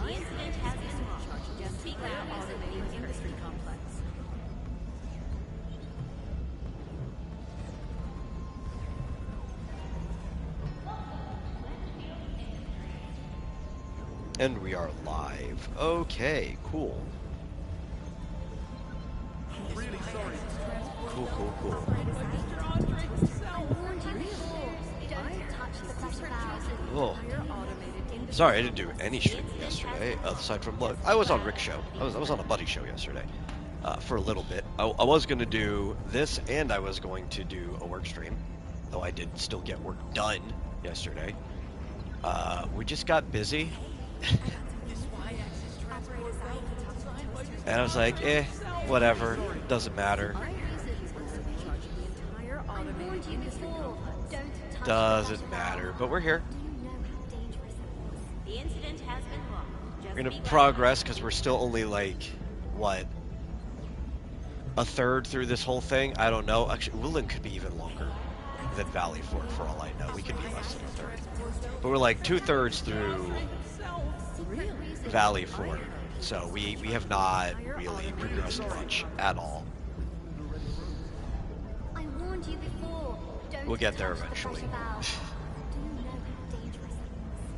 incident has been logged. Just be glad automated industry complex. And we are live. Okay, cool. Really sorry. Cool, cool, cool. Oh. Sorry, I didn't do any streaming yesterday, aside from, look, I was on Rick's show. I was on a buddy show yesterday, for a little bit. I was going to do this, and I was going to do a work stream, though I did still get work done yesterday. We just got busy. And I was like, whatever, doesn't matter. Doesn't matter, but we're here. The incident has been logged. We're gonna progress because we're still only like, what, a third through this whole thing? I don't know. Actually, Woodland could be even longer than Valley Fork for all I know. We could be less than a third. But we're like 2/3 through Valley Fork. So we have not really progressed much at all. We'll get there eventually.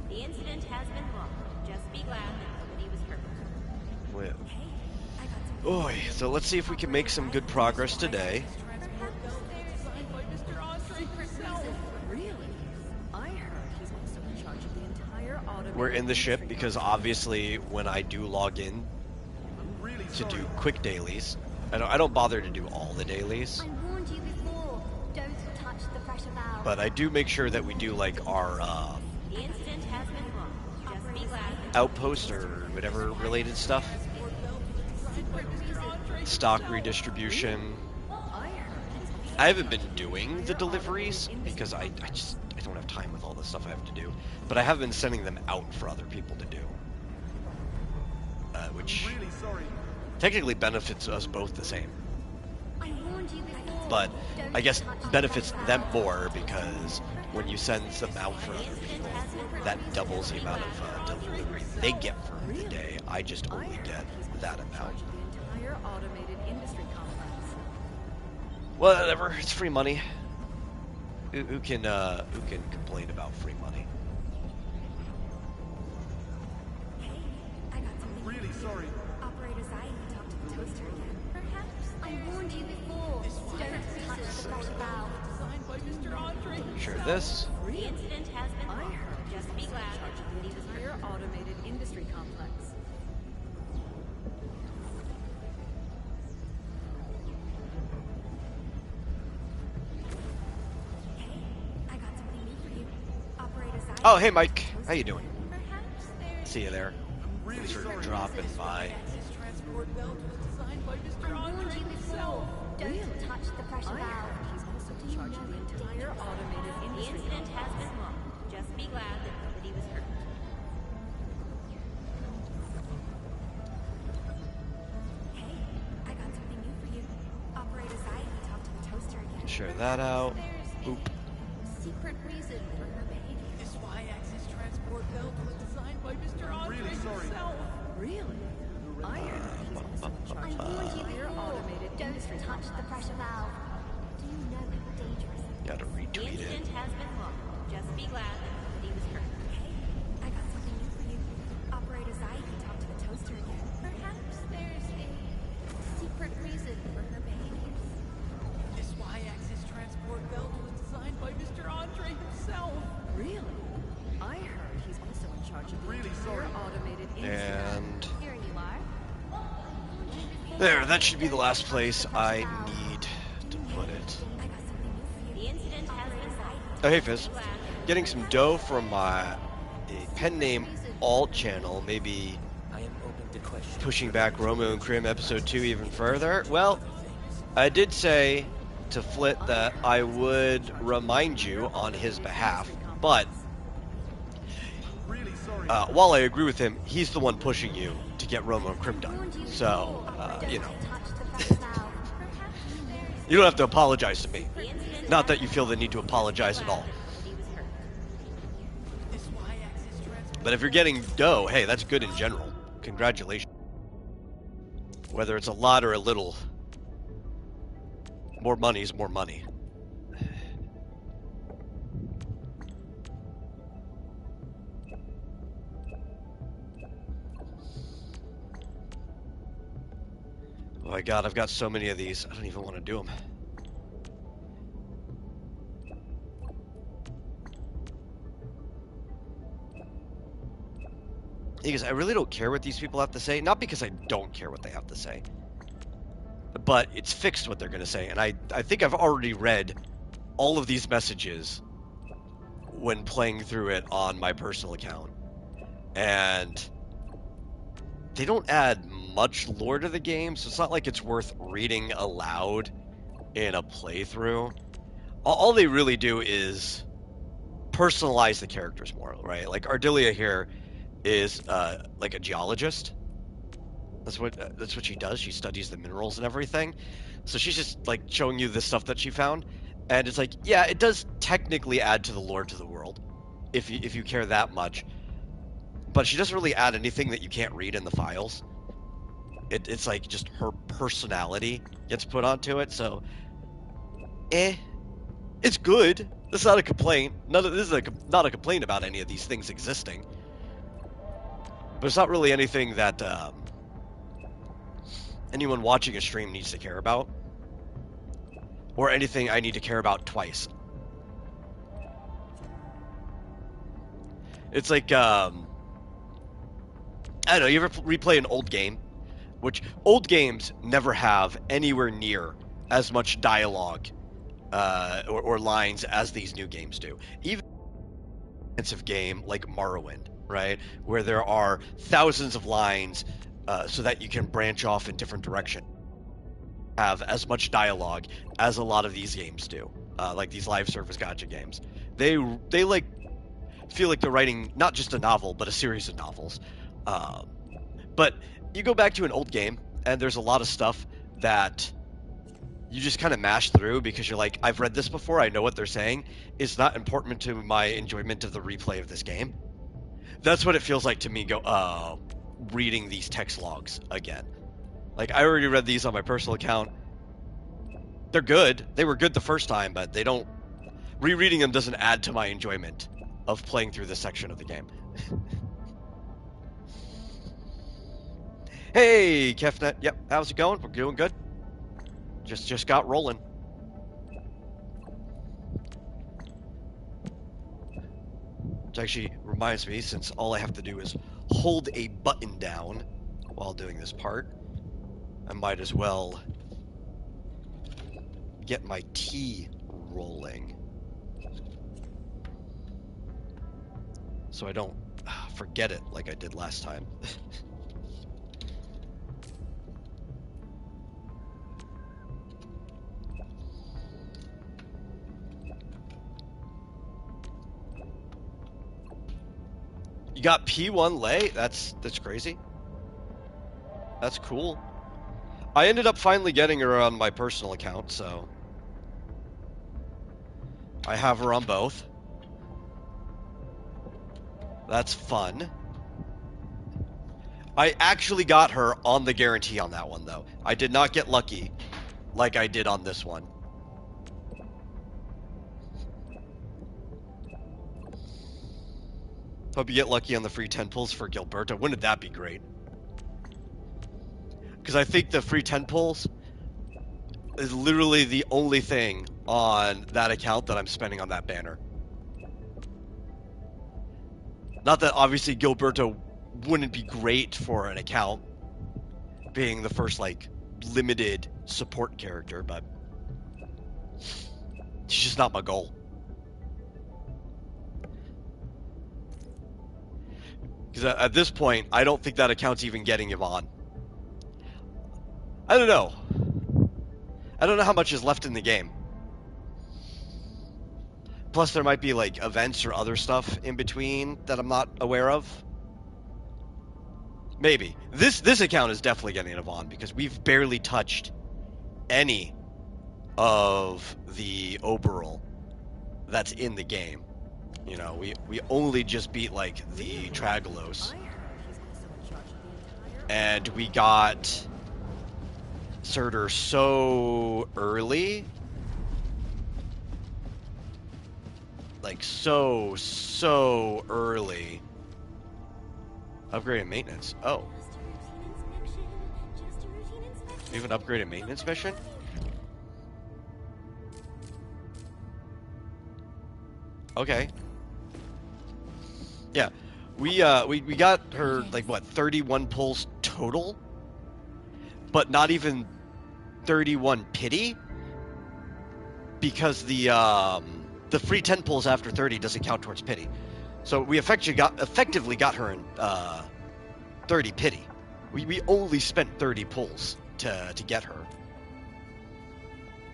The incident has been logged. Just be glad that nobody was hurt. Well, so let's see if we can make some good progress today. We're in the ship because obviously when I do log in to do quick dailies, I don't bother to do all the dailies. But I do make sure that we do like our outpost or whatever related stuff. Stock redistribution. I haven't been doing the deliveries because I don't have time with all the stuff I have to do. But I have been sending them out for other people to do. Which technically benefits us both the same. But I guess benefits them more because when you send them out for other people, that doubles the amount of delivery they get for the day. I just only get that amount. Whatever, it's free money. Who can complain about free money? Really sorry. Operator's eye to talk to the toaster again. Perhaps I warned you before. Don't touch the pressure valve. Designed by Mr. Andre. Sure this. The incident has been logged. Just be glad that nobody was hurt. Automated industry complex. Oh, hey Mike, how you doing? See you there. Thanks for dropping by. Don't touch the pressure valve. He's also in charge of the entire automated The industry incident has been logged. Just be glad that nobody was hurt. Hey, I got something new for you. Operator's eye to talk to the toaster again. Share that out. Boop. Secret reason for her behavior. This Y-axis transport belt was designed by Mr. Andre himself. Really? I heard he's also in charge of the entire automated industry Don't touch the pressure valve. Do you know how dangerous it is? Gotta The retweet it. incident has been logged. Just be glad that nobody was hurt. Hey, I got something new for you. Operator's eye can talk to the toaster again. Perhaps there's a secret reason for her behavior. This Y-axis transport belt was designed by Mr. Andre himself. Really? I heard he's also in charge of the Really entire sorry. automated industry. And Here you are. there, that should be the last place I need to put it. I got something new for you. The incident has been logged. Oh, hey Fizz. Getting some dough from my pen name alt channel, maybe I am open to questions. pushing back Romeo and Krim episode 2 even further. Well, I did say to Flit that I would remind you on his behalf, but Really sorry. while I agree with him, he's the one pushing you to get Romeo and Krim done. So, you know, Touch the pressure valve. you don't have to apologize to me. The incident Not that you feel the need to apologize at all. nobody was hurt. This Y-axis transport But if you're getting dough, hey, that's good in general. Congratulations. Whether it's a lot or a little, more money is more money. Oh my god, I've got so many of these. I don't even want to do them. Because I really don't care what these people have to say. Not because I don't care what they have to say. But it's fixed what they're going to say. And I think I've already read all of these messages when playing through it on my personal account. And they don't add much lore to the game, so it's not like it's worth reading aloud in a playthrough. All they really do is personalize the characters more, right? Like Ardelia here is like a geologist. That's what she does. She studies the minerals and everything. So she's just like showing you the stuff that she found, and it's like, yeah, it does technically add to the lore to the world, if you care that much. But she doesn't really add anything that you can't read in the files. It's like just her personality gets put onto it. So, it's good. That's not a complaint. This is not a complaint about any of these things existing. But it's not really anything that anyone watching a stream needs to care about, or anything I need to care about twice. It's like, I don't know, you ever replay an old game? Which, old games never have anywhere near as much dialogue or lines as these new games do. Even an expensive game like Morrowind, right? Where there are thousands of lines so that you can branch off in different directions. Have as much dialogue as a lot of these games do. Like these live service gacha games. They like feel like they're writing not just a novel, but a series of novels. But you go back to an old game, and there's a lot of stuff that you just kind of mash through because you're like, I've read this before, I know what they're saying. It's not important to my enjoyment of the replay of this game. That's what it feels like to me reading these text logs again. Like, I already read these on my personal account. They're good. They were good the first time, but they don't... Rereading them doesn't add to my enjoyment of playing through this section of the game. Hey, Kefnet. Yep, how's it going? We're doing good. Just got rolling. Which actually reminds me, since all I have to do is hold a button down while doing this part, I might as well get my tea rolling so I don't forget it like I did last time. You got P1 lay? That's crazy. That's cool. I ended up finally getting her on my personal account, so I have her on both. That's fun. I actually got her on the guarantee on that one, though. I did not get lucky like I did on this one. Hope you get lucky on the free 10 pulls for Gilberto. Wouldn't that be great? Because I think the free 10 pulls is literally the only thing on that account that I'm spending on that banner. Not that obviously Gilberto wouldn't be great for an account, being the first, like, limited support character, but it's just not my goal. Because at this point, I don't think that account's even getting Yvonne. I don't know. I don't know how much is left in the game. Plus, there might be, like, events or other stuff in between that I'm not aware of. Maybe. This account is definitely getting Yvonne, because we've barely touched any of the Oberol that's in the game. You know, we only just beat, like, the Tragolos. And we got Surtur so early. Like, so early. Upgraded maintenance. Oh. We have an upgraded maintenance mission? Okay. Yeah. We got her, like, what, 31 pulls total? But not even 31 pity? Because the free 10 pulls after 30 doesn't count towards pity. So we effectively got her in 30 pity. We only spent 30 pulls to get her.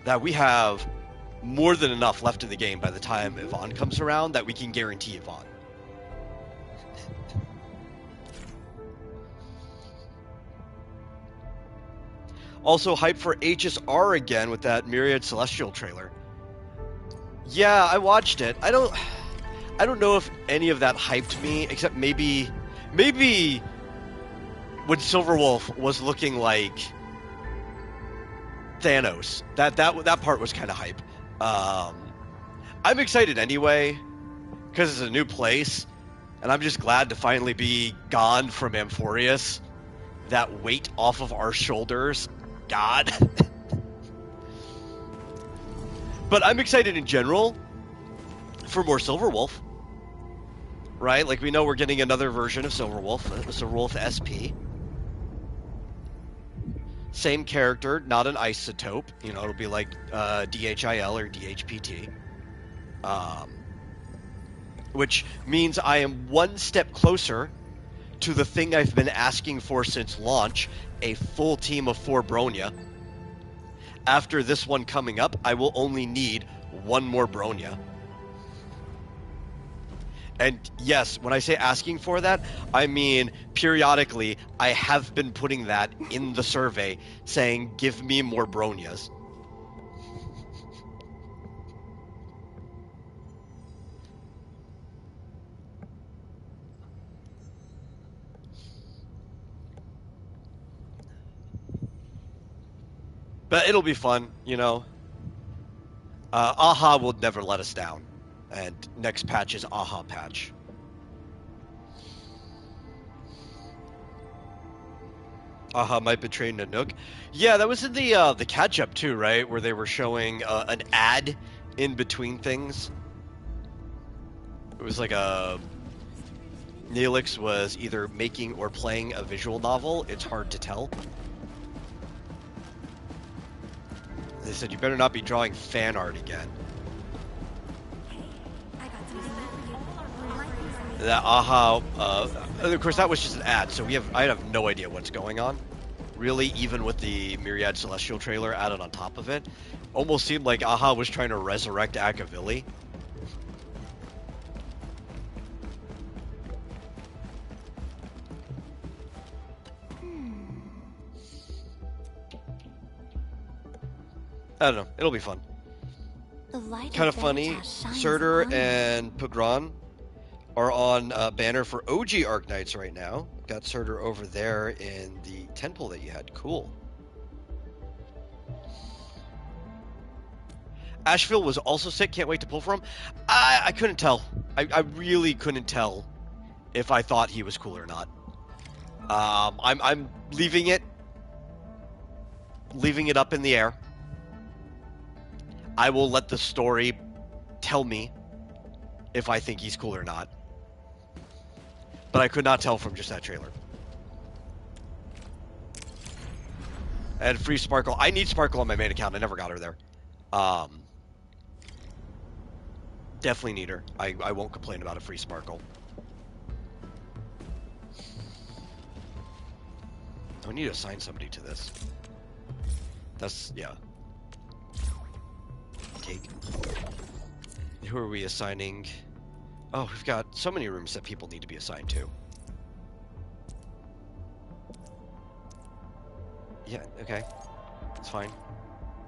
That we have more than enough left in the game by the time Yvonne comes around that we can guarantee Yvonne. Also hype for HSR again with that Myriad Celestial trailer. Yeah, I watched it. I don't know if any of that hyped me, except maybe when Silverwolf was looking like Thanos. That part was kind of hype. I'm excited anyway, because it's a new place, and I'm just glad to finally be gone from Amphorius. That weight off of our shoulders. God. But I'm excited in general for more Silverwolf. Right? Like, we know we're getting another version of Silverwolf, Silverwolf SP. Same character, not an isotope. You know, it'll be like DHIL or DHPT. Which means I am one step closer to the thing I've been asking for since launch, a full team of 4 Bronya. After this one coming up, I will only need 1 more Bronya. And yes, when I say asking for that, I mean periodically I have been putting that in the survey saying, give me more Bronyas. But it'll be fun, you know. Aha will never let us down. And next patch is Aha patch. Aha might betray Nanook. Yeah, that was in the catch-up too, right? Where they were showing an ad in between things. It was like Neelix was either making or playing a visual novel. It's hard to tell. They said, you better not be drawing fan art again. That Aha, of course, that was just an ad, so I have no idea what's going on. Really, even with the Myriad Celestial trailer added on top of it, almost seemed like Aha was trying to resurrect Akavili. I don't know. It'll be fun. Kind of funny. Surtur and Pugron are on banner for OG Arknights right now. Got Surtur over there in the temple that you had. Cool. Asheville was also sick. Can't wait to pull for him. I couldn't tell. I really couldn't tell if I thought he was cool or not. I'm leaving it up in the air. I will let the story tell me if I think he's cool or not. But I could not tell from just that trailer. And free Sparkle. I need Sparkle on my main account. I never got her there. Definitely need her. I won't complain about a free Sparkle. I need to assign somebody to this. That's, yeah. Take. Who are we assigning? Oh, we've got so many rooms that people need to be assigned to. Yeah, okay. It's fine.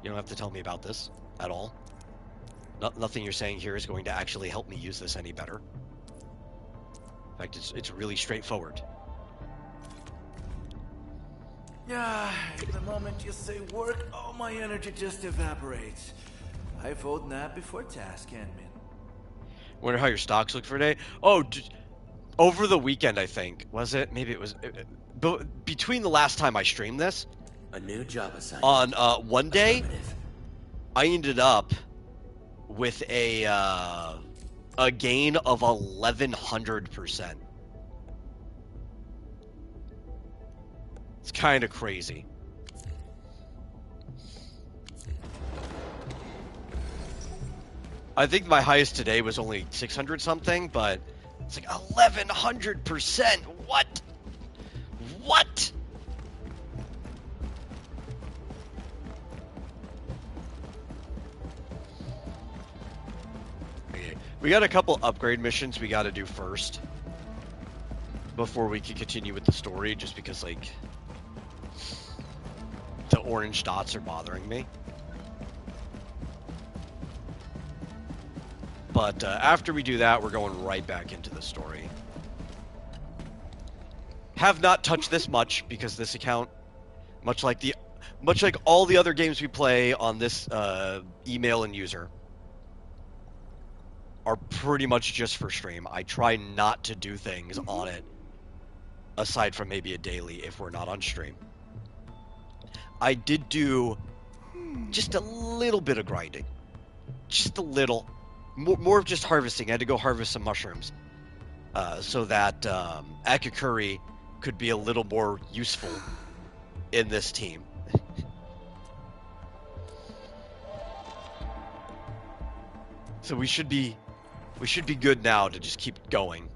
You don't have to tell me about this at all. Nothing you're saying here is going to actually help me use this any better. In fact, it's really straightforward. Yeah, the moment you say work, all my energy just evaporates. I vote nap before task, admin. Wonder how your stocks look for today. Oh, over the weekend, I think. Was it? Maybe it was. Between the last time I streamed this, A new job assignment. on one day, Affirmative. I ended up with a gain of 1100%. It's kind of crazy. I think my highest today was only 600 something, but it's like 1100%. What? What? Okay, we got a couple upgrade missions we got to do first before we can continue with the story, just because like the orange dots are bothering me. But after we do that, we're going right back into the story. Have not touched this much because this account, much like all the other games we play on this email and user, are pretty much just for stream. I try not to do things on it aside from maybe a daily if we're not on stream. I did do just a little bit of grinding. Just a little. More of just harvesting. I had to go harvest some mushrooms so that Akakuri could be a little more useful in this team. So we should be good now to just keep going.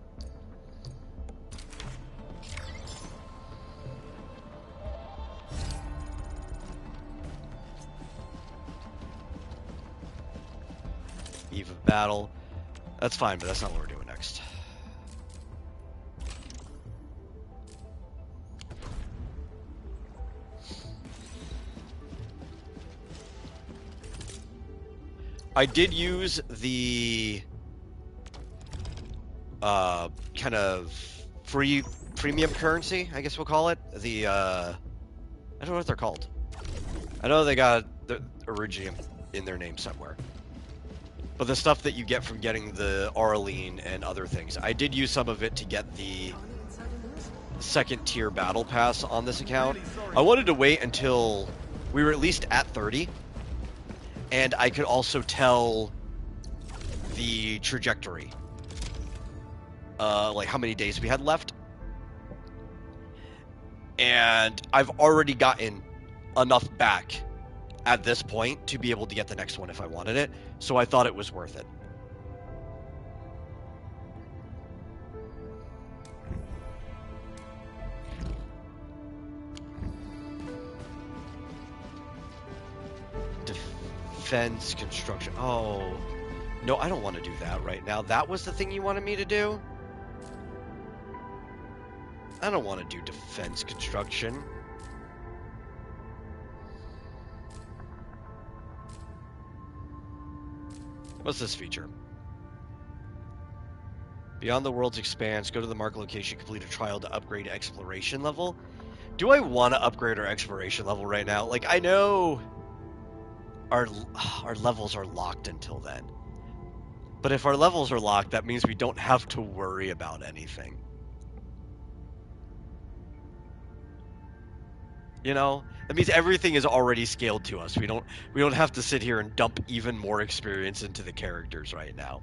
Eve of battle. That's fine, but that's not what we're doing next. I did use the kind of premium currency, I guess we'll call it. The I don't know what they're called. I know they got the Iridium in their name somewhere. But the stuff that you get from getting the Arlene and other things. I did use some of it to get the second tier battle pass on this account. I wanted to wait until we were at least at 30. And I could also tell the trajectory. Like how many days we had left. And I've already gotten enough back at this point to be able to get the next one if I wanted it, so I thought it was worth it. Defense construction. Oh, no, I don't want to do that right now. That was the thing you wanted me to do? I don't want to do defense construction. What's this feature? Beyond the world's expanse, go to the marked location, complete a trial to upgrade exploration level. Do I want to upgrade our exploration level right now? Like, I know our levels are locked until then. But if our levels are locked, that means we don't have to worry about anything. You know? That means everything is already scaled to us. We don't have to sit here and dump even more experience into the characters right now.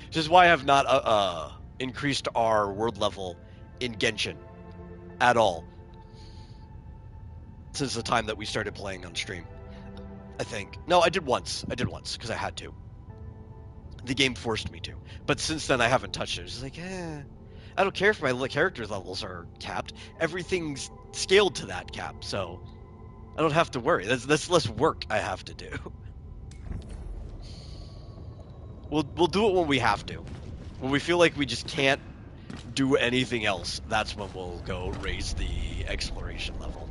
Which is why I have not increased our world level in Genshin at all since the time that we started playing on stream. I think. No, I did once. Because I had to. The game forced me to. But since then, I haven't touched it. It's just like, I don't care if my character levels are capped. Everything's scaled to that cap, so I don't have to worry. That's less work I have to do. We'll do it when we have to. When we feel like we just can't do anything else, that's when we'll go raise the exploration level.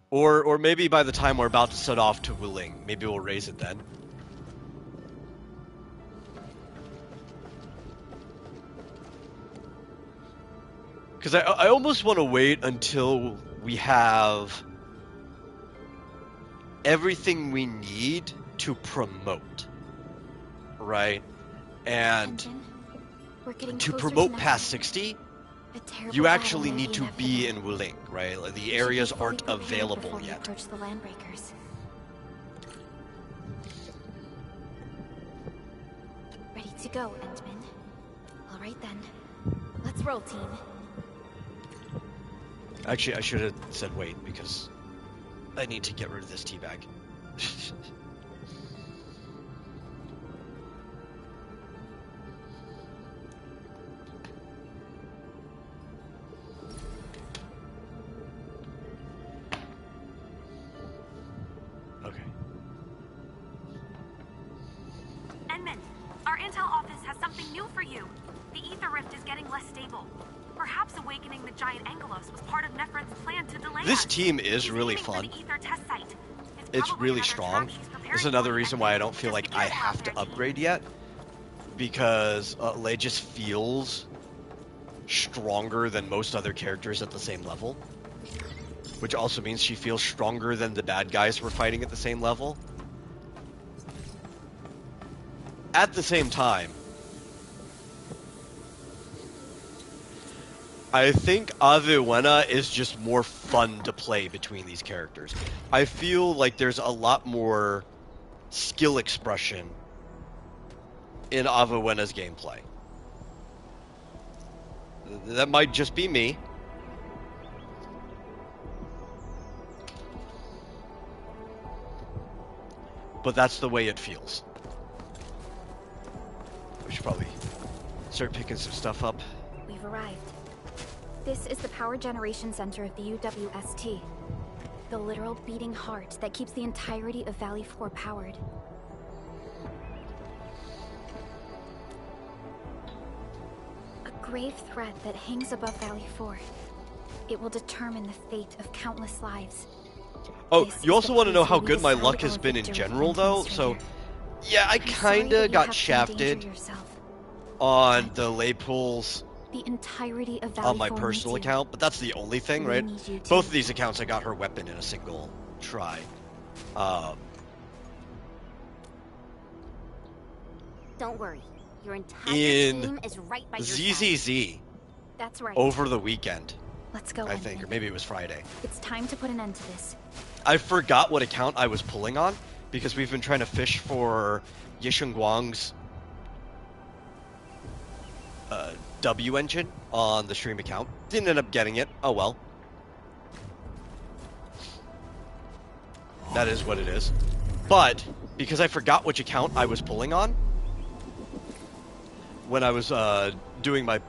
Or maybe by the time we're about to set off to Wuling, maybe we'll raise it then. Because I almost want to wait until we have everything we need to promote, right? And Tenzin, we're getting to closer promote to past Neptune. 60, A terrible you battle actually may need to be in inevitable. Wuling, right? Like, the We should be areas fully aren't prepared available before we yet. approach the Landbreakers. Ready to go, Endman. All right then. Let's roll, team. Actually, I should have said wait, because I need to get rid of this teabag. Okay. Enman, our intel office has something new for you. The ether rift is getting less stable. Perhaps awakening the giant Angelos was part of Nephron's plan to delay This us. team is She's really aiming for fun. the ether test site. It's probably really another strong. trap she's preparing This is another for you, reason why I Enman. don't feel Just like be I careful have out to there, team. upgrade yet, because Lei just feels stronger than most other characters at the same level, which also means she feels stronger than the bad guys we're fighting at the same level. At the same time, I think Aviwena is just more fun to play between these characters. I feel like there's a lot more skill expression in Aviwena's gameplay. That might just be me. But that's the way it feels. We should probably start picking some stuff up. We've arrived. This is the power generation center of the UWST. The literal beating heart that keeps the entirety of Valley 4 powered. A grave threat that hangs above Valley 4. It will determine the fate of countless lives. Oh, This you is also the want to know place how where we good my decide luck has our been in victory general, and though. surrender. So, yeah, I I'm sorry that kinda you got have to endanger shafted yourself. on the lay pulls The entirety of Valley on my 4 personal needs you. account, but that's the only thing, We right? need you Both too. of these accounts, I got her weapon in a single try. Don't worry. Your entire In team is right by your side. ZZZ That's right. over the weekend, Let's go, I think, or Endman. maybe it was Friday. It's time to put an end to this. I forgot what account I was pulling on because we've been trying to fish for Yishun Guang's W engine on the stream account. Didn't end up getting it. Oh well. That is what it is. But because I forgot which account I was pulling on when I was doing my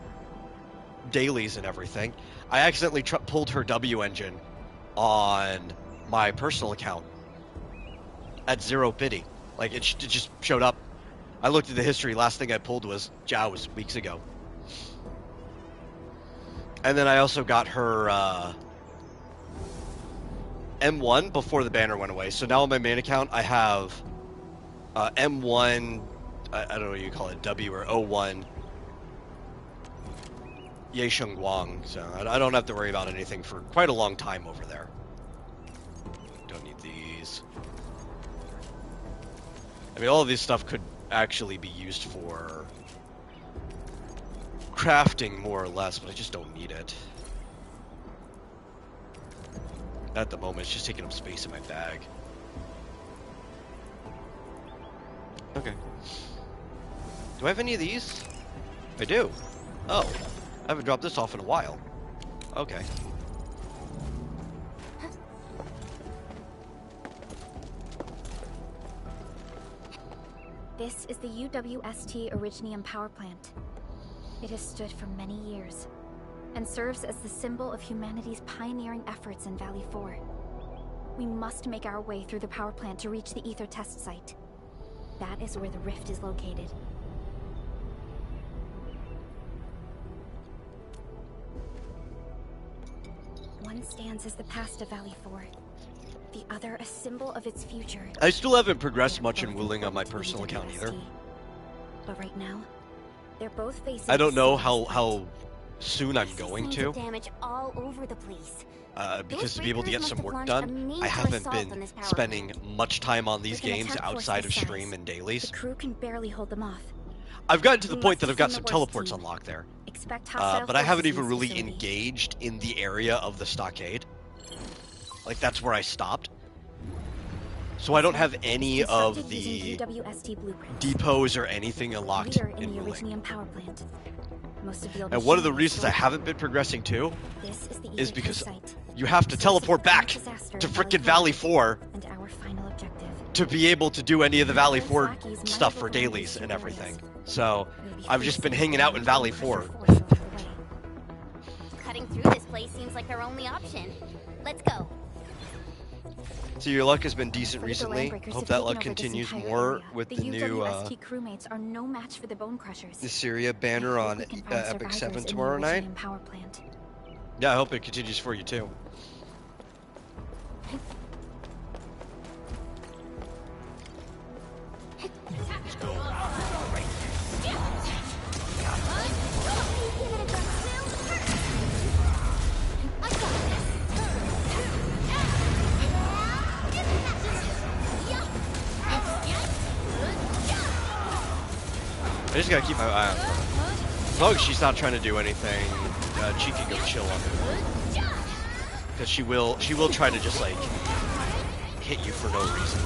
dailies and everything, I accidentally pulled her W engine on my personal account at 0 biddy. Like, it just showed up. I looked at the history. Last thing I pulled was Zhao's weeks ago. And then I also got her M1 before the banner went away. So now on my main account, I have M1, I don't know what you call it, W or O1, Yesheng Guang. So I don't have to worry about anything for quite a long time over there. Don't need these. I mean, all of this stuff could actually be used for crafting more or less, but I just don't need it. At the moment, it's just taking up space in my bag. Okay. Do I have any of these? I do. Oh. I haven't dropped this off in a while. Okay. This is the UWST Originium Power Plant. It has stood for many years, and serves as the symbol of humanity's pioneering efforts in Valley 4. We must make our way through the power plant to reach the ether test site. That is where the rift is located. One stands as the past of Valley 4. The other a symbol of its future. I still haven't progressed much in Wuling on my personal account either. But right now, they're both facing. I don't know how soon I'm going to. Damage all over the place. Because to be able to get some work done, I haven't been spending much time on these games outside of stream and dailies. The crew can barely hold them off. I've gotten to the point that I've got some teleports unlocked there. Expect But I haven't even really engaged in the area of the stockade. Like, that's where I stopped. So I don't have any of the depots or anything unlocked in Wuling. Power plant. And one of the reasons I haven't been progressing too is because you have to teleport back to frickin' Valley 4 and our final objective. to be able to do any of the Valley 4 stuff for dailies and everything. So I've just been hanging out in Valley 4. Cutting through this place seems like their only option. Let's go. So your luck has been decent recently. Hope that luck continues more with the new crewmates are no match for the Bone Crushers. the Syria banner on Epic 7 tomorrow night. Power plant. Yeah, I hope it continues for you too. I just gotta keep my eye on her. As long as she's not trying to do anything, she can go chill on her. Because she will try to just like hit you for no reason.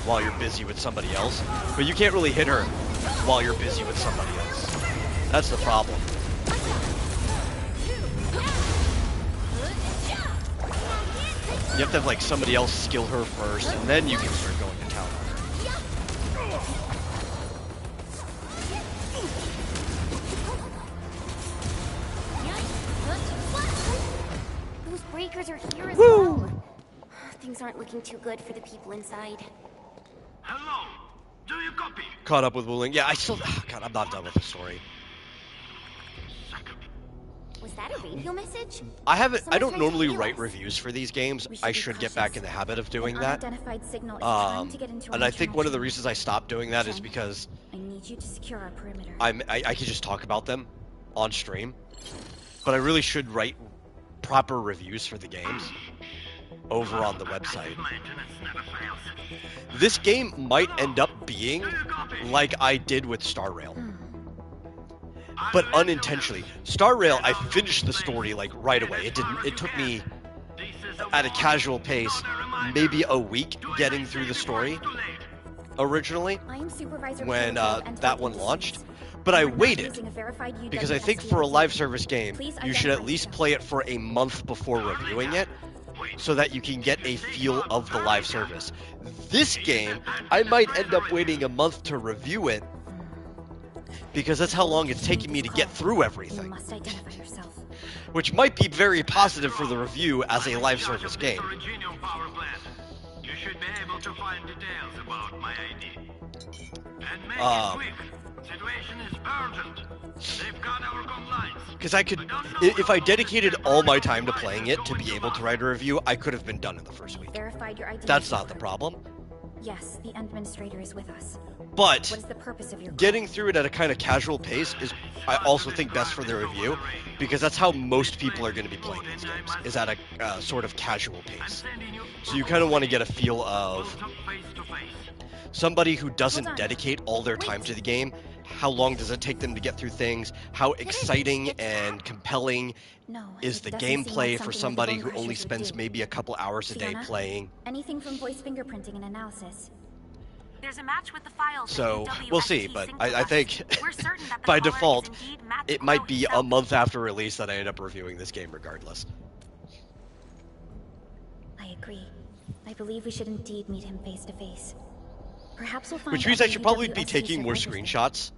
While you're busy with somebody else. But you can't really hit her while you're busy with somebody else. That's the problem. You have to have like somebody else skill her first, and then you can start going to town on her. Those breakers are here as well. Things aren't looking too good for the people inside. Hello, do you copy? Caught up with Wuling. Yeah, I still. Oh God, I'm not done with the story. Was that a radio message? I haven't. I Someone don't trying to normally heal write us. reviews for these games. We should I be should get cautious. back in the habit of doing An that. unidentified signal is trying to get into our And I think one of the internal reasons I stopped doing that is Chen, because I need you to secure our perimeter. I can just talk about them on stream, but I really should write proper reviews for the games over on the website. Maintenance never fails. This game might end up being like I did with Star Rail, but unintentionally. Star Rail, I finished the story like right away. It took me at a casual pace maybe a week getting through the story originally I am supervisor when Control and that one Endfield launched. systems. But I We're not waited using a verified because I think for a live service game, Please you should at identify least yourself. play it for a month before reviewing it, so that you can get a feel of the live service. This game, I might end up waiting a month to review it, because that's how long it's taking me to get through You everything, must identify yourself. which might be very positive for the review as a live service game. Original power plant. You should be able to find details about my ID. And make it quick. Situation is urgent. They've got our compliance. Because I could, if I dedicated all my time to playing it to be able to write a review, I could have been done in the first week. Verified your ID. That's not the problem. Yes, the administrator is with us. But What is the purpose of your getting through it at a kind of casual pace is, I also think, best for the review, because that's how most people are going to be playing these games, is at a sort of casual pace. So you kind of want to get a feel of Face to face. somebody who doesn't Hold on. dedicate all their time to the game. How long does it take them to get through things? How exciting and compelling No, is it the doesn't seem gameplay like for something somebody that the who Bone only Crushers would spends do. maybe a couple hours a day Fiona? playing? Anything from voice fingerprinting and analysis. There's a match with the files. So, that we'll see, UWST but synced I with us. think We're certain that the by caller is default, indeed Matt it Crow might be a himself. month after release that I end up reviewing this game regardless. I agree. I believe we should indeed meet him face to face. Perhaps we'll find Which means out I the should probably be UWST taking more survivors. screenshots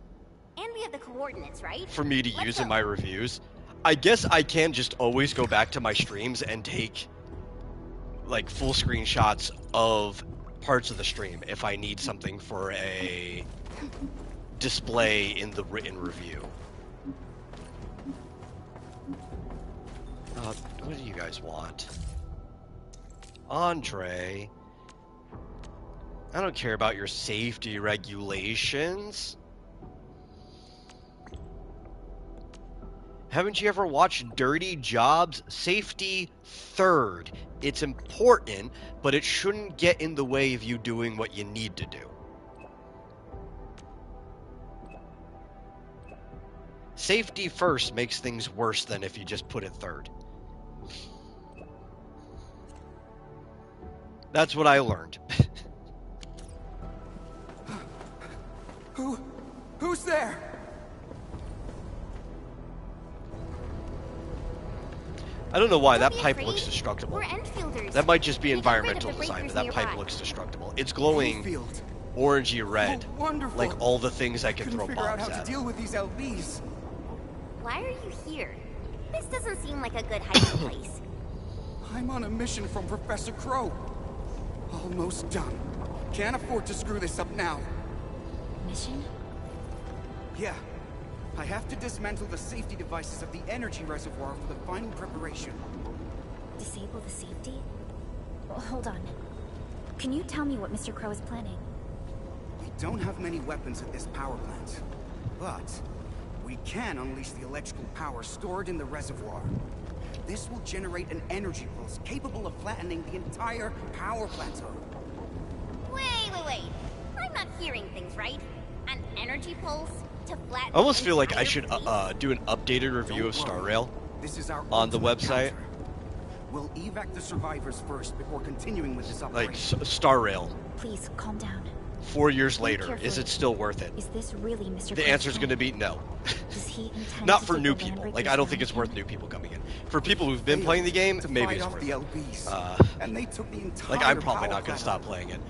And we have the coordinates, right? for me to Let's use go. in my reviews. I guess I can just always go back to my streams and take like full screenshots of parts of the stream if I need something for a display in the written review. What do you guys want? Andre. I don't care about your safety regulations. Haven't you ever watched Dirty Jobs? Safety third. It's important, but it shouldn't get in the way of you doing what you need to do. Safety first makes things worse than if you just put it third. That's what I learned. Who's there? I don't know why that Don't be pipe afraid. looks destructible. We're Endfielders. That might just be We got rid of environmental the design, breakers but that pipe nearby. looks destructible. It's glowing Endfield. orangey red, Oh, wonderful. like all the things I can Couldn't throw figure out bombs how at. to deal with these LBs. Why are you here? This doesn't seem like a good hiding place. I'm on a mission from Professor Crow. Almost done. Can't afford to screw this up now. Mission? Yeah. I have to dismantle the safety devices of the energy reservoir for the final preparation. Disable the safety? Well, hold on. Can you tell me what Mr. Crow is planning? We don't have many weapons at this power plant, but we can unleash the electrical power stored in the reservoir. This will generate an energy pulse capable of flattening the entire power plateau. Wait. I'm not hearing things right. An energy pulse to flatten. I almost feel like I entire should place? do an updated review of Don't Star worry. Rail This is our on the ultimate website. counter. We'll evac the survivors first before continuing with this Like operation. Star Rail. Please, calm down. 4 years Think later, carefully. is it still worth it? Is this really Mr. The Crow's answer is plan? going to be no. Does he intend Not to for take new the people. land Like, breakers I don't think down it's worth again? new people coming in. For people who've been Failed playing the game, to maybe fight it's off worth the it. LBs, and they took the entire Like, I'm probably power not going to plant. stop playing it.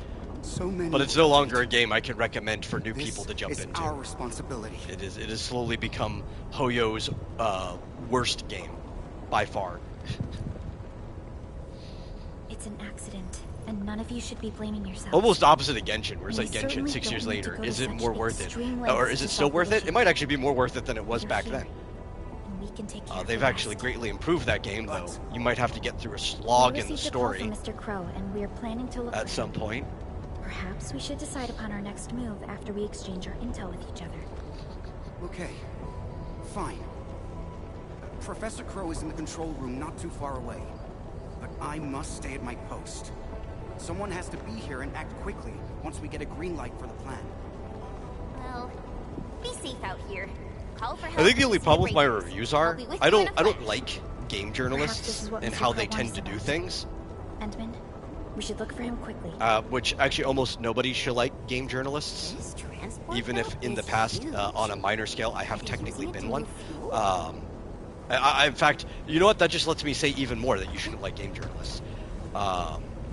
So many. But it's no longer a game I can recommend for new This people to jump is into. our responsibility. It has slowly become Hoyo's worst game, by far. It's an accident, and none of you should be blaming yourselves. Almost opposite of Genshin, where it's We like Genshin certainly 6 years don't need to later. go to Is it such more worth it? extreme Or lengths is to it still solve the worth it? issue. It might actually be more worth it than it was You're back here, then. and we can take care of They've the actually rest. greatly improved that game, though. But- You might have to get through a slog We in the received a call story from Mr. Crow, and we are planning to look at for some him. point. Perhaps we should decide upon our next move after we exchange our intel with each other. Okay, fine. Professor Crow is in the control room not too far away. But I must stay at my post. Someone has to be here and act quickly once we get a green light for the plan. Well, be safe out here. Call for help. I think the only with problem with my breakers. reviews I'll are be with I you in don't a I don't flash. like game this journalists is what and Mr. how Crow they wants tend to us do about. things. Endman, we should look for him quickly. Which actually almost nobody should like game journalists. This transport Even if belt in the is past, huge. on a minor scale, I have Are you technically using it been to one. move fuel? In fact, you know what? That just lets me say even more that you shouldn't like game journalists.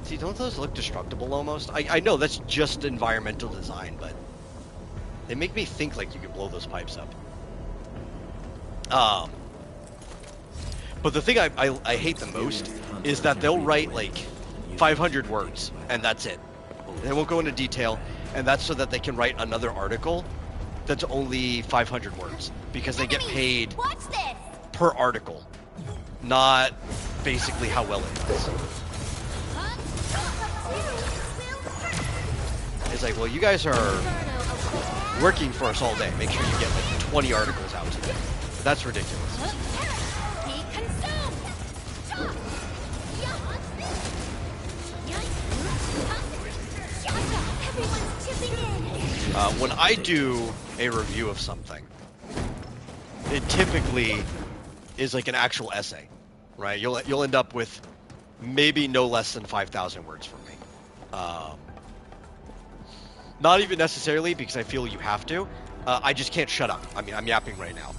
See, don't those look destructible almost? I know that's just environmental design, but they make me think like you could blow those pipes up. But the thing I hate the most is that they'll write like 500 words and that's it. They won't go into detail, and that's so that they can write another article that's only 500 words because they get Enemies, paid Watch this. per article, not basically how well it does. It's like, well, you guys are working for us all day. Make sure you get like 20 articles out today. That's ridiculous. Be consumed. Everyone's chipping in. When I do a review of something, it typically is like an actual essay, right? You'll end up with maybe no less than 5,000 words from me. Not even necessarily because I feel you have to. I just can't shut up. I mean, I'm yapping right now.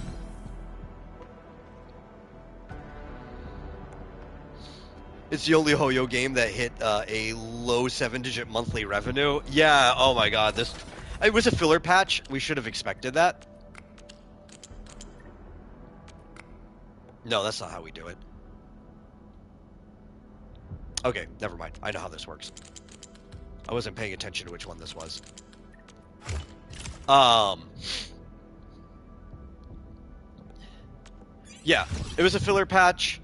It's the only Hoyo game that hit a low 7-digit monthly revenue. Yeah, oh my god, it was a filler patch. We should have expected that. No, that's not how we do it. Okay, never mind. I know how this works. I wasn't paying attention to which one this was. Yeah, it was a filler patch.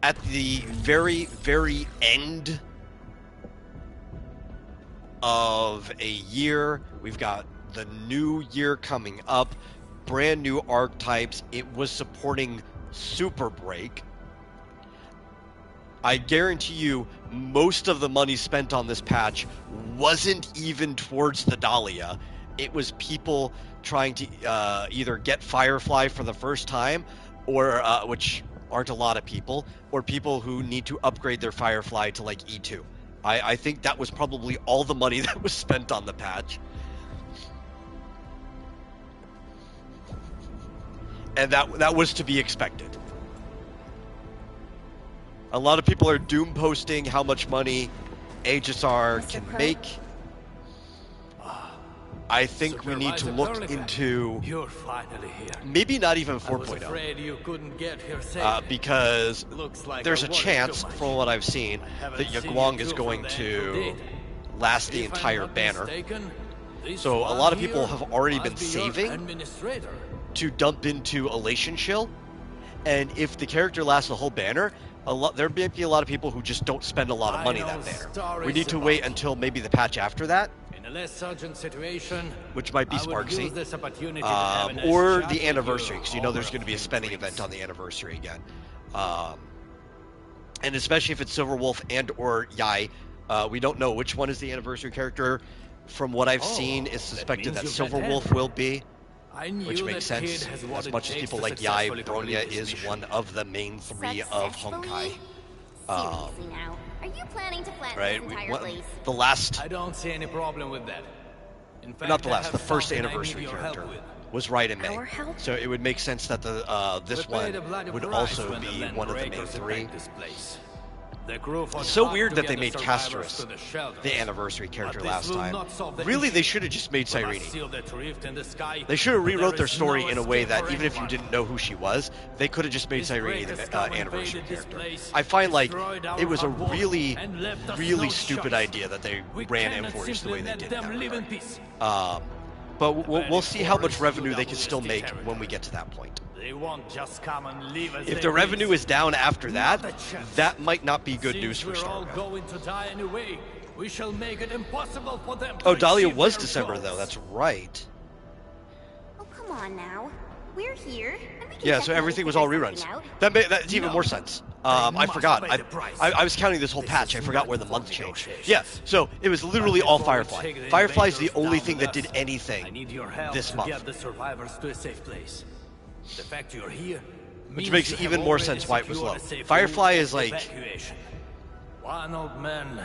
at the very, very end of a year. We've got the new year coming up, brand new archetypes. It was supporting Super Break. I guarantee you most of the money spent on this patch wasn't even towards the Dahlia. It was people trying to either get Firefly for the first time, or which aren't a lot of people, or people who need to upgrade their Firefly to like E2. I think that was probably all the money that was spent on the patch. And that was to be expected. A lot of people are doom posting how much money HSR can make. I think we need to look into You're finally here. maybe not even I was 4.0. afraid you couldn't get here safe. Because Looks like there's I a worried chance, too much. from what I've seen, haven't that seen Yaguang you is two going from the to end last the If I'm entire not banner. mistaken, this So a one lot of people here have already must been be your saving administrator. to dump into Elation Shill. And if the character lasts the whole banner, there may be a lot of people who just don't spend a lot of money I know that banner. stories We need to about wait you. until maybe the patch after that, In a less urgent situation, which might be I would use Sparksy. this opportunity to have a nice Or chat the with anniversary, you because you know over there's going to be a few spending drinks. event on the anniversary again. And especially if it's Silverwolf and or Yai, we don't know which one is the anniversary character. From what I've seen, it's that suspected that means you've met Silverwolf Henry. will be, I knew which makes that kid sense. has what As it much as takes people to like Yai, successfully complete Bronya this is mission. one of the main three of Honkai. Seriously now, are you planning to plant Right? this entire place? The last, I don't see any problem with that. In fact, not the I last, have the first something I need anniversary your character help with. was right in May. Our help? So it would make sense that this We paid a one bloody would price also when the be Land one of the main Breakers three. attacked this place. The crew fought It's so hard weird to that get they the made survivors Casterus to the shelters. the anniversary character But this last will time. not solve the Really, they issue. should have just made We must Cyrene. seal that rift in the sky, They should have but there rewrote their is story no in a way escape that for even if you anyone. didn't know who she was, they could have just made This Cyrene great the scum anniversary invaded this character. place, I find like destroyed our it was a hard work, really, and left us really no stupid choice. idea that they We ran cannot M40s the simply way they let did. them in that live in regard. peace. But we'll see how much Forest revenue they UWSD can still make territory. when we get to that point. They won't just come and leave as If they the revenue please. is down after that, Not a chance. that might not be good news Since for we're all Stargo. going to die anyway, we shall make it impossible for them to Oh, Dahlia achieve was their December goals. though. That's right. Oh, come on now. We're here, and we can Yeah, so definitely everything was figure all reruns. something out. That's even No. more sense. They I must forgot. pay the price. I was counting this whole This patch. I is forgot not where the for month changed. negotiations. Yeah, so it was literally But all before we Firefly. take the Firefly is the invaders only down thing with that did us, anything I need your help this to month. get the survivors to a safe place. The fact you're here Which means makes you even have more already sense why it was secured low. a safe Firefly route is of like evacuation. One old man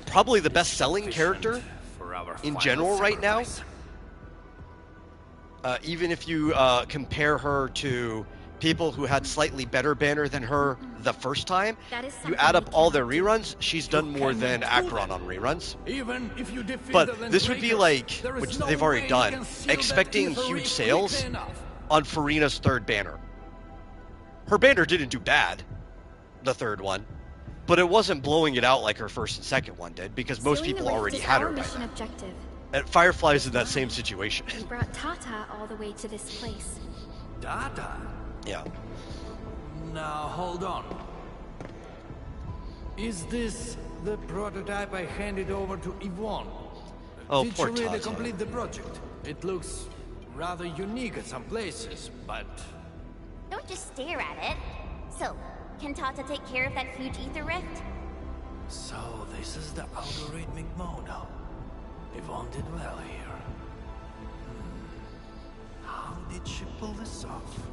probably the best-selling sufficient character for our in final general right now. sacrifice. Even if you compare her to people who had slightly better banner than her the first time, That is you something add we up all cannot their do. reruns, she's done more cannot than do Acheron that. on reruns. Even if you defeat the But Land this would be Breakers, like, there is which no they've already way you done, can seal that expecting ether huge rift sales quickly enough. on Farina's third banner. Her banner didn't do bad, the third one, but it wasn't blowing it out like her first and second one did, because most Sealing the people rift already is had our her by mission then. objective. And Firefly's in that same situation. We brought Tata all the way to this place. Data. Yeah. Now hold on. Is this the prototype I handed over to Yvonne? Oh, Did poor you really Tata. complete the project? It looks rather unique at some places, but Don't just stare at it. So, can Tata take care of that huge ether rift? so this is the algorithmic mono. Yvonne did well here. How did she pull this off?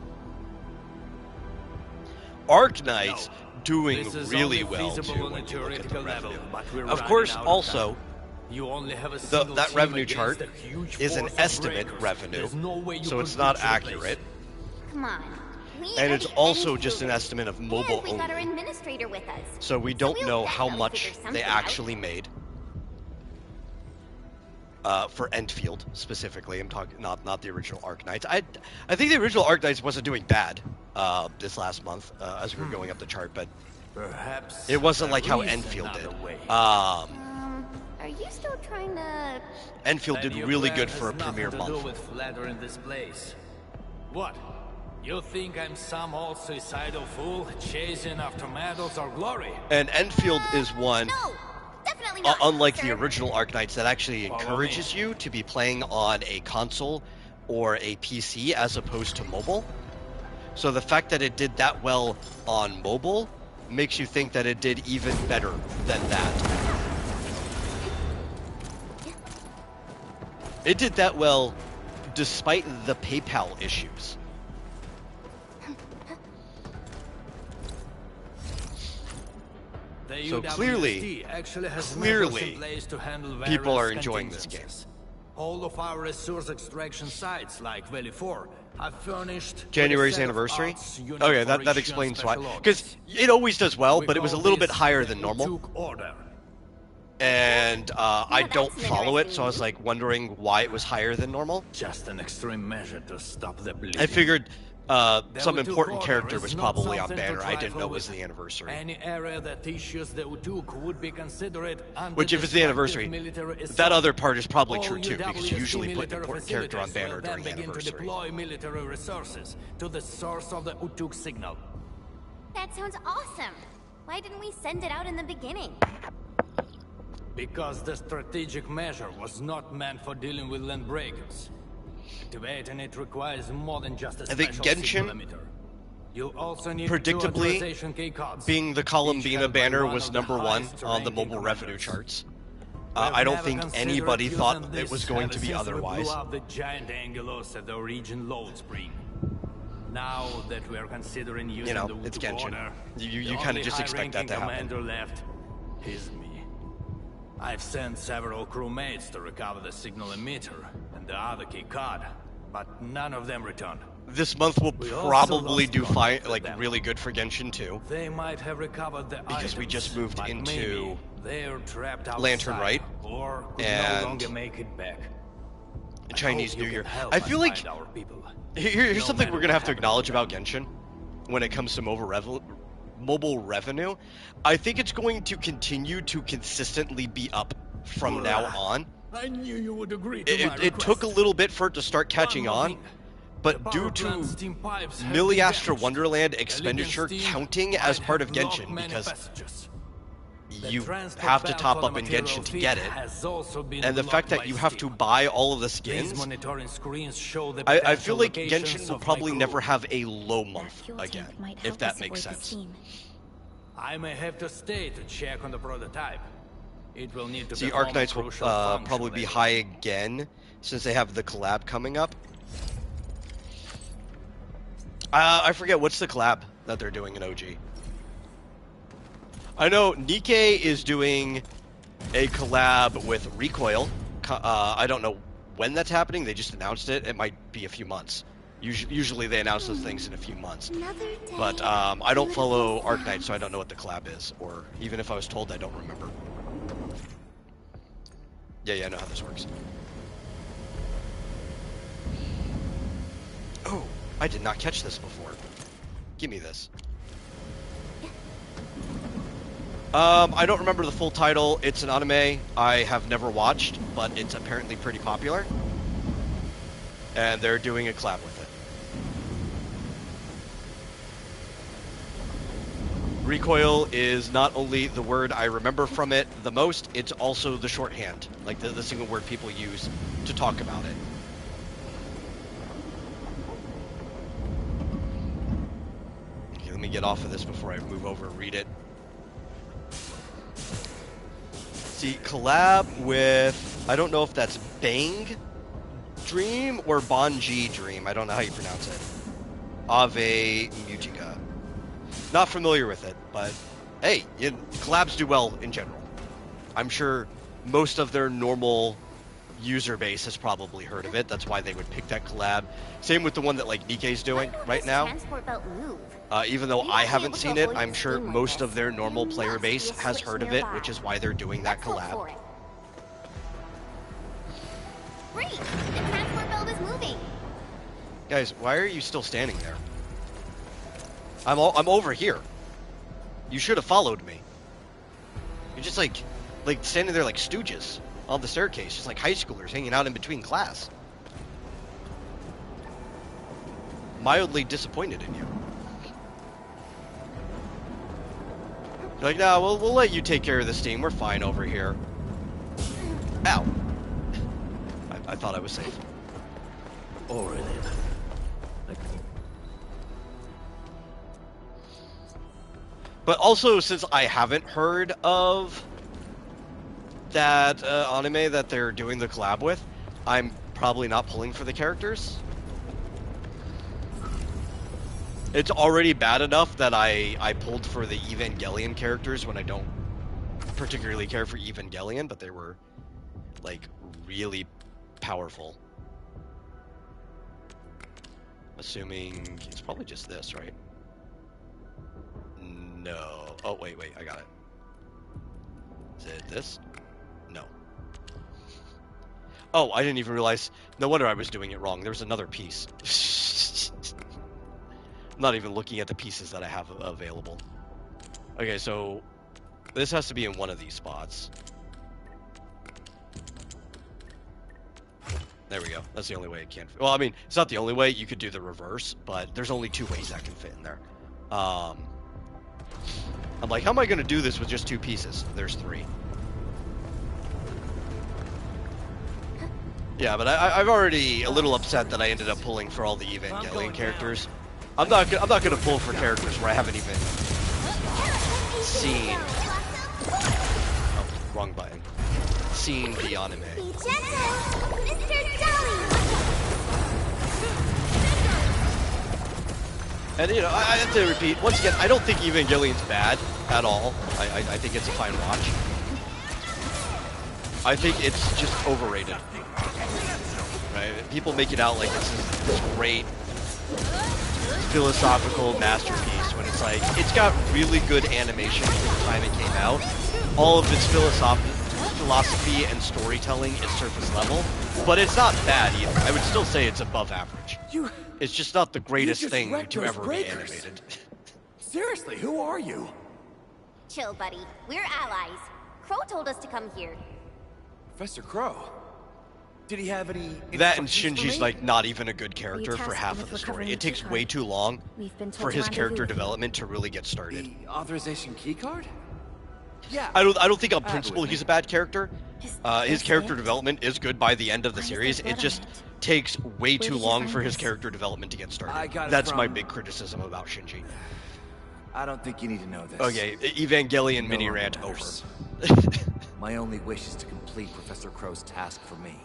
Arknights No, doing this is really only well feasible too on when a you look at the theoretical level, revenue. but we're Of running course, out of also, time. You only have a single that team revenue against chart a huge is an force of estimate breakers. revenue, There's no way you so could it's not reach the place. accurate. Come on. We And are it's the also Endfield. just an estimate of mobile And we got our only. administrator with us. So we don't we'll know how definitely much figure they something actually made. For Endfield specifically, I'm talking not the original Arknights. I think the original Arknights wasn't doing bad this last month as we were going up the chart, but Perhaps it wasn't like how there is Endfield did. another way. Are you still trying to... Enfield Then did your really plan good has for a nothing premiere to do month. with flattering this place. What? You think I'm some old suicidal fool chasing after medals or glory? And Enfield is one, No, definitely not. unlike the sir. original Arknights, that actually Follow encourages you to be playing on a console or a PC as opposed to mobile. So the fact that it did that well on mobile makes you think that it did even better than that. It did that well despite the PayPal issues. The So UWSD clearly, actually has clearly, measures in place to handle people various are enjoying this contingencies. All of our resource extraction sites, like Valley 4, are furnished with a January's set of anniversary? arts unit Okay, for that each explains why. special Because orders. it always does well, We but it was a call little bit this higher the than normal. Utuk Order. And I that's don't an follow it, interesting so I was like wondering why it was higher than normal. Just an extreme measure to stop the bleeding. I figured some Utuk important Order character is was not probably on something to banner. I didn't trifle know it was with. the anniversary. Any area that issues the Utuk would be considered under Which, if it's the anniversary, that other part is probably true too, because you usually put an important character on banner during the begin to anniversary. deploy military resources to the source of the Utuk signal. That sounds awesome. Why didn't we send it out in the beginning? Because the strategic measure was not meant for dealing with land breakers. Activating it requires more than just a I think special Genshin, signal emitter. You'll also need predictably, two authorization key cards, being the each Columbina held by banner one was of the number one highest on the ranking mobile revenue commanders. charts. We've I don't never think considered anybody using thought it this was going ever to be since we otherwise. blew up the giant Angelos at the region Load Spring. Now that we are considering using the it's Utuk Genshin. Order, You the kind only of just expect that to high-ranking happen. commander left is me. I've sent several crewmates to recover the signal emitter and the other key card, but none of them returned. This month will We also probably lost do contact with like them. really good for Genshin too. They might have recovered the Because we items, just moved but into maybe they're trapped outside, Lantern Rite or could and no longer make it back. Chinese hope New you Year. can help I us feel like find our people. here's No something matter we're gonna have what to happens acknowledge to about them. Genshin when it comes to mobile revenue. I think it's going to continue to consistently be up from now on. I knew you would agree to my It took a request. little bit for it to start catching One more on, thing. but The due power to plant's steam pipes have Millie been Astra damaged. Wonderland The expenditure Legion steam counting as might part have of blocked Genshin many because passages. The you transport have to belt top for the up in material Genshin to feed get it. has also been And the fact blocked that by you have to steam. buy all of the These skins, monitoring screens show the I potential feel like locations Genshin will of my probably crew. never have a low That month fuel again, tank might if help that us makes avoid the sense. steam. I may have to stay to check on the prototype. It will need to See, perform a Arknights will crucial function probably be later. high again since they have the collab coming up. I forget what's the collab that they're doing in OG. I know Nikkei is doing a collab with Recoil. I don't know when that's happening. They just announced it. It might be a few months. Usually they announce those things in a few months. Another day. But I don't follow Arknights, so I don't know what the collab is. Or even if I was told, I don't remember. Yeah, I know how this works. Oh, I did not catch this before. Give me this. I don't remember the full title. It's an anime I have never watched, but it's apparently pretty popular. And they're doing a collab with it. Recoil is not only the word I remember from it the most, it's also the shorthand, like the single word people use to talk about it. Okay, let me get off of this before I move over and read it. See, collab with, I don't know if that's Bang Dream or Bonji Dream. I don't know how you pronounce it. Ave Musica. Not familiar with it, but hey, collabs do well in general. I'm sure most of their normal user base has probably heard of it. That's why they would pick that collab. Same with the one that like Nikkei's doing right now. Transport belt move. Even though Maybe I I'll be haven't able to seen it, avoid I'm the sure steam like most this. of their normal There player must be base a has switch heard of it, nearby. which is why they're doing that Let's hope collab. for it. Great! The transport belt is moving. Guys, why are you still standing there? I'm over here. You should have followed me. You're just like standing there like stooges on the staircase, just like high schoolers hanging out in between class. mildly disappointed in you. You're like, nah, we'll let you take care of this team. We're fine over here. Ow. I thought I was safe. Already. But also, since I haven't heard of that anime that they're doing the collab with, I'm probably not pulling for the characters. It's already bad enough that I pulled for the Evangelion characters when I don't particularly care for Evangelion, but they were, like, really powerful. Assuming it's probably just this, right? No. Oh, wait, I got it. Is it this? No. Oh, I didn't even realize. No wonder I was doing it wrong. There was another piece. I'm not even looking at the pieces that I have available. Okay, so this has to be in one of these spots. There we go. That's the only way it can. Well, I mean, it's not the only way. You could do the reverse, but there's only 2 ways that can fit in there. I'm like, how am I going to do this with just 2 pieces? There's 3. Yeah, but I'm already a little upset that I ended up pulling for all the Evangelion characters. I'm not going to pull for characters where I haven't even seen. Oh, wrong button. Seen the anime. And, you know, I have to repeat, once again, I don't think Evangelion's bad at all. I think it's a fine watch. I think it's just overrated. Right? People make it out like this great philosophical masterpiece when it's like, it's got really good animation for the time it came out. All of its philosophy and storytelling is surface level, but it's not bad either. I would still say it's above average. It's just not the greatest thing to ever be animated. Seriously, who are you? Chill, buddy. We're allies. Crow told us to come here. Professor Crow. Did he have any... That and Shinji's like not even a good character for half of the story. It takes way too long for his character development to really get started. The authorization keycard? Yeah. I don't think on principle he's a bad character. His character development is good by the end of the series. It just takes way too long for his character development to get started. That's my big criticism about Shinji. I don't think you need to know this. Okay, Evangelion mini rant over. My only wish is to complete Professor Crow's task for me.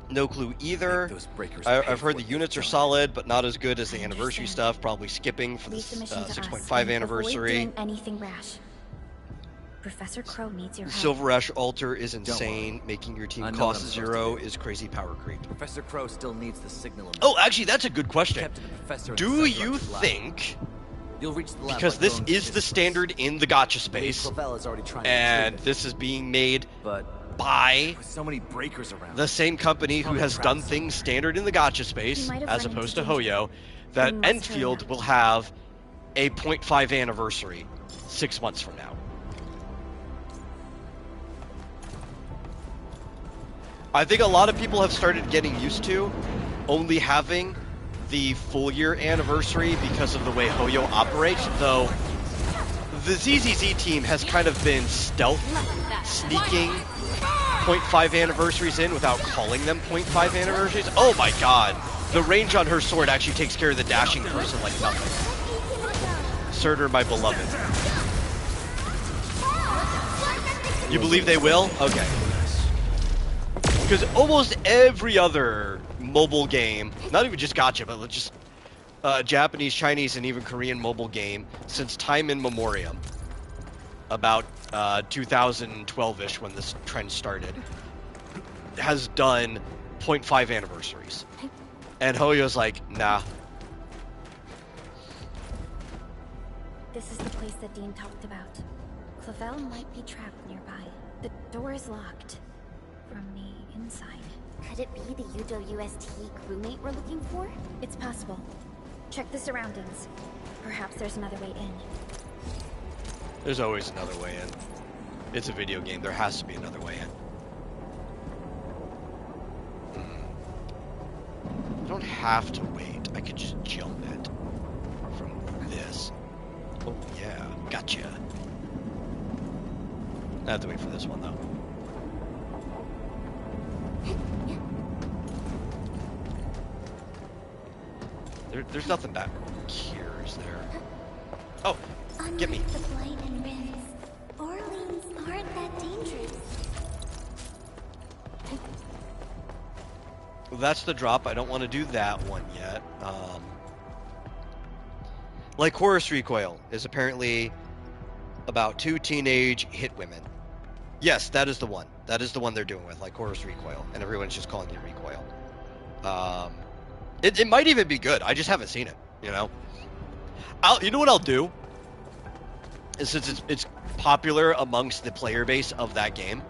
No clue either. I've heard the units are solid, but not as good as the anniversary stuff. Probably skipping for the 6.5 anniversary. Doing anything rash. Professor Crow needs your help. Silver Ash Altar is insane. Making your team cost 0 is crazy power creep. Professor Crow still needs the signal. Oh, actually, that's a good question. Do you think, because this is the standard in the gacha space, and this is being made by so many breakers around, the same company who has done things standard in the gacha space, as opposed to Hoyo, that Endfield will have a 0.5 anniversary 6 months from now? I think a lot of people have started getting used to only having the full year anniversary because of the way Hoyo operates, though the ZZZ team has kind of been stealth sneaking 0.5 anniversaries in without calling them 0.5 anniversaries. Oh my god, the range on her sword actually takes care of the dashing person like nothing. Surtur, my beloved. You believe they will? Okay. Because almost every other mobile game, not even just gacha, but just Japanese, Chinese, and even Korean mobile game since time in memoriam, about 2012-ish when this trend started, has done 0.5 anniversaries. And Hoyo's like, nah. This is the place that Dean talked about. Clavel might be trapped nearby. The door is locked from the inside. Could it be the UWST crewmate we're looking for? It's possible. Check the surroundings. Perhaps there's another way in. There's always another way in. It's a video game. There has to be another way in. You don't have to wait. I could just jump it from this. Oh yeah, gotcha. I have to wait for this one though. There's nothing back here, is there? Oh, get me. Unlike the blight and rinse, Orleans aren't that dangerous. Well, that's the drop. I don't want to do that one yet. Like Horus Recoil is apparently about 2 teenage hit women. Yes, that is the one. That is the one they're doing with, like Horus Recoil, and everyone's just calling it Recoil. It might even be good. I just haven't seen it. You know. You know what I'll do? Is since it's popular amongst the player base of that game,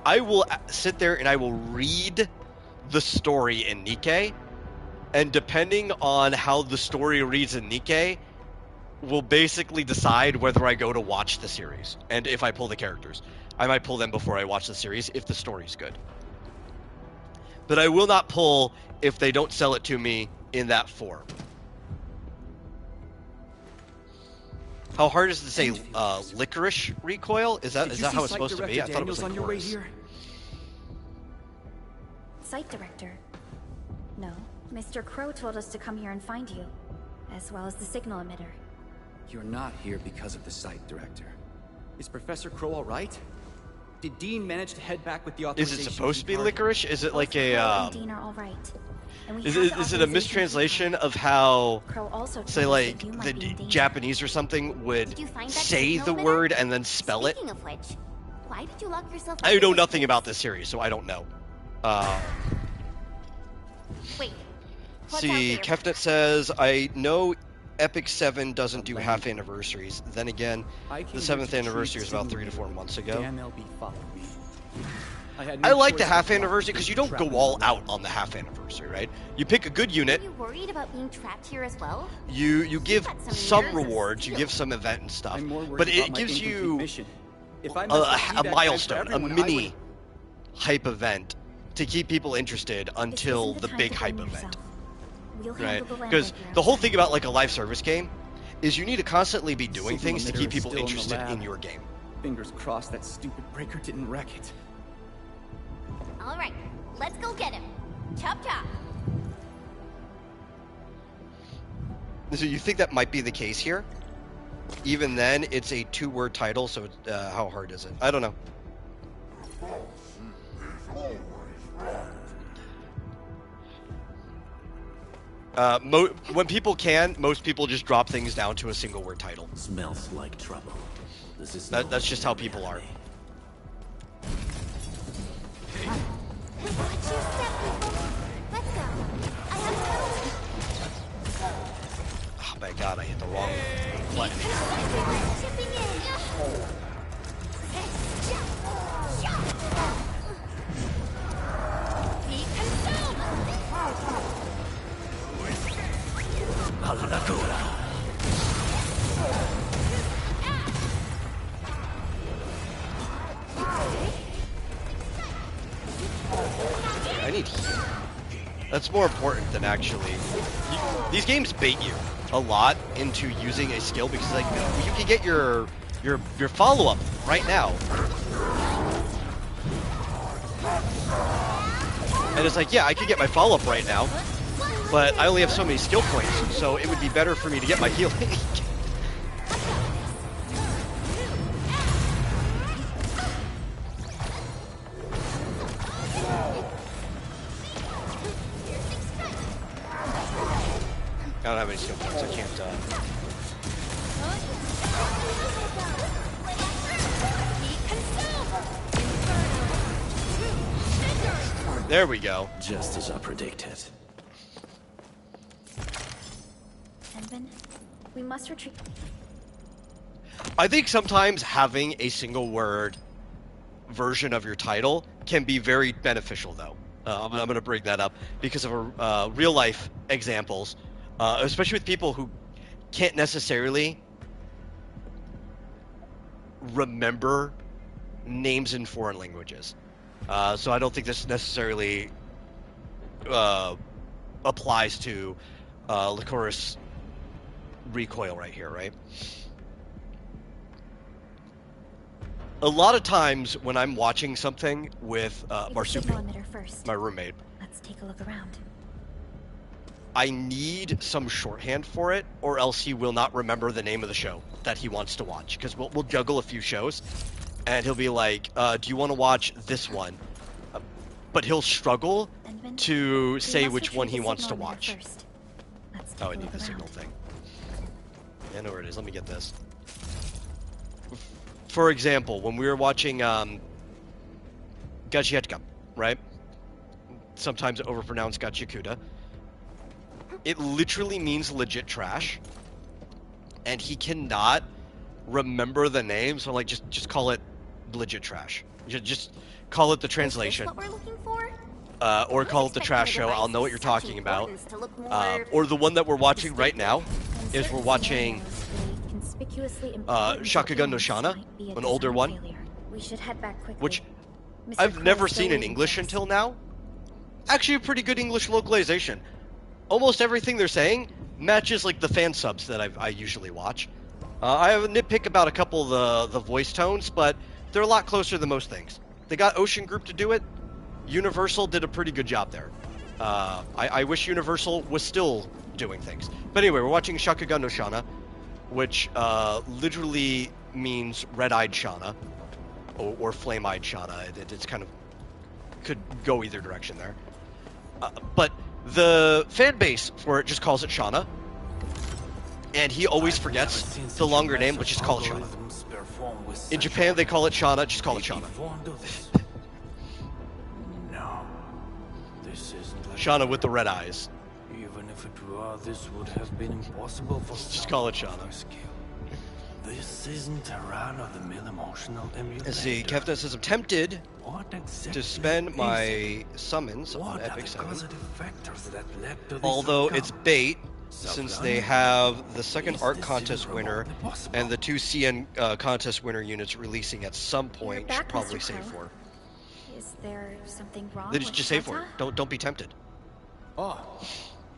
I will sit there and I will read the story in Nikkei, and depending on how the story reads in Nikkei, will basically decide whether I go to watch the series. And if I pull the characters, I might pull them before I watch the series if the story's good. But I will not pull if they don't sell it to me in that form. How hard is it to say licorice recoil? Is that how it's supposed to be? I thought it was like Horus. Site director? No. Mr. Crow told us to come here and find you, as well as the signal emitter. You're not here because of the site director. Is Professor Crow all right? Did Dean manage to head back with the authorization? Is it supposed to be licorice? Is it like a Crow and Dean are all right. And we is have it the is it a authorization mistranslation of how, Crow also say, told us like that you might the be in danger. Japanese or something would Did you find that say signal the emitter? word and then spell it? Speaking of which, why did you lock yourself I up know in this nothing place? about this series, so I don't know. Wait. What's out See, there? Kefnet says, I know Epic 7 doesn't do half anniversaries. Then again, the 7th anniversary was about 3 to 4 months ago. MLB followed me. I like the half anniversary because you don't go all out on the half anniversary, right? You pick a good unit, Are you worried about being trapped here as well? you give got some some years of rewards, you skill. give some event and stuff, I'm more worried but about it my gives incomplete you mission. If I mess up a feedback time for milestone, a everyone, I mini would- hype event to keep people interested This until isn't the time big to hype blame event, yourself. We'll right? handle the land Because break the whole outside. thing about like a live service game is you need to constantly be doing Signal things to emitter keep is people still in the interested lab. in your game. Fingers crossed that stupid breaker didn't wreck it. All right, let's go get him. Chop chop. So you think that might be the case here? Even then, it's a 2-word title, so how hard is it? I don't know. When people can, most people just drop things down to a single-word title. Smells like trouble. This is That's just how people are. Watch your step, people. Let's go. I have a Oh my god, I hit the wrong button. Everyone's chipping in. Be consumed. I need heal. That's more important than actually. These games bait you a lot into using a skill because like you can get your follow-up right now. And it's like, yeah, I could get my follow-up right now, but I only have so many skill points, so it would be better for me to get my healing. I don't have any skill points, I can't, There we go. just as I predicted. Envin, we must retreat. I think sometimes having a single word version of your title can be very beneficial, though. I'm going to bring that up because of real life examples, especially with people who can't necessarily remember names in foreign languages. So I don't think this necessarily applies to Lycoris recoil right here, right? A lot of times when I'm watching something with Marsupial, my roommate, Let's take a look around. I need some shorthand for it, or else he will not remember the name of the show that he wants to watch. Because we'll juggle a few shows, and he'll be like, do you want to watch this one? But he'll struggle to say which one he wants to watch. Oh, I need the signal thing. Yeah, I know where it is. Let me get this. For example, when we were watching Gachietka, right? Sometimes overpronounced Gachikuda. It literally means legit trash, and he cannot remember the name. So like, just call it legit trash. Just call it the translation, Is this what we're looking for? or call it the trash show. I'll know what you're talking about. Or the one that we're watching right now is we're watching Shakugan no Shana, an older one, We should head back quickly. which Mr. I've never Crow's seen in still English waiting for until now. Actually, a pretty good English localization. Almost everything they're saying matches like the fan subs that I usually watch. I have a nitpick about a couple of the voice tones, but they're a lot closer than most things. They got Ocean Group to do it. Universal did a pretty good job there. I wish Universal was still doing things. But anyway, we're watching Shakugan no Shana, which literally means red-eyed Shana, or flame-eyed Shana. It's kind of could go either direction there. But the fan base for it just calls it Shana, and he always forgets the longer name, which is called Shana. In Japan, they call it Shana, just call it Shana. No, this isn't like Shana with the red eyes. Even if it were, this would have been impossible for Just call it Shana. This isn't a run-of-the-mill emotional emulator. Let's see, Kevin says, I'm tempted What exactly to spend is my it? summons on What are Epic the 7. causative factors that led to this Although outcome? it's bait, since they have the second Is art this contest even winner remotely possible? and the 2 CN contest winner units releasing at some point, back, should probably Mr. save Crow. for. Is there something wrong Then with just save for it. Santa? Don't be tempted. Oh,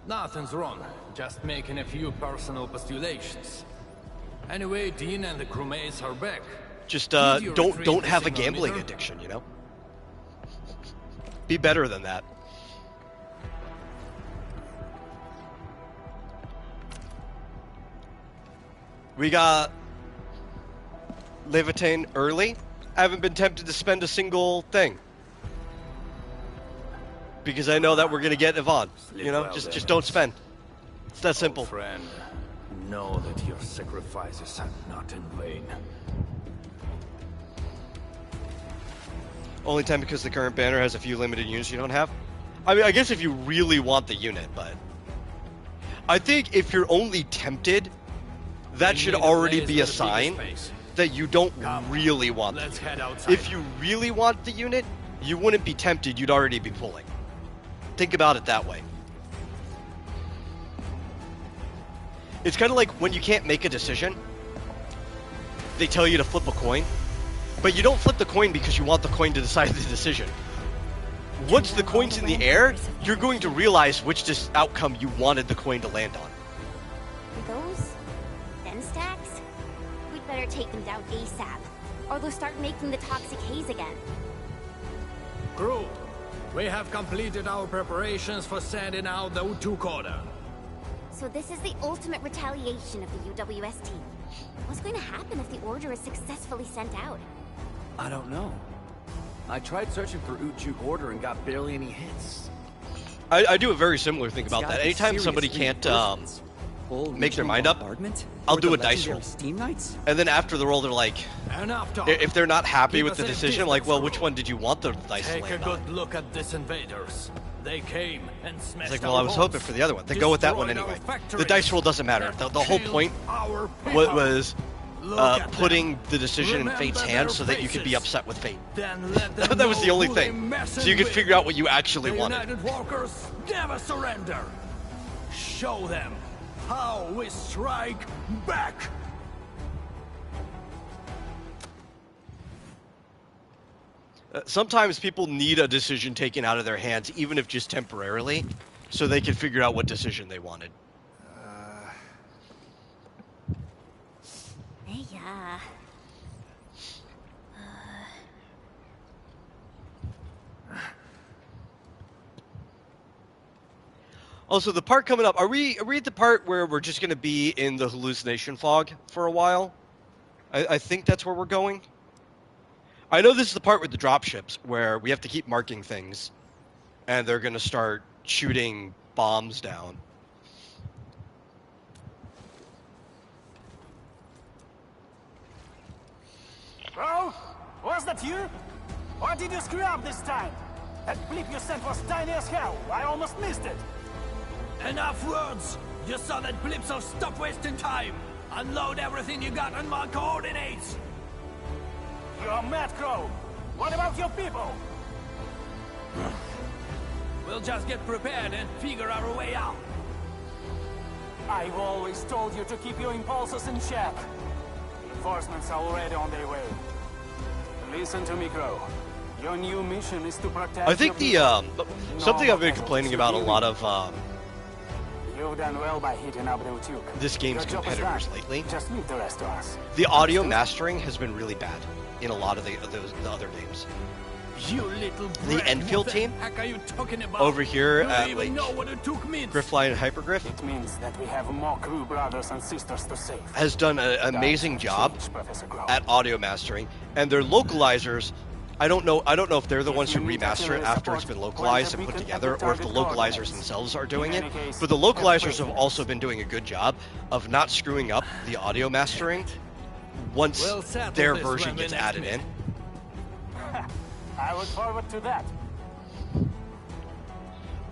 nothing's wrong. Just making a few personal postulations. Anyway, Dean and the crewmates are back. Just Did you don't retrieve the have a signal gambling meter? addiction, you know? Be better than that. We got Levitain early. I haven't been tempted to spend a single thing. Because I know that we're gonna get Yvonne. You know, well, just then. don't spend. It's that simple. Old friend, know that your sacrifices are not in vain. Only time because the current banner has a few limited units you don't have. I mean, I guess if you really want the unit, but I think if you're only tempted, that We should need a already place be a with the biggest sign space. that you don't Come, really want the let's unit. head outside. If you really want the unit, you wouldn't be tempted, you'd already be pulling. Think about it that way. It's kind of like when you can't make a decision, they tell you to flip a coin, but you don't flip the coin because you want the coin to decide the decision. Once the coin's in the air, you're going to realize which outcome you wanted the coin to land on. Those den stacks? We'd better take them down ASAP, or they'll start making the toxic haze again. Crew, we have completed our preparations for sending out the Utukota. So this is the ultimate retaliation of the UWST. What's going to happen if the order is successfully sent out? I don't know. I tried searching for Ujuk Order and got barely any hits. I do a very similar thing about Gotta that. be Anytime serious somebody can't reinforcements. Full make their regional mind up, bombardment? I'll Or do the a dice legendary roll. Steam Knights? And then after the roll, they're like, Enough talk. if they're not happy Keep with us the at a decision, like, distance, well, crew. which one did you want the dice to Take a land good on? look at these invaders. They came and smashed It's like, our well, I was homes, hoping for the other one. Then go with that one destroyed our anyway. The factories, dice roll doesn't matter. and The whole killed point our people. was Look at putting them. the decision in Remember Fate's their hands so that you could be faces. upset with Fate. Then let them That was the know only who they're thing. messing So you could with. figure out what you actually The wanted. United Walkers never surrender. Show them how we strike back. Sometimes people need a decision taken out of their hands, even if just temporarily, so they can figure out what decision they wanted. Yeah. Also, the part coming up, are we at the part where we're just going to be in the hallucination fog for a while? I think that's where we're going. I know this is the part with the dropships where we have to keep marking things, and they're going to start shooting bombs down. Oh, was that you? Or did you screw up this time? That blip you sent was tiny as hell. I almost missed it. Enough words! You saw that blip, so stop wasting time! Unload everything you got on my coordinates! You're mad, Crow. What about your people? We'll just get prepared and figure our way out. I've always told you to keep your impulses in check. Reinforcements are already on their way. Listen to me, Crow. Your new mission is to protect. I think the something I've been complaining about a lot of You've done well by hitting up the Utuk. this game's competitors lately. Just leave the rest to us. The audio mastering has been really bad in a lot of the other games. You little The brat, Endfield what team the heck are you talking about? over here You at don't even like know what Utuk means. Griffline and Hypergriff It means that we have more crew brothers and sisters to save. has done an amazing job Change, Professor Crow. at audio mastering, and their localizers. I don't know if they're the ones who remaster it after it's been localized and put together, or if the localizers themselves are doing it. But the localizers have also been doing a good job of not screwing up the audio mastering once We'll settle their this version when we gets next added meet. in. I look forward to that.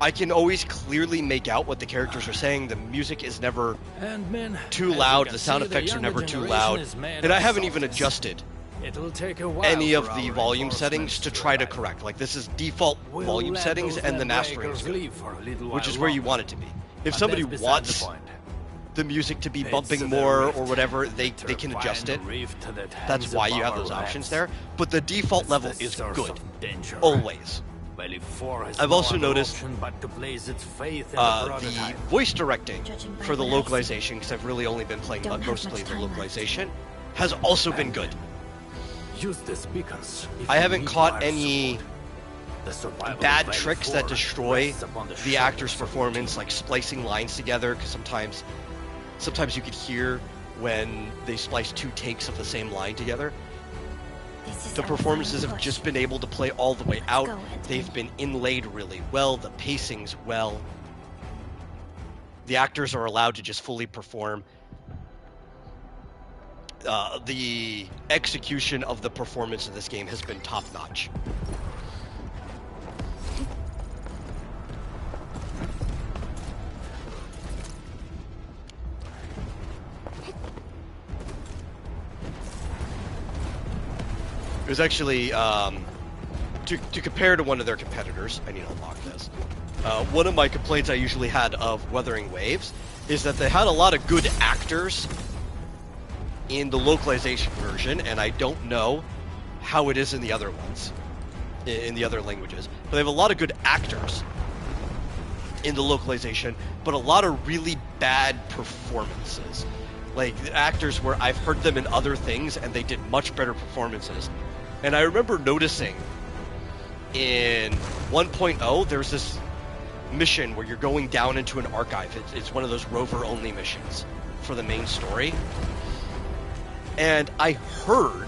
I can always clearly make out what the characters are saying. The music is never And men, too as loud. you The can sound see, the effects are younger never too generation loud. is made And I of haven't even softness. adjusted It'll take a while any of for the our volume settings reinforcements to try to arrive. correct. Like, this is default We'll volume let settings, those and the mastering breakers is good, leave for a little which while is where you longer. want it to be. If But somebody that's beside wants the point. the music to be It's bumping the more rift. or whatever, they The can adjust it. turbine rift that That's hangs why you have above those our options heads. there. But the default It's level the is source good, of danger. always. Valley 4 has I've no also other noticed, option but to place its faith in the prototype. voice directing Judging by for the what I see, localization, because I've really only been playing don't have mostly much the time left. localization, has also been good. Use these beacons if I you haven't need caught fire any support. The survival of bad Valley tricks 4 that destroy rests upon the the shoulders actor's of the performance, team. like splicing lines together, because sometimes you could hear when they splice two takes of the same line together. This is The our performances final have push. just been able to play all the way out. go, Anthony. They've been inlaid really well, the pacing's well. The actors are allowed to just fully perform. The execution of the performance of this game has been top-notch. It was actually, to compare to one of their competitors, I need to unlock this. One of my complaints I usually had of Wuthering Waves is that they had a lot of good actors in the localization version, and I don't know how it is in the other ones, in the other languages. But they have a lot of good actors in the localization, but a lot of really bad performances. Like, actors where I've heard them in other things, and they did much better performances. And I remember noticing in 1.0, there's this mission where you're going down into an archive. It's one of those rover-only missions for the main story. And I heard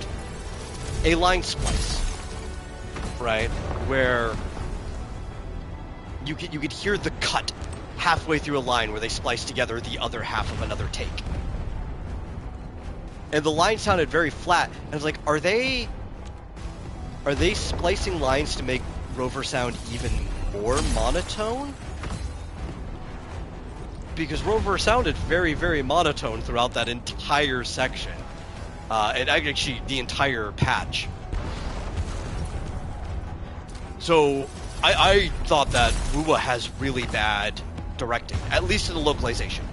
a line splice, right, where you could hear the cut halfway through a line where they splice together the other half of another take. And the line sounded very flat. And I was like, are they splicing lines to make Rover sound even more monotone? Because Rover sounded very, very monotone throughout that entire section. And actually, the entire patch. So, I thought that Wuwa has really bad directing, at least in the localization.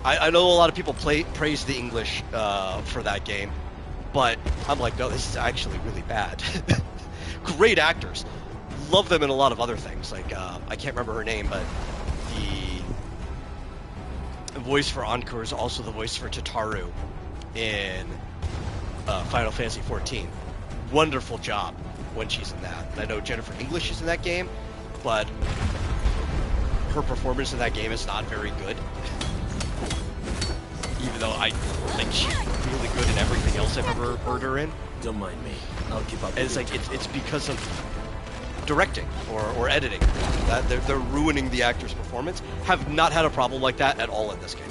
I know a lot of people praise the English for that game, but I'm like, no, this is actually really bad. Great actors. Love them in a lot of other things. Like, I can't remember her name, but the voice for Encore is also the voice for Tataru in Final Fantasy XIV. Wonderful job when she's in that. And I know Jennifer English is in that game, but her performance in that game is not very good. Even though I think she's really good in everything else I've ever heard her in. Don't mind me. I'll keep up. And it's like it's because of directing or editing that they're ruining the actor's performance. Have not had a problem like that at all in this game.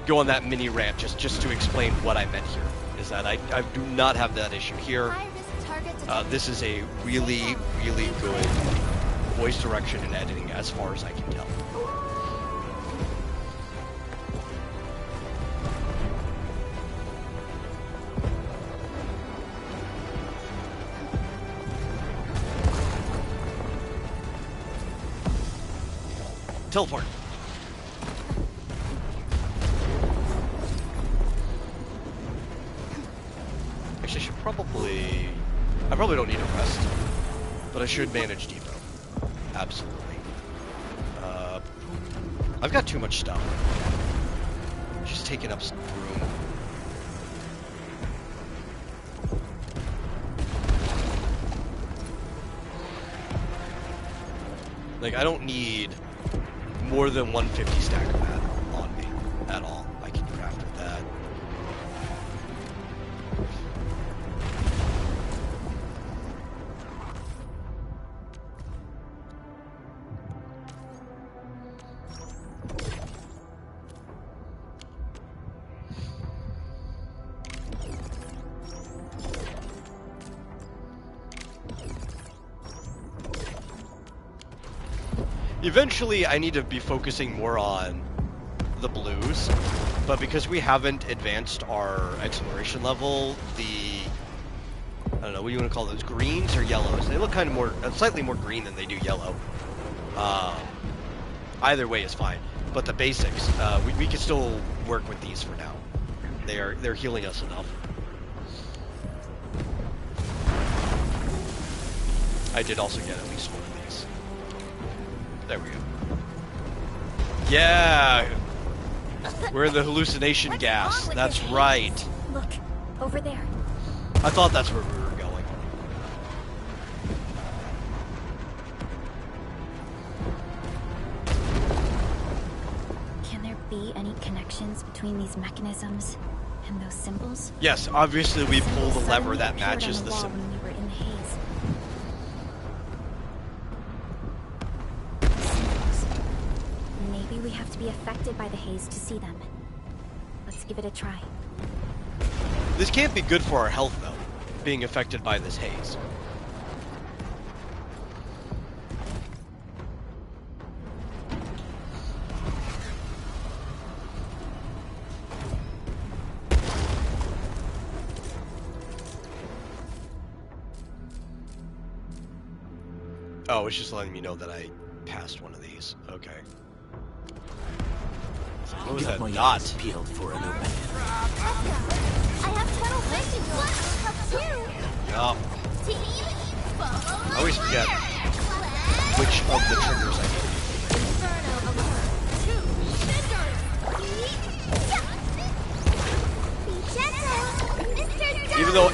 Go on that mini rant just to explain what I meant here. Is that I do not have that issue here. This is a really, really good voice direction and editing as far as I can tell. Teleport. Actually, I probably don't need a rest, but I should manage depot. Absolutely. I've got too much stuff. Just taking up some room. Like, I don't need more than 150 stack of that on me at all. I can craft with that. Eventually, I need to be focusing more on the blues, but because we haven't advanced our exploration level, I don't know, what do you want to call those, greens or yellows? They look kind of more, slightly more green than they do yellow. Either way is fine, but the basics, we can still work with these for now. They're healing us enough. I did also get at least one of these. There we go. Yeah! We're in the hallucination gas. That's right. Look, over there. I thought that's where we were going. Can there be any connections between these mechanisms and those symbols? Yes, obviously we pull the lever that matches the symbol. When we were in the haze. Maybe we have to be affected by the haze to see them. Let's give it a try. This can't be good for our health, though, being affected by this haze. Oh, it's just letting me know that I passed one of these. Okay. What was that dot? Peeled for an opening. I have tunnel vision. Help Yup. I always forget which of the triggers I need.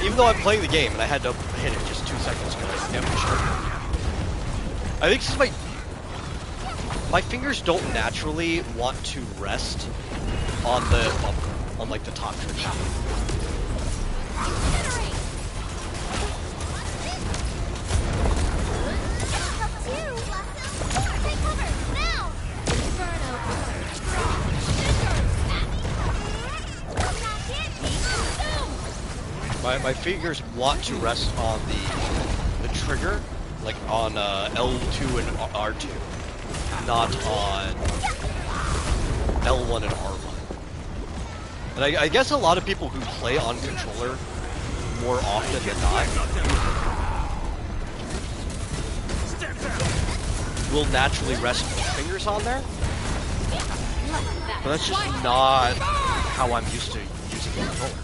Even though I'm playing the game and I had to hit it just 2 seconds ago, I never started it yet. I think this is my fingers don't naturally want to rest on the bumper, on like the top trigger. My fingers want to rest on the trigger, like on L2 and R2, not on L1 and R1. And I guess a lot of people who play on controller more often than not will naturally rest their fingers on there. But that's just not how I'm used to using the controller.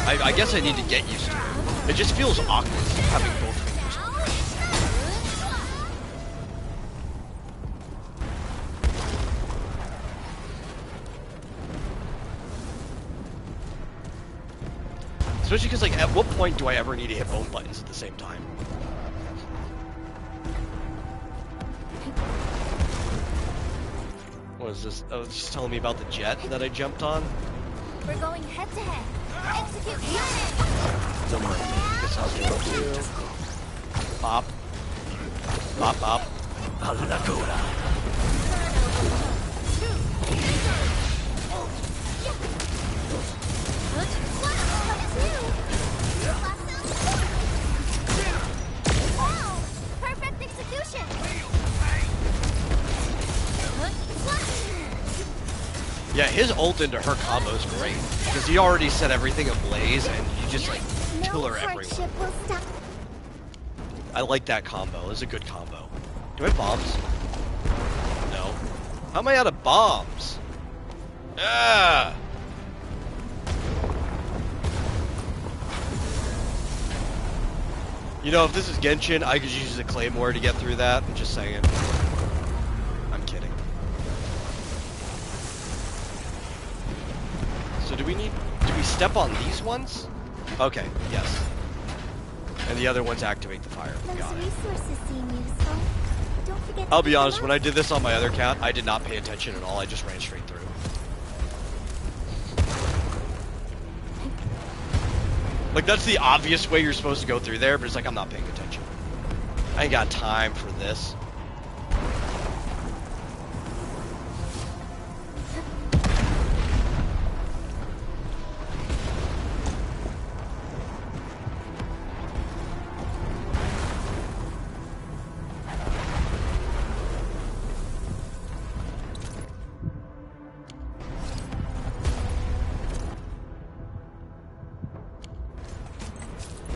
I guess I need to get used to it. It just feels awkward having both fingers on Especially because, like, at what point do I ever need to hit both buttons at the same time? What is this? Oh, it's just telling me about the jet that I jumped on? We're going head to head. Execute plan. Don't mind me. Guess I'll do it too. Bop. Bop, bop. Alla cura. Wow! Perfect execution! Yeah, his ult into her combo is great. Because he already set everything ablaze and you just, like, kill her everywhere. Will stop. I like that combo. It's a good combo. Do I have bombs? No. How am I out of bombs? Ah! You know, if this is Genshin, I could use the Claymore to get through that. I'm just saying. I'm kidding. So do we step on these ones? Okay, yes. And the other ones activate the fire. Got it. Resources seem useful. Don't forget. I'll be honest, when I did this on my other account, I did not pay attention at all. I just ran straight through. Like, that's the obvious way you're supposed to go through there, but it's like, I'm not paying attention. I ain't got time for this.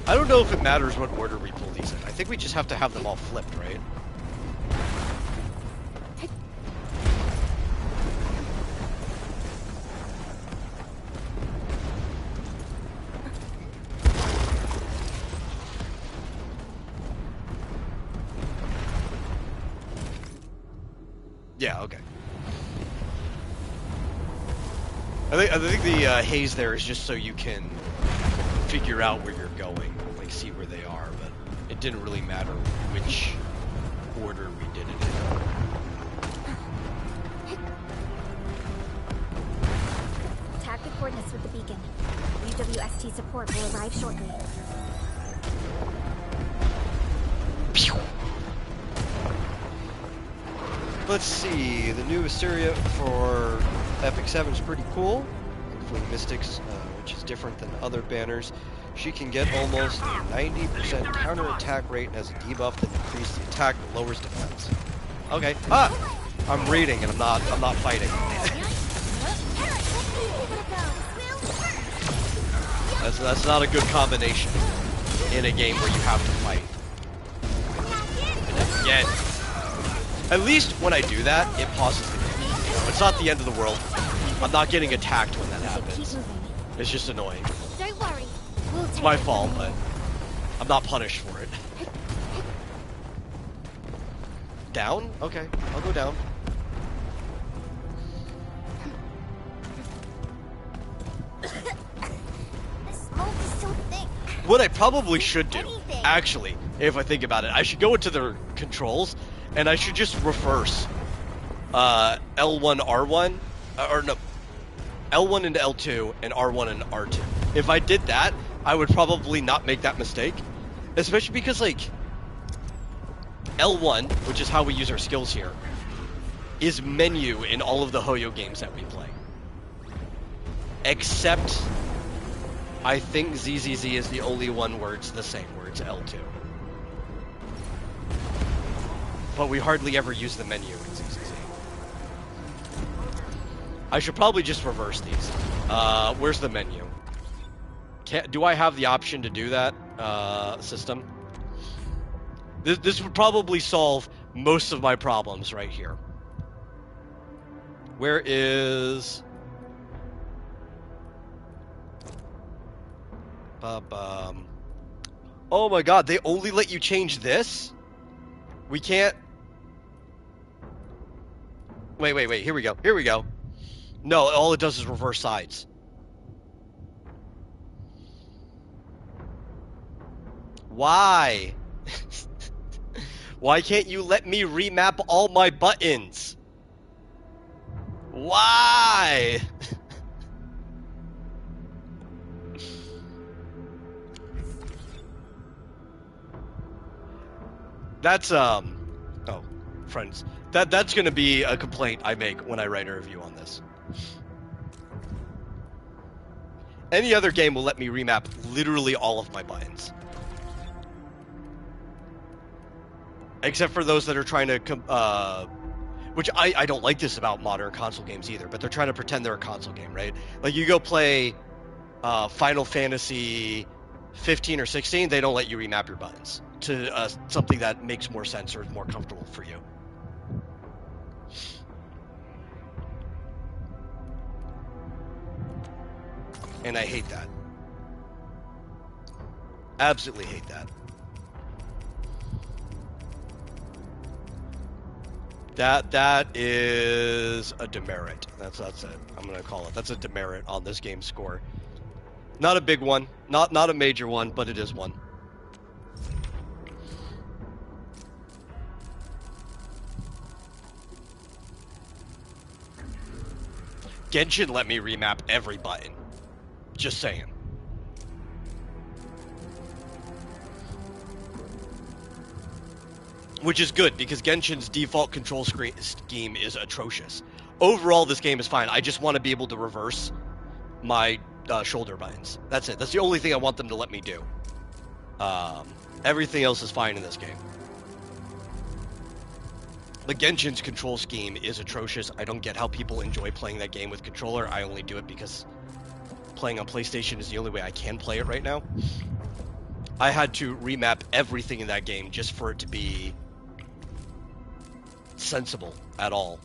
I don't know if it matters what order we pull these in. I think we just have to have them all flipped, right? Yeah, okay. I think the haze there is just so you can figure out where you're going, like see where they are, but it didn't really matter which order we did it in. Tag the coordinates with the beacon. UWST support will arrive shortly. Let's see, the new Assyria for Epic 7 is pretty cool, including Mystics, which is different than other banners. She can get almost a 90% counterattack rate and has a debuff that increases the attack but lowers defense. Okay. Ah! I'm reading and I'm not fighting. That's not a good combination in a game where you have to fight. And again, at least when I do that, it pauses the game. You know, it's not the end of the world. I'm not getting attacked when that happens. It's just annoying. Don't worry. It's my fault, but I'm not punished for it. Down? Okay, I'll go down. The smoke is so thick. What I probably should do, actually, if I think about it, I should go into the controls and I should just reverse L1, R1, or no, L1 into L2 and R1 and R2. If I did that, I would probably not make that mistake, especially because, like, L1, which is how we use our skills here, is menu in all of the Hoyo games that we play. Except, I think ZZZ is the only one where it's the same, where it's L2. But we hardly ever use the menu in ZZZ. I should probably just reverse these. Where's the menu? Do I have the option to do that, system? This would probably solve most of my problems right here. Where is... Oh my god, they only let you change this? We can't... Wait, here we go. No, all it does is reverse sides. Why? Why can't you let me remap all my buttons? Why? That's oh, friends. That's gonna be a complaint I make when I write a review on this. Any other game will let me remap literally all of my buttons. Except for those that are trying to, which I don't like this about modern console games either, but they're trying to pretend they're a console game, right? Like you go play Final Fantasy 15 or 16, they don't let you remap your buttons to something that makes more sense or is more comfortable for you. And I hate that. Absolutely hate that. That is a demerit. That's it. I'm gonna call it. That's a demerit on this game's score. Not a big one, not a major one, but it is one. Genshin let me remap every button. Just saying. Which is good, because Genshin's default control scheme is atrocious. Overall, this game is fine. I just want to be able to reverse my shoulder buttons. That's it. That's the only thing I want them to let me do. Everything else is fine in this game. The Genshin's control scheme is atrocious. I don't get how people enjoy playing that game with controller. I only do it because playing on PlayStation is the only way I can play it right now. I had to remap everything in that game just for it to be sensible at all.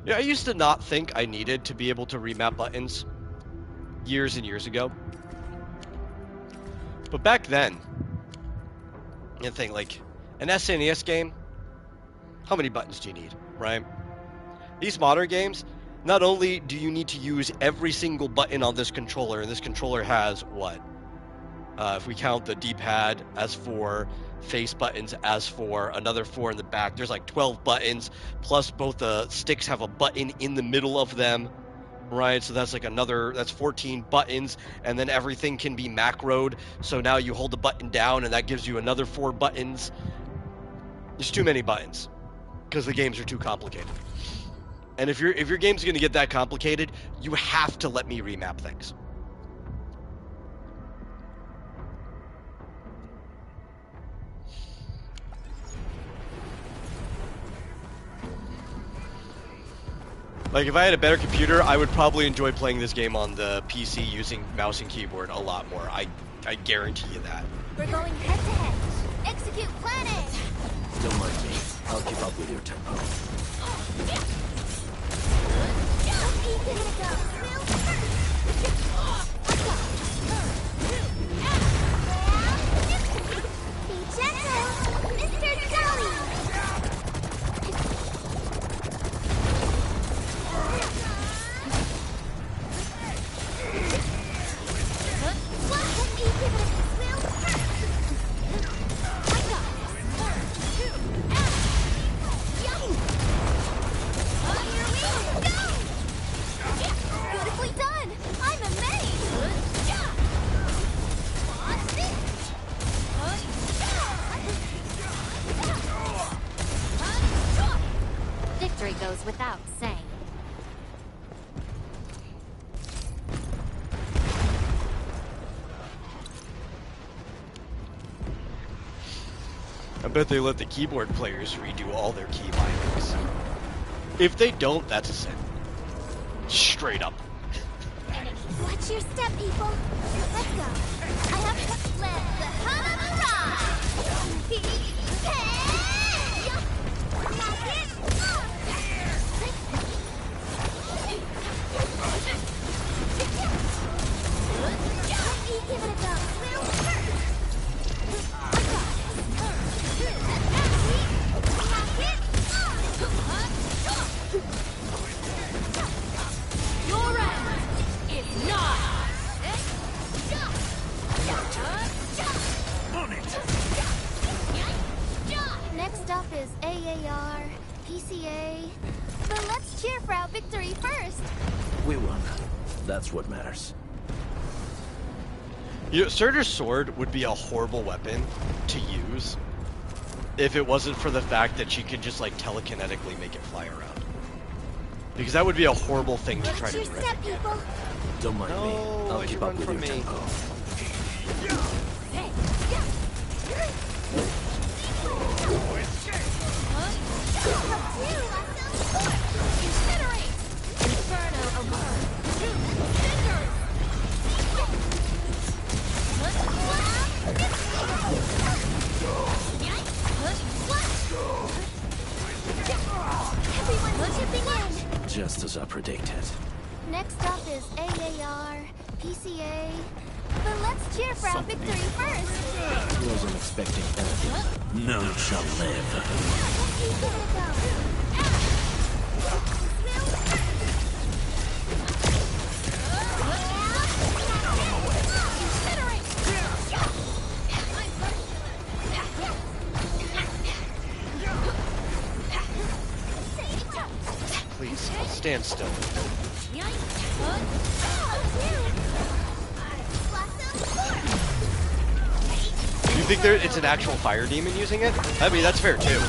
Yeah, I used to not think I needed to be able to remap buttons years and years ago. But back then, you think like an SNES game, how many buttons do you need, right? These modern games, not only do you need to use every single button on this controller, and this controller has what? If we count the D-pad as 4, face buttons as 4, another 4 in the back, there's like 12 buttons, plus both the sticks have a button in the middle of them, right? So that's like that's 14 buttons, and then everything can be macroed, so now you hold the button down and that gives you another 4 buttons. There's too many buttons, because the games are too complicated. And if your game's gonna get that complicated, you have to let me remap things. Like, if I had a better computer, I would probably enjoy playing this game on the PC using mouse and keyboard a lot more. I guarantee you that. We're going head to head. Execute plan A. Don't mind me. I'll keep up with your tempo. Be gentle, Mr. Jolly. Beautifully done! I'm amazed! Victory goes without saying. I bet they let the keyboard players redo all their key bindings. If they don't, that's a sin. Straight up. Watch your step, people. Let's go. I have to let the Hana ride. me. But let's cheer for our victory first. We won. That's what matters. You know, Surtur's sword would be a horrible weapon to use if it wasn't for the fact that she could just like telekinetically make it fly around. Because that would be a horrible thing to try to Watch your step, rip. people. Don't mind me. I'll keep up with your tempo. Everyone's chipping in. Just as I predicted. Next up is AAR, PCA. But let's cheer for our victory first. Wasn't expecting anything. None shall live. Please, stand still. You think it's an actual fire demon using it? I mean, that's fair too.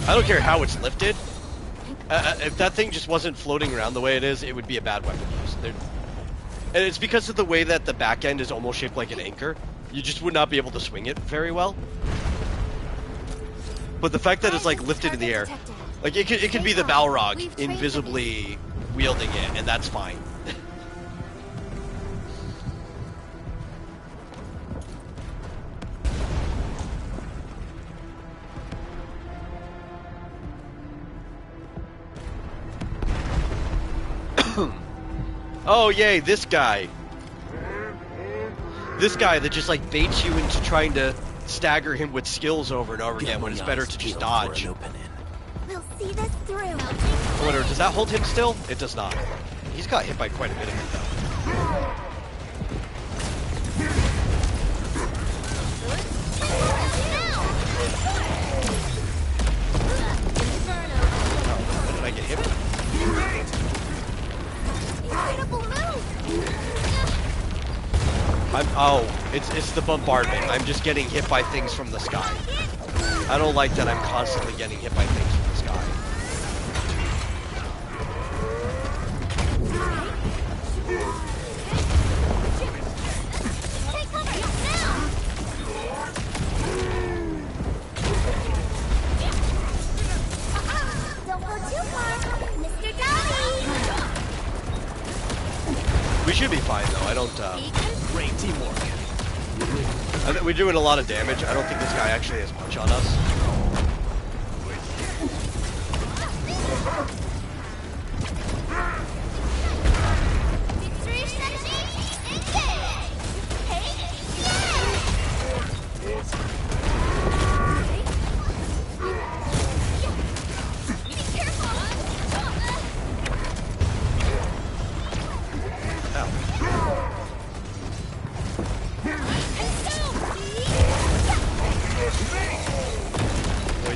I don't care how it's lifted. If that thing just wasn't floating around the way it is, it would be a bad weapon to use. And it's because of the way that the back end is almost shaped like an anchor. You just would not be able to swing it very well. But the fact that it's like lifted in the air, like it could be the Balrog invisibly wielding it, and that's fine. Oh yay, this guy. This guy that just like baits you into trying to stagger him with skills over and over again when it's better to just dodge. We'll see this through. Whatever, does that hold him still? It does not. He's got hit by quite a bit of it though. What did I get hit with? It's the bombardment. I'm just getting hit by things from the sky. I don't like that I'm constantly getting hit by things from the sky. Don't go too far, Mr. Dolly. We should be fine though. I don't. Great teamwork. We're doing a lot of damage. I don't think this guy actually has much on us.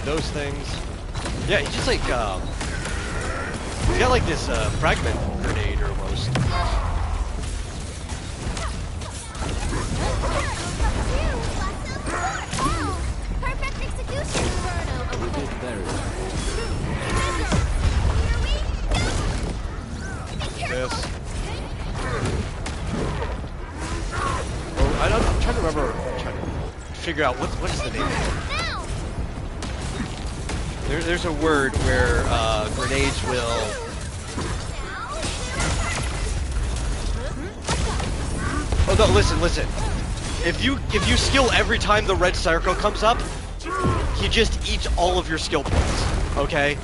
Those things. Yeah, he's just like, he's got like this, fragment grenade almost. Perfect execution. Yes. Oh, I'm trying to remember, figure out what is the name of it. There's a word where grenades will. Oh no! Listen. If you skill every time the red circle comes up, he just eats all of your skill points. Okay.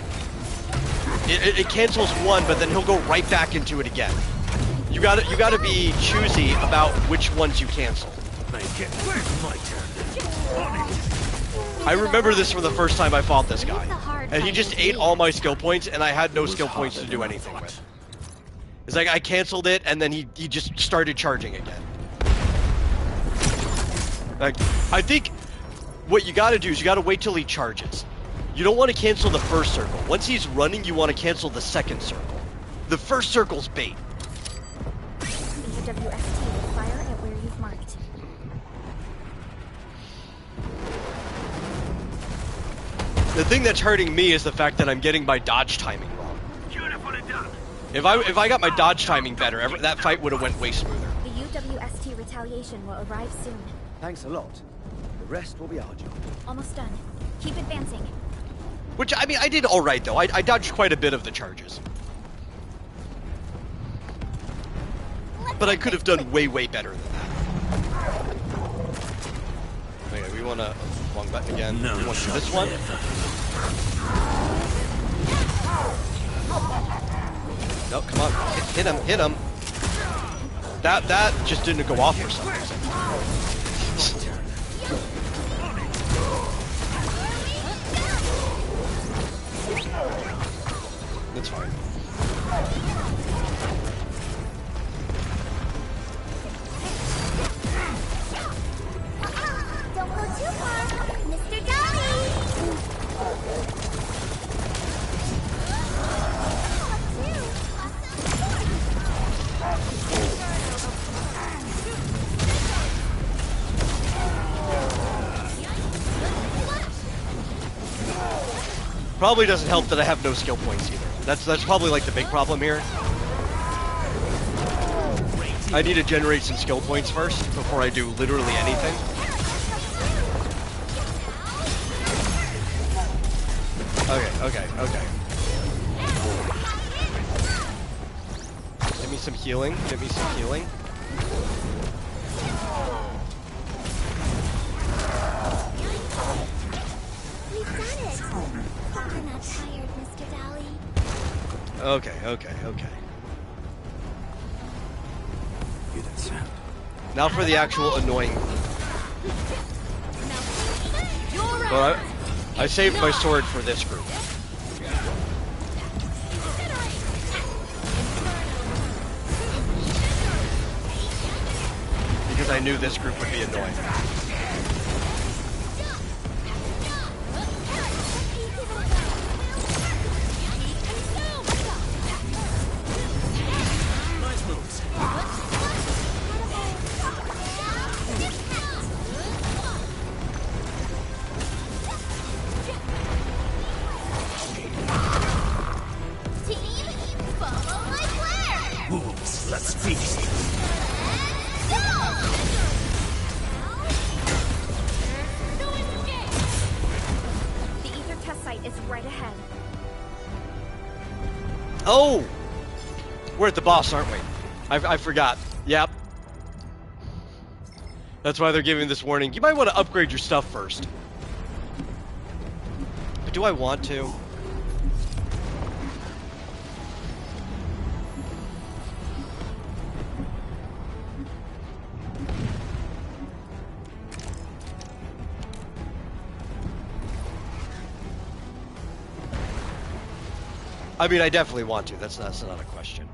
It cancels one, but then he'll go right back into it again. You gotta be choosy about which ones you cancel. I remember this from the first time I fought this guy. And he just ate all my skill points, and I had no skill points to do anything with. It's like I canceled it, and then he just started charging again. Like, I think what you gotta do is you gotta wait till he charges. You don't want to cancel the first circle. Once he's running, you want to cancel the second circle. The first circle's bait. EWST will fire at where you've marked. The thing that's hurting me is the fact that I'm getting my dodge timing wrong. Beautifully done. If I got my dodge timing better, that fight would have went way smoother. The UWST retaliation will arrive soon. Thanks a lot. The rest will be our job. Almost done. Keep advancing. Which, I mean, I did alright though. I dodged quite a bit of the charges. But I could have done way, way better than that. Okay, we want to... Wrong button again. No, we want to do this one. No, come on. Hit him, hit him. That just didn't go off for some reason. That's fine. Don't go too far, Mr. Dolly! Probably doesn't help that I have no skill points either. That's probably like the big problem here. I need to generate some skill points first before I do literally anything. Okay. Give me some healing. Give me some healing. We've done it! Hope you're not tired, Mr. Dolly. Okay. Hear that sound? Now for the actual annoying. But I saved my sword for this group. Because I knew this group would be annoying. Let's feast. The ether test site is right ahead. Oh! We're at the boss, aren't we? I forgot. Yep. That's why they're giving this warning. You might want to upgrade your stuff first. But do I want to? I mean, I definitely want to. That's not a question.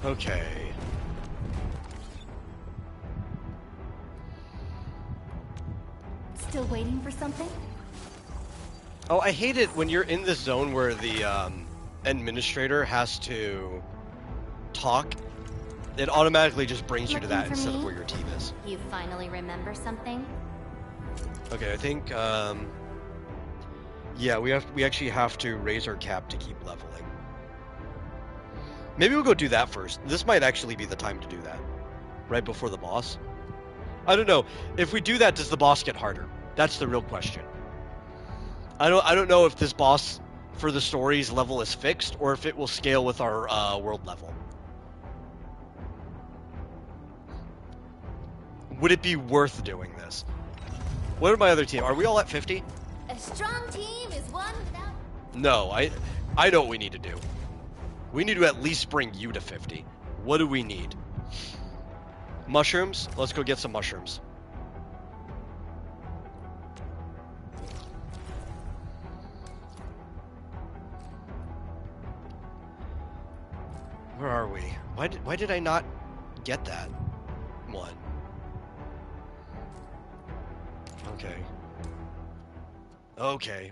Okay. Still waiting for something? Oh, I hate it when you're in this zone where the administrator has to talk. It automatically just brings you to that instead of where your team is. You finally remember something? Okay, I think yeah, we actually have to raise our cap to keep leveling. Maybe we'll go do that first. This might actually be the time to do that. Right before the boss. I don't know. If we do that, does the boss get harder? That's the real question. I don't know if this boss for the story's level is fixed or if it will scale with our world level. Would it be worth doing this? What are my other team? Are we all at 50? A strong team is one without... No, I know what we need to do. We need to at least bring you to 50. What do we need? Mushrooms? Let's go get some mushrooms. Where are we? Why did I not get that one? Okay. Okay.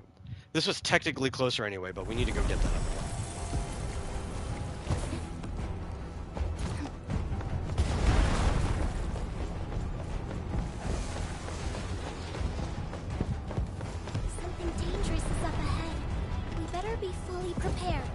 This was technically closer anyway, but we need to go get that. Something dangerous is up ahead. We better be fully prepared.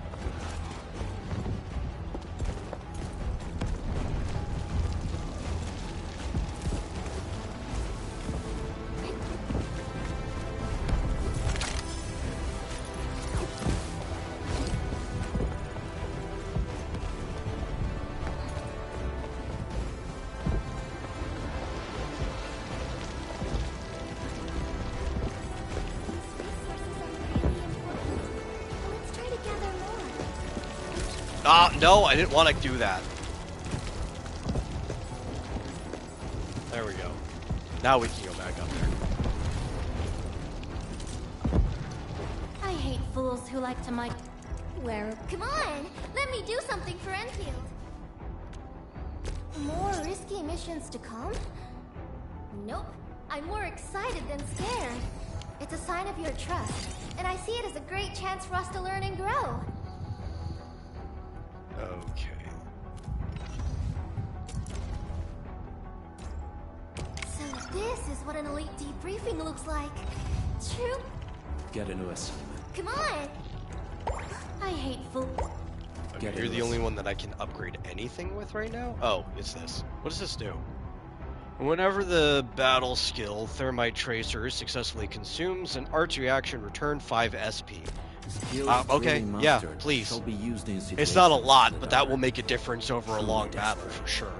No, I didn't want to do that. There we go. Now we can go back up there. I hate fools who like to Come on, let me do something for Endfield. More risky missions to come? Nope, I'm more excited than scared. It's a sign of your trust, and I see it as a great chance for us to learn and grow. Okay. So this is what an elite debriefing looks like. True. Get a new assignment. Come on. I hate fool. Okay, you're the only one that I can upgrade anything with right now? Oh, it's this. What does this do? Whenever the battle skill Thermite Tracer successfully consumes an arts reaction, return 5 SP. Okay, yeah, please. It's not a lot, but that will make a difference over a long battle for sure.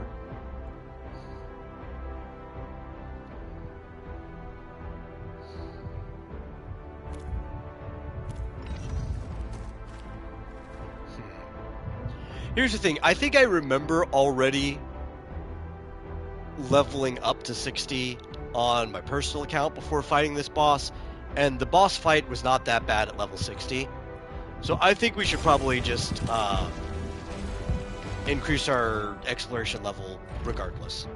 Here's the thing, I think I remember already leveling up to 60 on my personal account before fighting this boss, and the boss fight was not that bad at level 60. So I think we should probably just increase our exploration level regardless.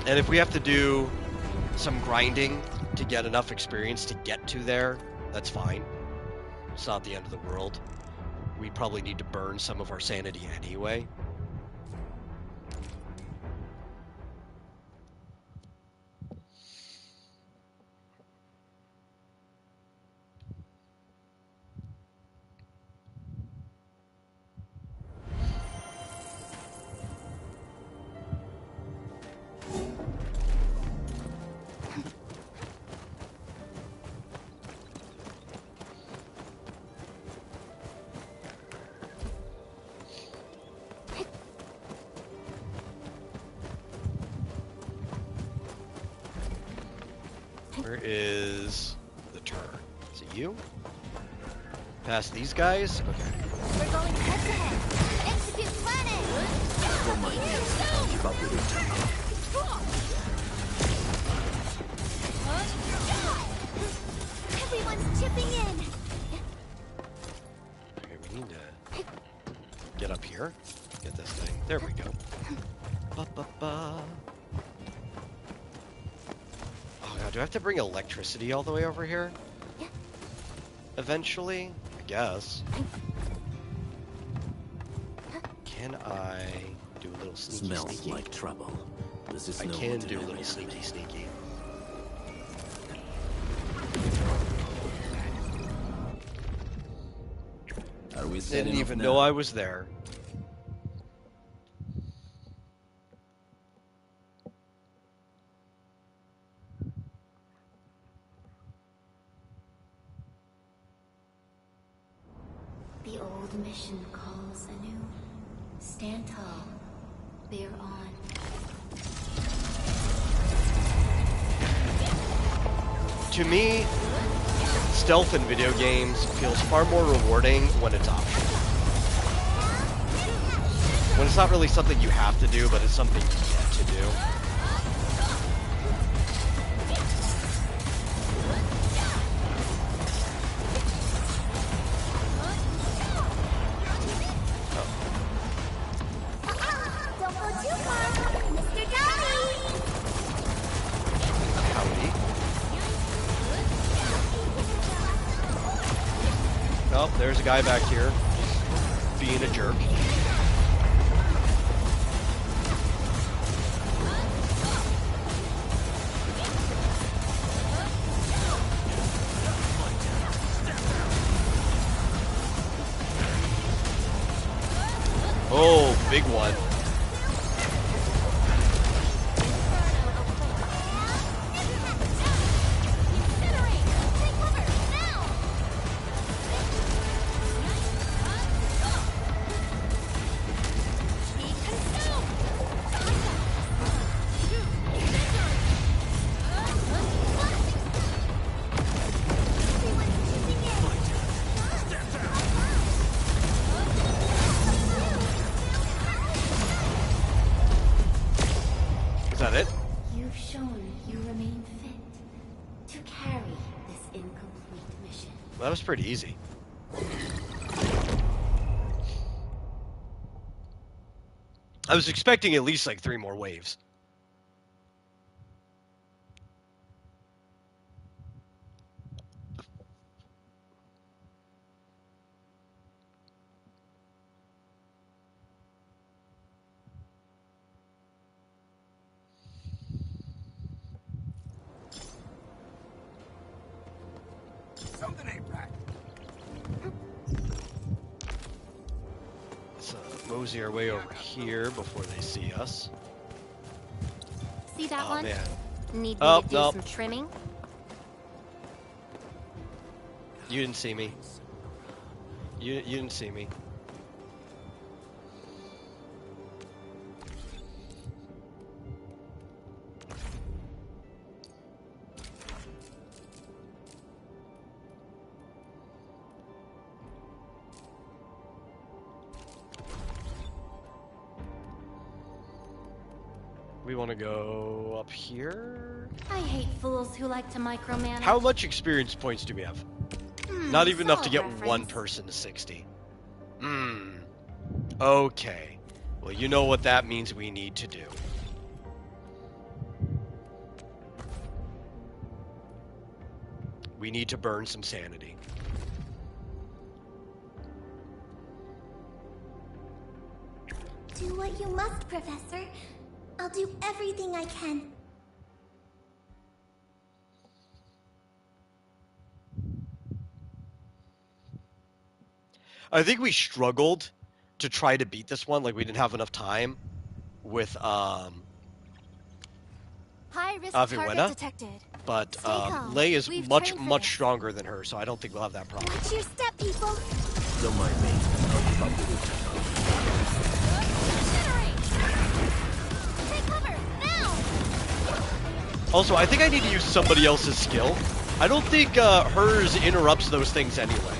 And if we have to do some grinding to get enough experience to get to there, that's fine. It's not the end of the world. We probably need to burn some of our sanity anyway. Where is the turn? Is it you? Past these guys? Okay. We're going head to head. Execute planet. Don't mind me. Keep up with it. Everyone's chipping in. Okay, we need to get up here. Get this thing. There we go. Ba-ba-ba. Oh god, do I have to bring electricity all the way over here? Eventually? I guess. Can I do a little sneaky Smells sneaky? like trouble. This is I no can do a ordinary little sneaky enemy. sneaky. Are we Didn't even know I was there. The old mission calls anew. Stand tall. Bear on. To me, stealth in video games feels far more rewarding when it's optional. When it's not really something you have to do, but it's something you get to do. Don't go too far, Mr. Daddy! Howdy. Oh, there's a guy back here. Just being a jerk. Oh, big one. Is that it? You've shown you remain fit to carry this incomplete mission. Well, that was pretty easy. I was expecting at least like 3 more waves. Something ain't right. Let's mosey our way over here before they see us. See that Oh, one? man. Need me Oh, to do no. some trimming? You didn't see me. You didn't see me. We want to go up here. I hate fools who like to micromanage. How much experience points do we have? Not even enough to get solid one reference. person to 60. Okay. Well, you know what that means we need to do. We need to burn some sanity. Do what you must, Professor. I'll do everything I can. I think we struggled to try to beat this one. Like, we didn't have enough time with High risk Aviwena. target detected. But Stay calm. Lei is We've much, trained for much this. stronger than her, so I don't think we'll have that problem. Watch your step, people. Don't mind me. I'll keep up with you. Take cover, now! Also, I think I need to use somebody else's skill. I don't think hers interrupts those things anyway.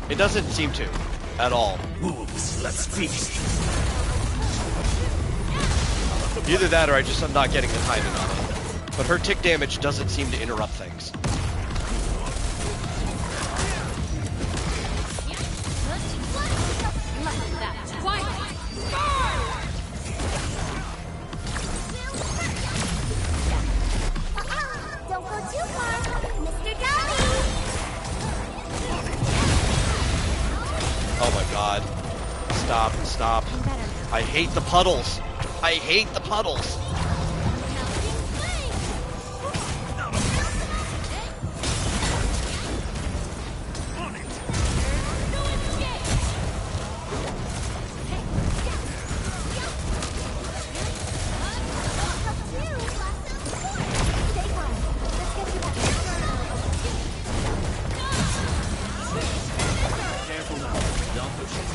It doesn't seem to, at all. Wolves, let's feast. Either that or I'm not getting the timing on it. But her tick damage doesn't seem to interrupt things. Don't go too far, Mr. Daddy! Oh my god. Stop, stop. I hate the puddles. I hate the puddles. Careful now. Don't push it.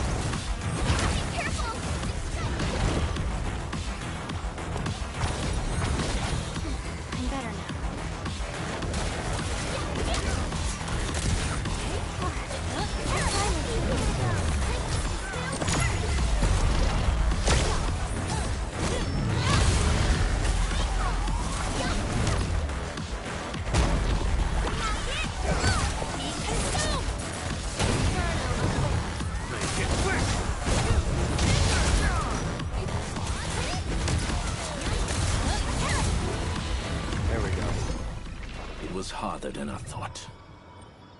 than I thought.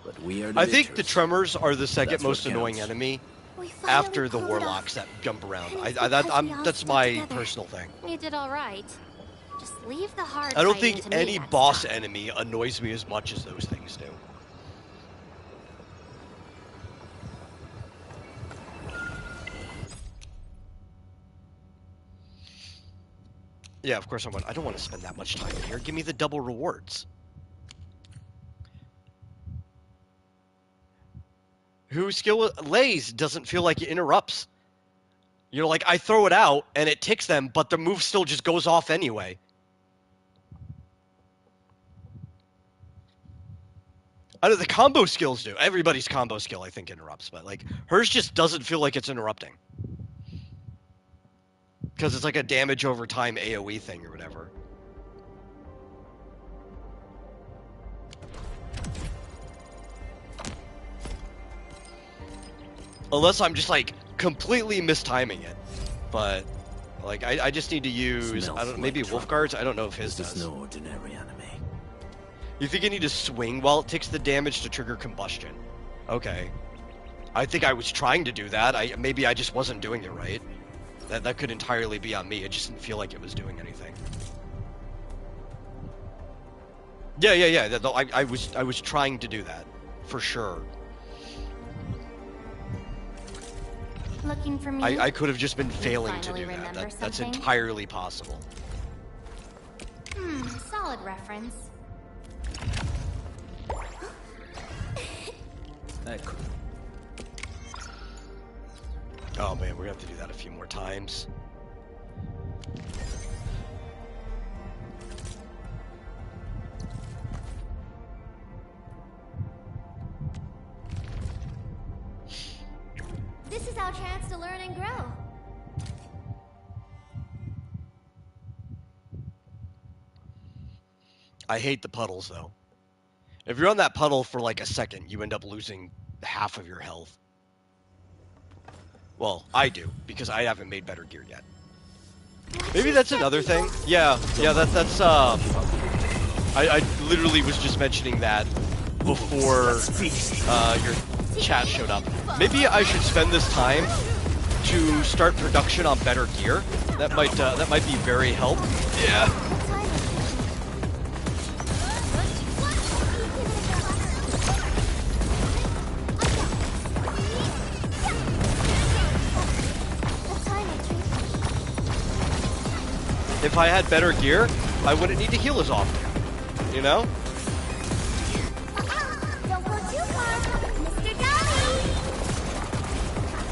But we are I think the victors. tremors are the second That's what most annoying counts. enemy We finally after the pulled it warlocks off. that jump around. And it's because we all That's stood my together. personal thing. You did all right. Just leave the hard I don't fighting think to me any next boss time. enemy annoys me as much as those things do. Yeah, of course I don't want to spend that much time in here. Give me the double rewards. Whose skill lays doesn't feel like it interrupts. You know, like I throw it out and it ticks them, but the move still just goes off anyway. I know the combo skills do. Everybody's combo skill, I think, interrupts, but like hers just doesn't feel like it's interrupting. Because it's like a damage over time AoE thing or whatever. Unless I'm just like completely mistiming it. But like I just need to use, I don't know, maybe Wolfguard's? I don't know if his This does. is no ordinary enemy. You think I need to swing while it takes the damage to trigger combustion? Okay. I think I was trying to do that. Maybe I just wasn't doing it right. That could entirely be on me. It just didn't feel like it was doing anything. Yeah. I was trying to do that, for sure. Looking for me? I could have just been failing to finally do that. remember That's something? entirely possible. Solid reference. Echo. Oh man, we're gonna have to do that a few more times. This is our chance to learn and grow. I hate the puddles though. If you're on that puddle for like a second, you end up losing half of your health. Well, I do, because I haven't made better gear yet. Maybe that's another thing. Yeah, that's I literally was just mentioning that before your chat showed up. Maybe I should spend this time to start production on better gear. That might be very helpful. Yeah. If I had better gear, I wouldn't need to heal as often. You know? Don't go too far, Mr. Dolly!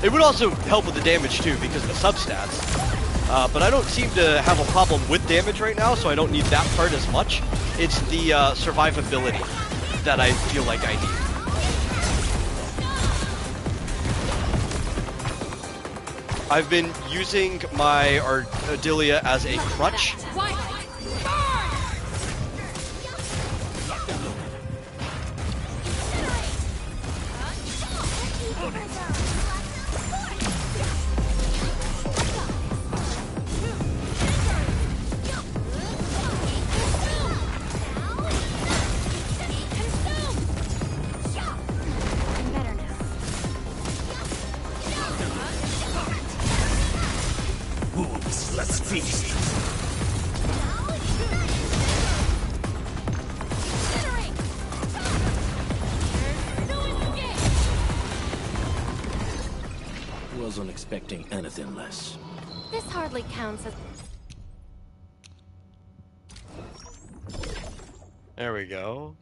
It would also help with the damage too, because of the substats. But I don't seem to have a problem with damage right now, so I don't need that part as much. It's the survivability that I feel like I need. I've been using my Ardelia as a crutch. Let's feast. Wasn't expecting anything less. This hardly counts as... There we go.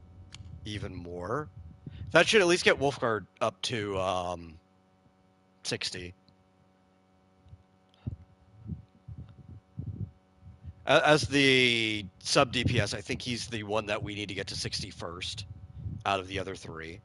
Even more. That should at least get Wolfguard up to 60. As the sub DPS, I think he's the one that we need to get to 60 first out of the other three.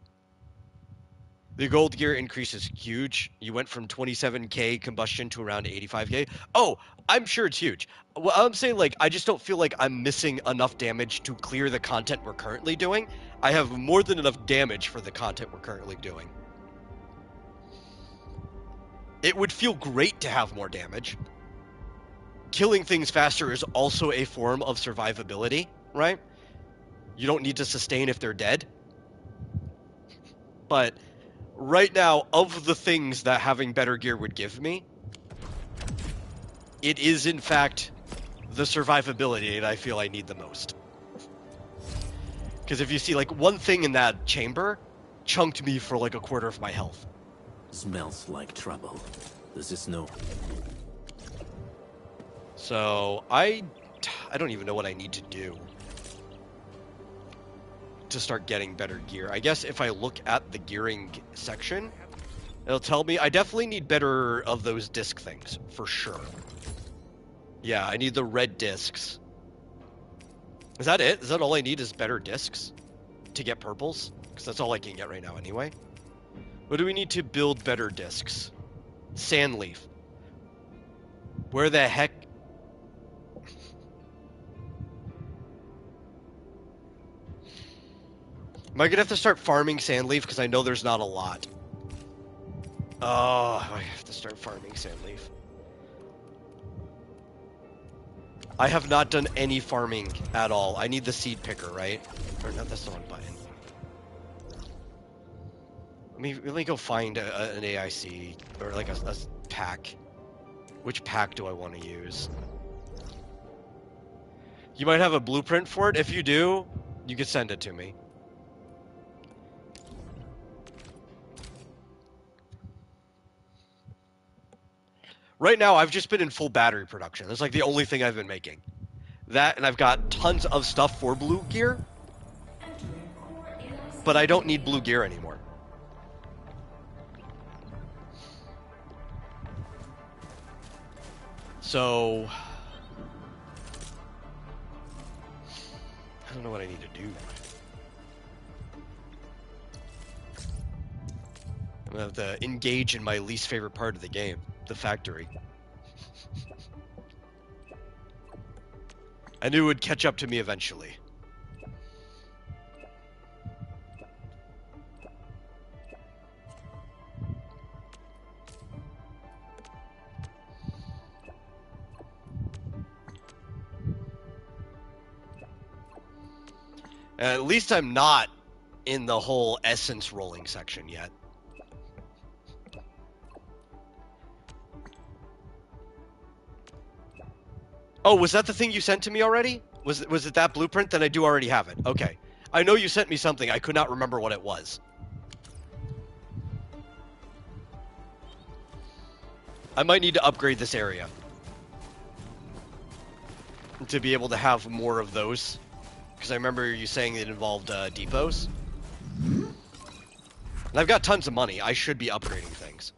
The gold gear increase is huge. You went from 27k combustion to around 85k. Oh, I'm sure it's huge. Well, I'm saying, like, I just don't feel like I'm missing enough damage to clear the content we're currently doing. I have more than enough damage for the content we're currently doing. It would feel great to have more damage. Killing things faster is also a form of survivability, right? You don't need to sustain if they're dead. But right now, of the things that having better gear would give me, it is in fact the survivability that I feel I need the most. Because if you see, like, one thing in that chamber chunked me for like a quarter of my health. Smells like trouble. This is no. So I don't even know what I need to do to start getting better gear. I guess if I look at the gearing section, it'll tell me I definitely need better of those disc things, for sure. Yeah, I need the red discs. Is that it? Is that all I need is better discs to get purples? Because that's all I can get right now anyway. What do we need to build better discs? Sandleaf. Where the heck? Am I going to have to start farming sandleaf? Because I know there's not a lot. Oh, I have to start farming sandleaf. I have not done any farming at all. I need the seed picker, right? Or no, that's the wrong button. Let me go find an AIC, or like a pack. Which pack do I want to use? You might have a blueprint for it. If you do, you could send it to me. Right now, I've just been in full battery production. That's like the only thing I've been making. That, and I've got tons of stuff for blue gear. But I don't need blue gear anymore. So I don't know what I need to do. I'm gonna have to engage in my least favorite part of the game, the factory. I knew it would catch up to me eventually. At least I'm not in the whole essence rolling section yet. Oh, was that the thing you sent to me already? Was it that blueprint? Then I do already have it. Okay. I know you sent me something. I could not remember what it was. I might need to upgrade this area to be able to have more of those. Because I remember you saying it involved depots. And I've got tons of money. I should be upgrading things.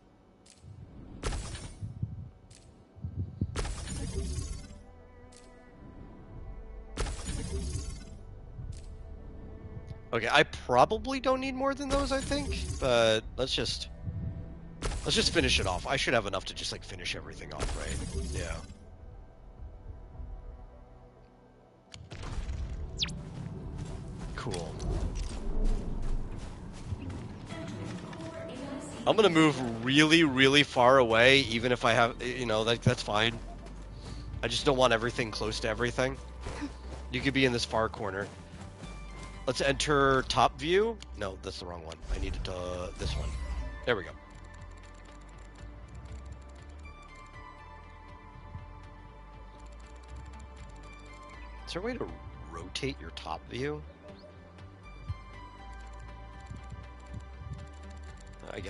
Okay, I probably don't need more than those, I think. But let's just finish it off. I should have enough to just like finish everything off, right? Yeah. Cool. I'm gonna move really, really far away, even if I have, you know, that's fine. I just don't want everything close to everything. You could be in this far corner. Let's enter top view. No, that's the wrong one. I needed this one. There we go. Is there a way to rotate your top view?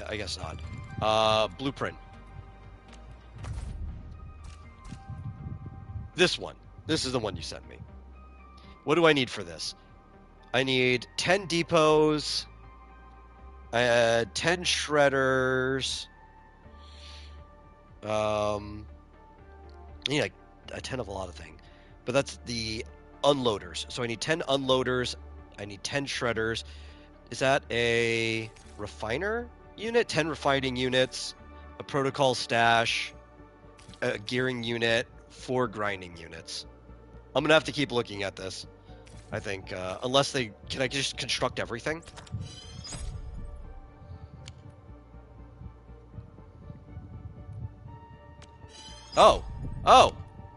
I guess not. Blueprint. This one. This is the one you sent me. What do I need for this? I need 10 depots, 10 shredders, I need like a 10 of a lot of things. But that's the unloaders. So I need 10 unloaders, I need 10 shredders. Is that a refiner unit? 10 refining units, a protocol stash, a gearing unit, 4 grinding units. I'm gonna have to keep looking at this. I think, unless can I just construct everything? Oh,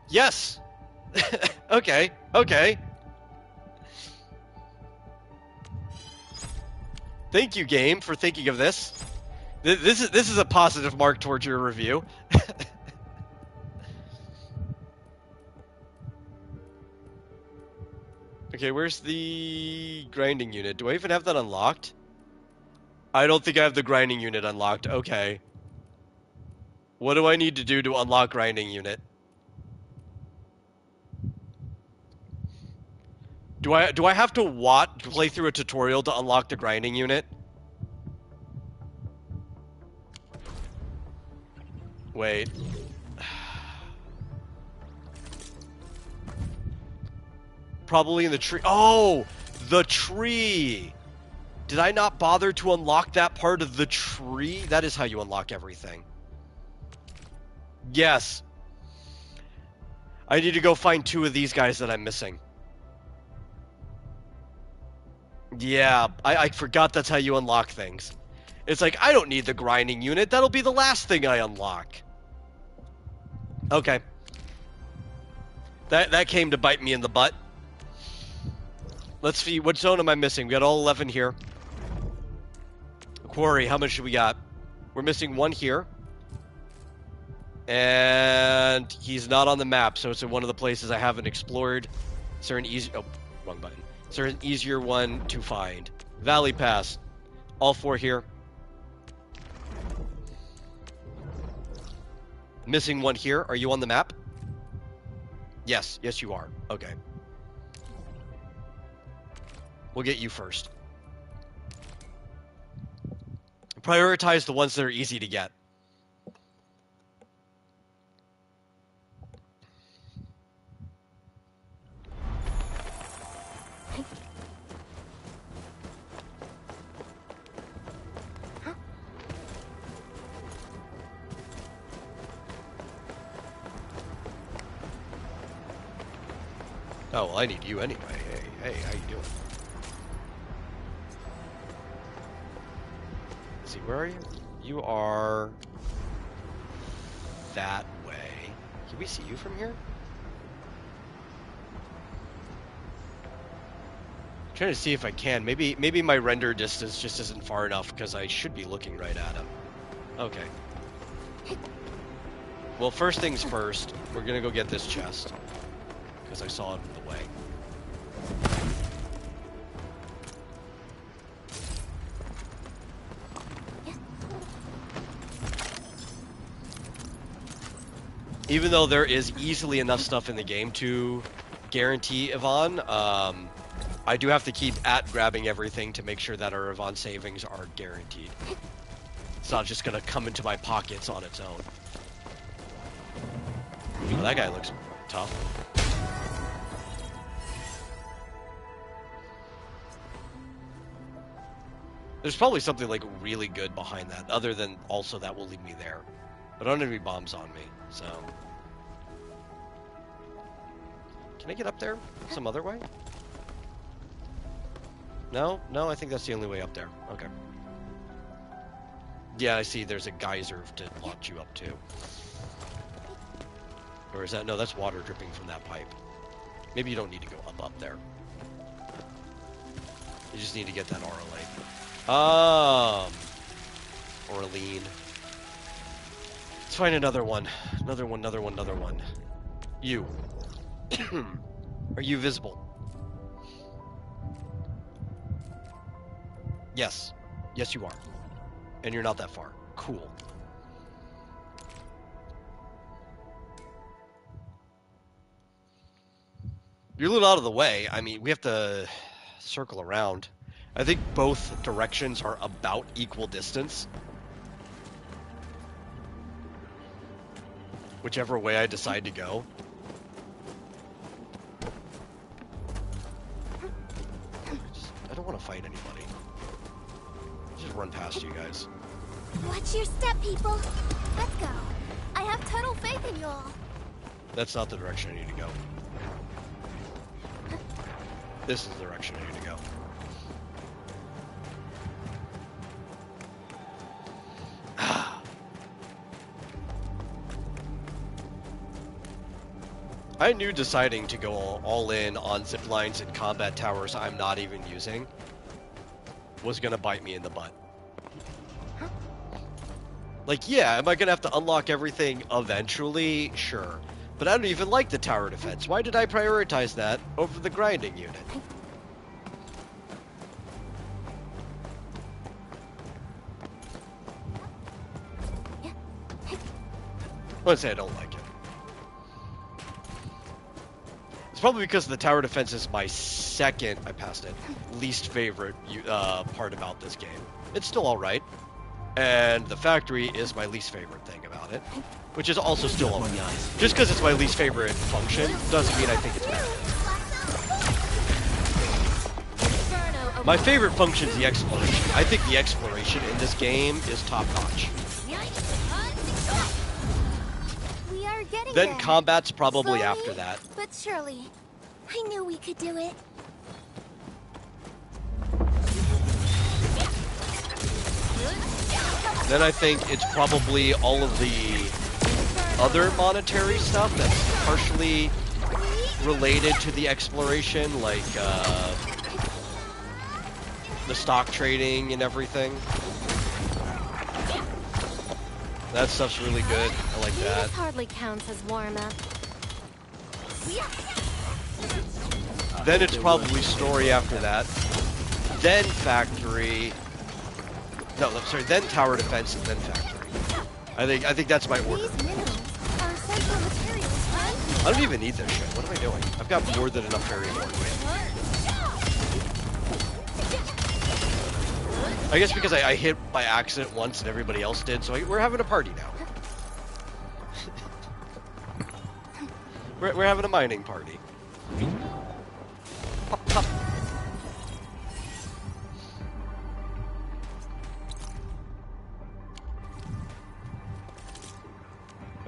yes. Okay. Thank you, game, for thinking of this. This is a positive mark towards your review. Okay, where's the grinding unit? Do I even have that unlocked? I don't think I have the grinding unit unlocked. Okay. What do I need to do to unlock grinding unit? Do I have to play through a tutorial to unlock the grinding unit? Wait. Probably in the tree. Oh, the tree. Did I not bother to unlock that part of the tree? That is how you unlock everything. Yes. I need to go find 2 of these guys that I'm missing. Yeah, I forgot that's how you unlock things. It's like, I don't need the grinding unit. That'll be the last thing I unlock. Okay. That came to bite me in the butt. Let's see, what zone am I missing? We got all 11 here. Quarry, how much do we got? We're missing 1 here. And he's not on the map, so it's in one of the places I haven't explored. Is there an easy... Oh, wrong button. Is there an easier one to find? Valley Pass. All 4 here. Missing 1 here. Are you on the map? Yes. Yes, you are. Okay. We'll get you first. Prioritize the ones that are easy to get. Oh, well, I need you anyway. Hey, how you doing? Let's see, where are you? You are that way. Can we see you from here? I'm trying to see if I can. Maybe my render distance just isn't far enough because I should be looking right at him. Okay. Well, first things first, we're gonna go get this chest. Because I saw it in the way. Even though there is easily enough stuff in the game to guarantee Yvonne, I do have to keep grabbing everything to make sure that our Yvonne savings are guaranteed. It's not just going to come into my pockets on its own. Oh, that guy looks tough. There's probably something like really good behind that, other than also that will leave me there. But I don't have any bombs on me, so... Can I get up there some other way? No? No, I think that's the only way up there. Okay. Yeah, I see there's a geyser to launch you up to. Or is that... No, that's water dripping from that pipe. Maybe you don't need to go up there. You just need to get that Orlean. Orlean. Let's find another one. Another one. You. Are you visible? Yes. Yes, you are. And you're not that far. Cool. You're a little out of the way. I mean, we have to circle around. I think both directions are about equal distance. Whichever way I decide to go. I don't want to fight anybody. Just run past you guys. Watch your step, people. Let's go. I have total faith in you all. That's not the direction I need to go. This is the direction I need to go. I knew deciding to go all in on zip lines and combat towers I'm not even using was gonna bite me in the butt. Like, yeah, am I gonna have to unlock everything eventually? Sure. But I don't even like the tower defense. Why did I prioritize that over the grinding unit? I wouldn't say I don't like it. It's probably because the tower defense is my second, I passed it, least favorite part about this game. It's still alright. And the factory is my least favorite thing about it, which is also still alright. Just because it's my least favorite function doesn't mean I think it's bad. My favorite function is the exploration. I think the exploration in this game is top-notch. Then there. combat's probably Slowly, after that. But surely. I knew we could do it. Then I think it's probably all of the other monetary stuff that's partially related to the exploration, like the stock trading and everything. That stuff's really good. I like that. This hardly counts as warm-up. Then it's probably story after that. Then factory. No, I'm sorry. Then tower defense and then factory. I think that's my order. These minerals are essential materials, right? I don't even need this shit. What am I doing? I've got more than enough area to work with. I guess because I hit by accident once and everybody else did, so we're having a party now. we're having a mining party. Pop, pop.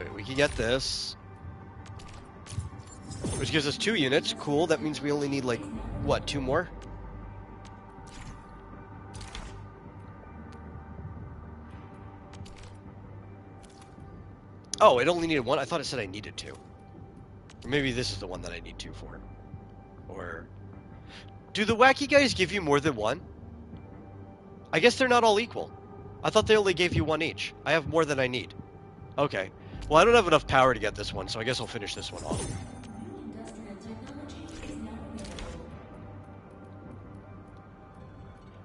Okay, we can get this. Which gives us 2 units. Cool. That means we only need, like, what, 2 more? Oh, it only needed 1? I thought it said I needed 2. Or maybe this is the one that I need 2 for. Or... Do the wacky guys give you more than 1? I guess they're not all equal. I thought they only gave you 1 each. I have more than I need. Okay. Well, I don't have enough power to get this one, so I guess I'll finish this one off.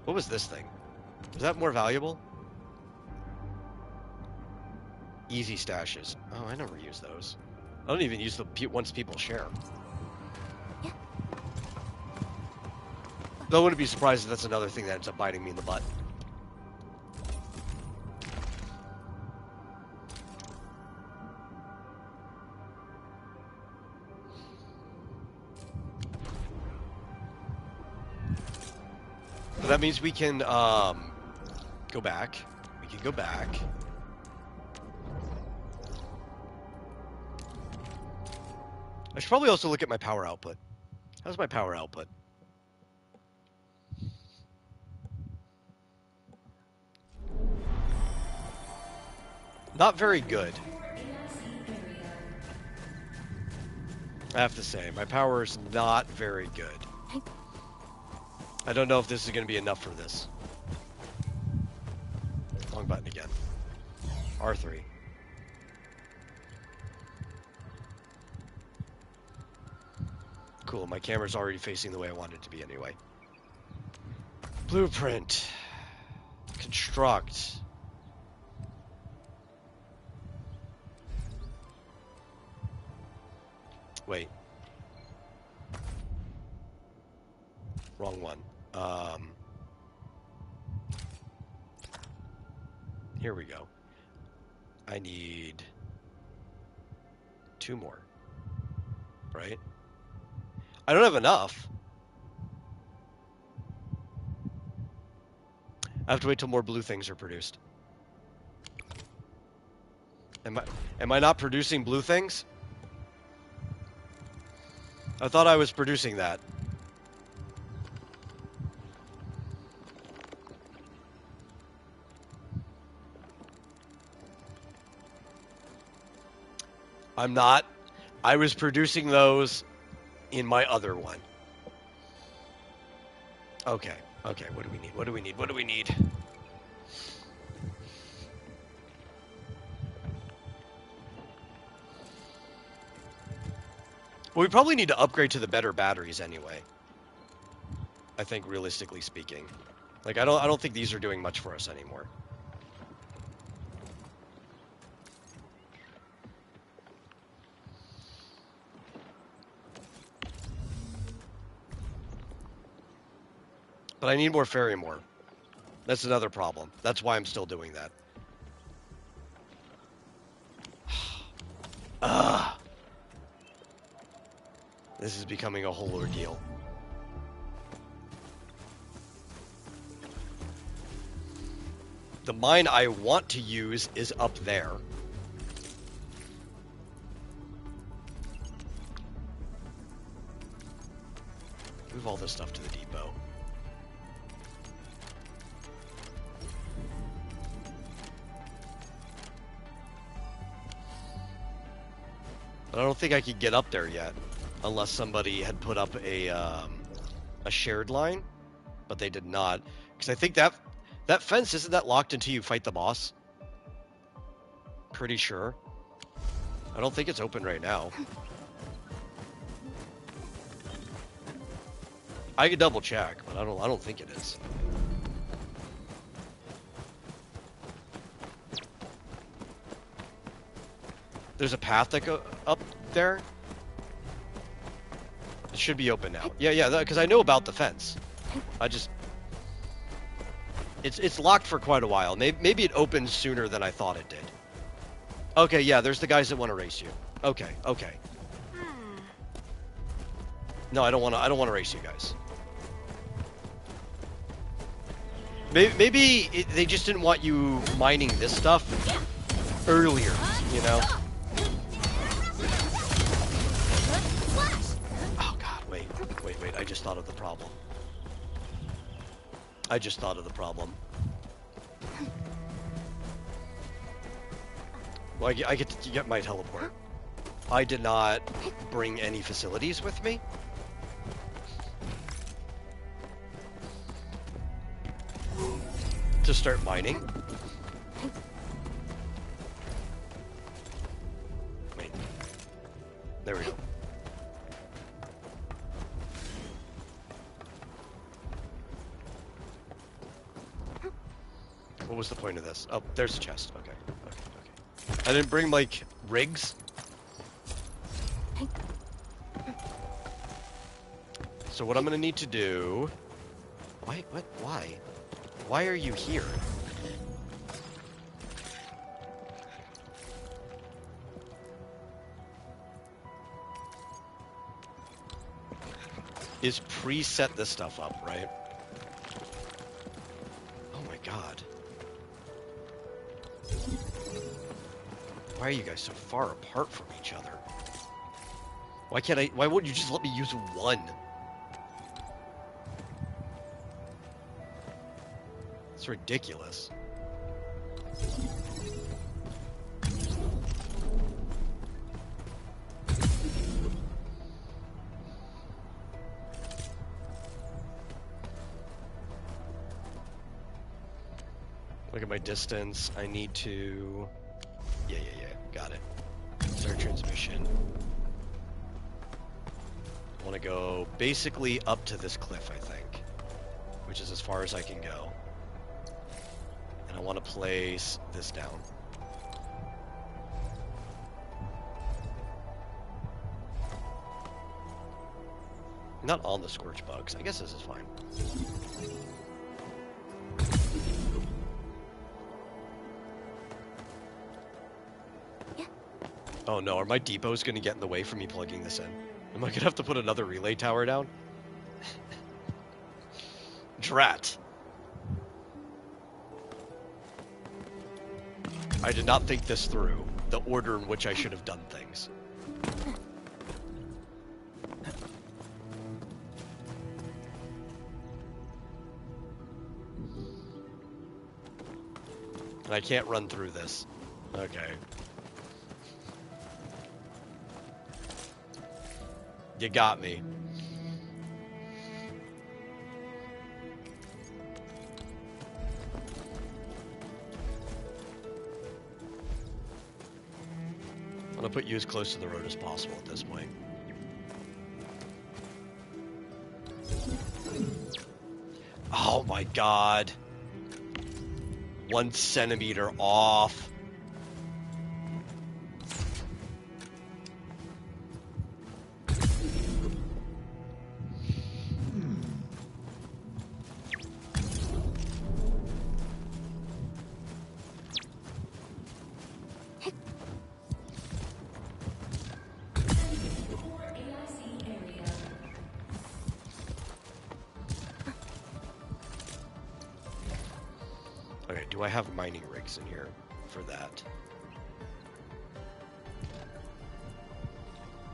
What was this thing? Was that more valuable? Easy stashes. Oh, I never use those. I don't even use the ones people share. Though I wouldn't be surprised if that's another thing that ends up biting me in the butt. But that means we can go back. We can go back. I should probably also look at my power output. How's my power output? Not very good. I have to say, my power is not very good. I don't know if this is going to be enough for this. Wrong button again. R3. Cool, my camera's already facing the way I want it to be anyway. Blueprint. Construct. Wait. Wrong one. Here we go. I need 2 more. Right? I don't have enough. I have to wait till more blue things are produced. Am I not producing blue things? I thought I was producing that. I'm not. I was producing those in my other one. Okay. Okay, what do we need? need? What do we need? What do we need? Well, we probably need to upgrade to the better batteries anyway. I think, realistically speaking. Like, I don't think these are doing much for us anymore. But I need more Ferrymore. That's another problem. That's why I'm still doing that. Ugh. This is becoming a whole ordeal. The mine I want to use is up there. Move all this stuff to the depot. But I don't think I could get up there yet, unless somebody had put up a shared line, but they did not. Because I think that fence, isn't that locked until you fight the boss? Pretty sure. I don't think it's open right now. I could double check, but I don't think it is. There's a path that go up there. It should be open now. Yeah, because I know about the fence. It's locked for quite a while. Maybe it opened sooner than I thought it did. Okay, yeah, there's the guys that want to race you. Okay. No, I don't want to race you guys. Maybe they just didn't want you mining this stuff earlier, you know? Oh god, wait, I just thought of the problem. Well, I get to get my teleport. I did not bring any facilities with me. To start mining. Wait. There we go. What was the point of this? Oh, there's a chest. Okay. I didn't bring, like, rigs. So what I'm gonna need to do... Why? What? Why? Why are you here? Is preset this stuff up, right? Oh my god. Why are you guys so far apart from each other? Why wouldn't you just let me use one? It's ridiculous. Look at my distance. I need to... Yeah. Got it. Start transmission. I want to go basically up to this cliff, I think. Which is as far as I can go. And I want to place this down. Not on the scorch bugs. I guess this is fine. Yeah. Oh no, are my depots going to get in the way from me plugging this in? Am I going to have to put another relay tower down? Drat. I did not think this through, the order in which I should have done things. And I can't run through this. Okay. You got me. I'm gonna put you as close to the road as possible at this point. Oh my god. 1 centimeter off. Okay, do I have mining rigs in here for that?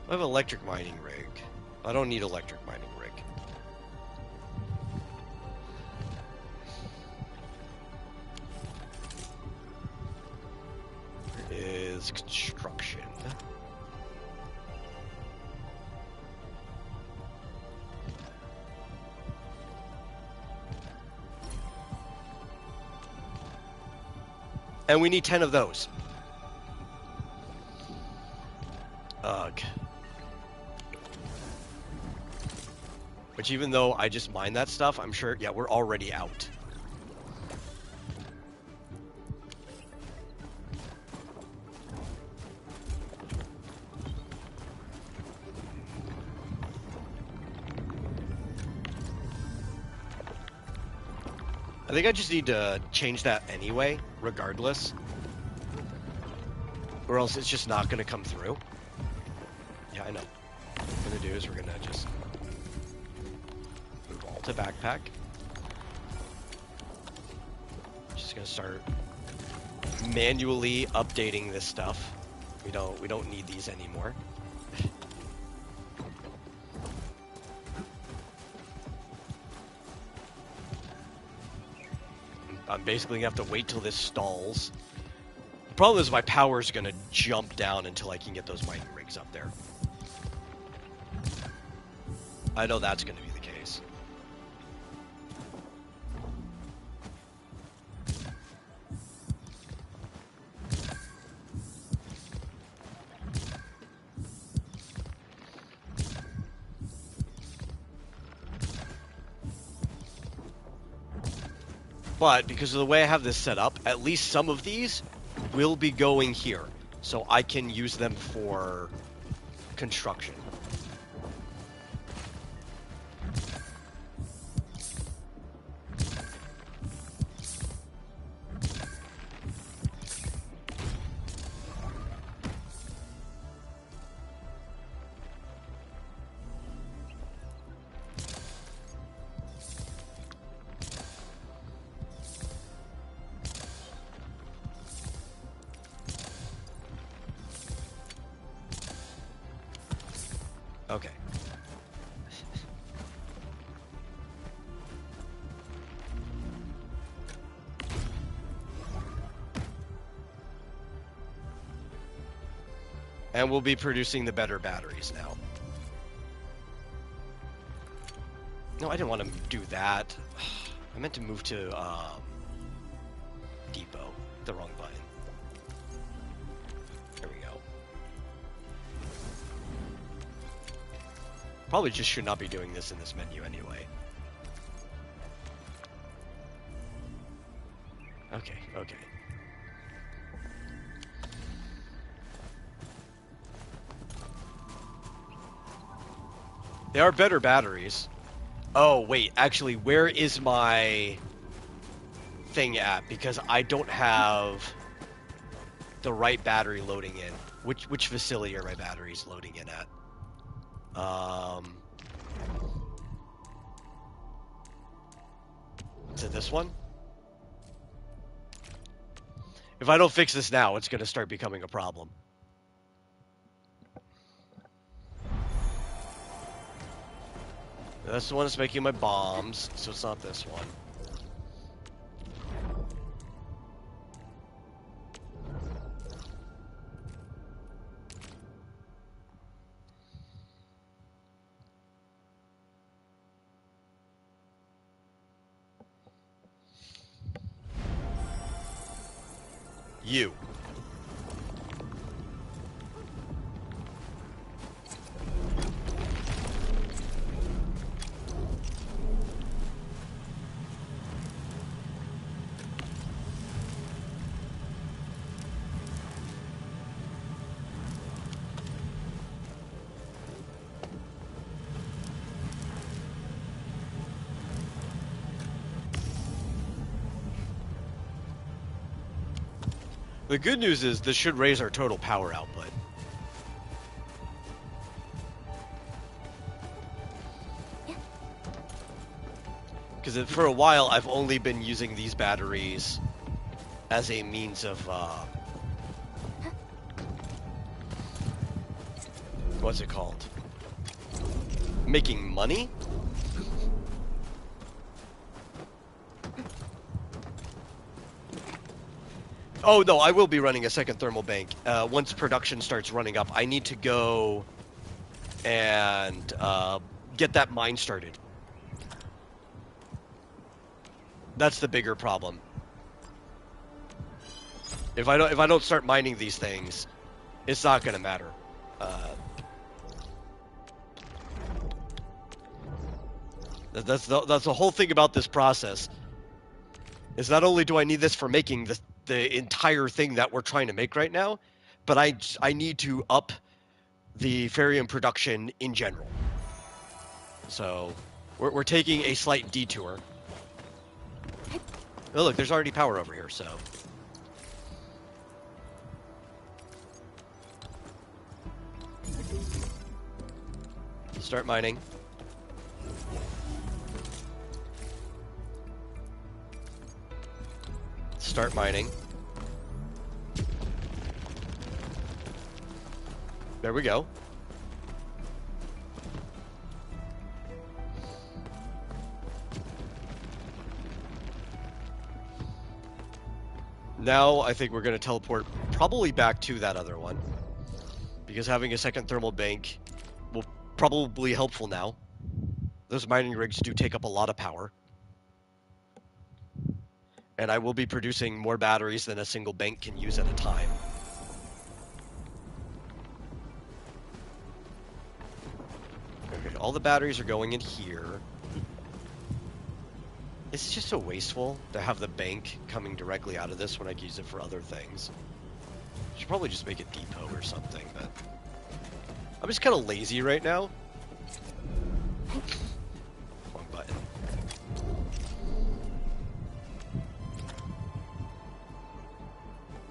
I have electric mining rig. I don't need electric mining rig. Where is construction? And we need 10 of those. Ugh. Which even though I just mined that stuff, I'm sure, yeah, we're already out. I think I just need to change that anyway, regardless. Or else it's just not going to come through. Yeah, I know. What we're going to do is we're going to just move all to backpack. Just going to start manually updating this stuff. We don't need these anymore. I'm basically going to have to wait till this stalls. The problem is my power's going to jump down until I can get those mining rigs up there. I know that's going to be the case. But because of the way I have this set up, at least some of these will be going here. So I can use them for construction. Okay. And we'll be producing the better batteries now. No, I didn't want to do that. I meant to move to depot. The wrong button. There we go. Probably just should not be doing this in this menu anyway. Okay, okay. They are better batteries. Oh, wait, actually, where is my thing at? Because I don't have the right battery loading in. Which facility are my batteries loading in at? Is it this one? If I don't fix this now, it's going to start becoming a problem. That's the one that's making my bombs, so it's not this one. You. The good news is this should raise our total power output. Because for a while, I've only been using these batteries as a means of, what's it called? Making money? Oh, no, I will be running a second thermal bank. Once production starts running up, I need to go and get that mine started. That's the bigger problem. If I don't start mining these things, it's not going to matter. That's the whole thing about this process. Is not only do I need this for making the entire thing that we're trying to make right now, but I need to up the Farium production in general. So we're taking a slight detour. Oh look, there's already power over here, so. Start mining. Start mining. There we go. Now I think we're going to teleport probably back to that other one, because having a second thermal bank will probably be helpful now. Those mining rigs do take up a lot of power. And I will be producing more batteries than a single bank can use at a time. Okay, all the batteries are going in here. It's just so wasteful to have the bank coming directly out of this when I can use it for other things. I should probably just make a depot or something, but I'm just kind of lazy right now. Wrong button.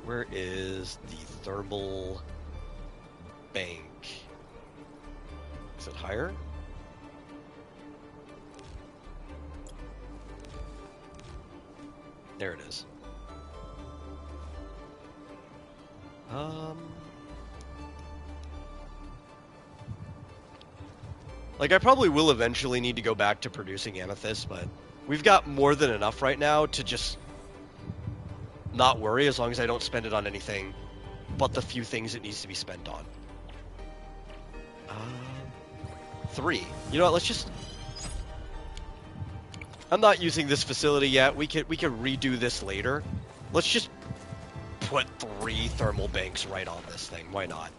Where is the thermal bank? Is it higher? There it is. Like, I probably will eventually need to go back to producing amethyst, but we've got more than enough right now to just not worry, as long as I don't spend it on anything but the few things it needs to be spent on. 3. You know what, let's just... I'm not using this facility yet. We can redo this later. Let's just put 3 thermal banks right on this thing. Why not?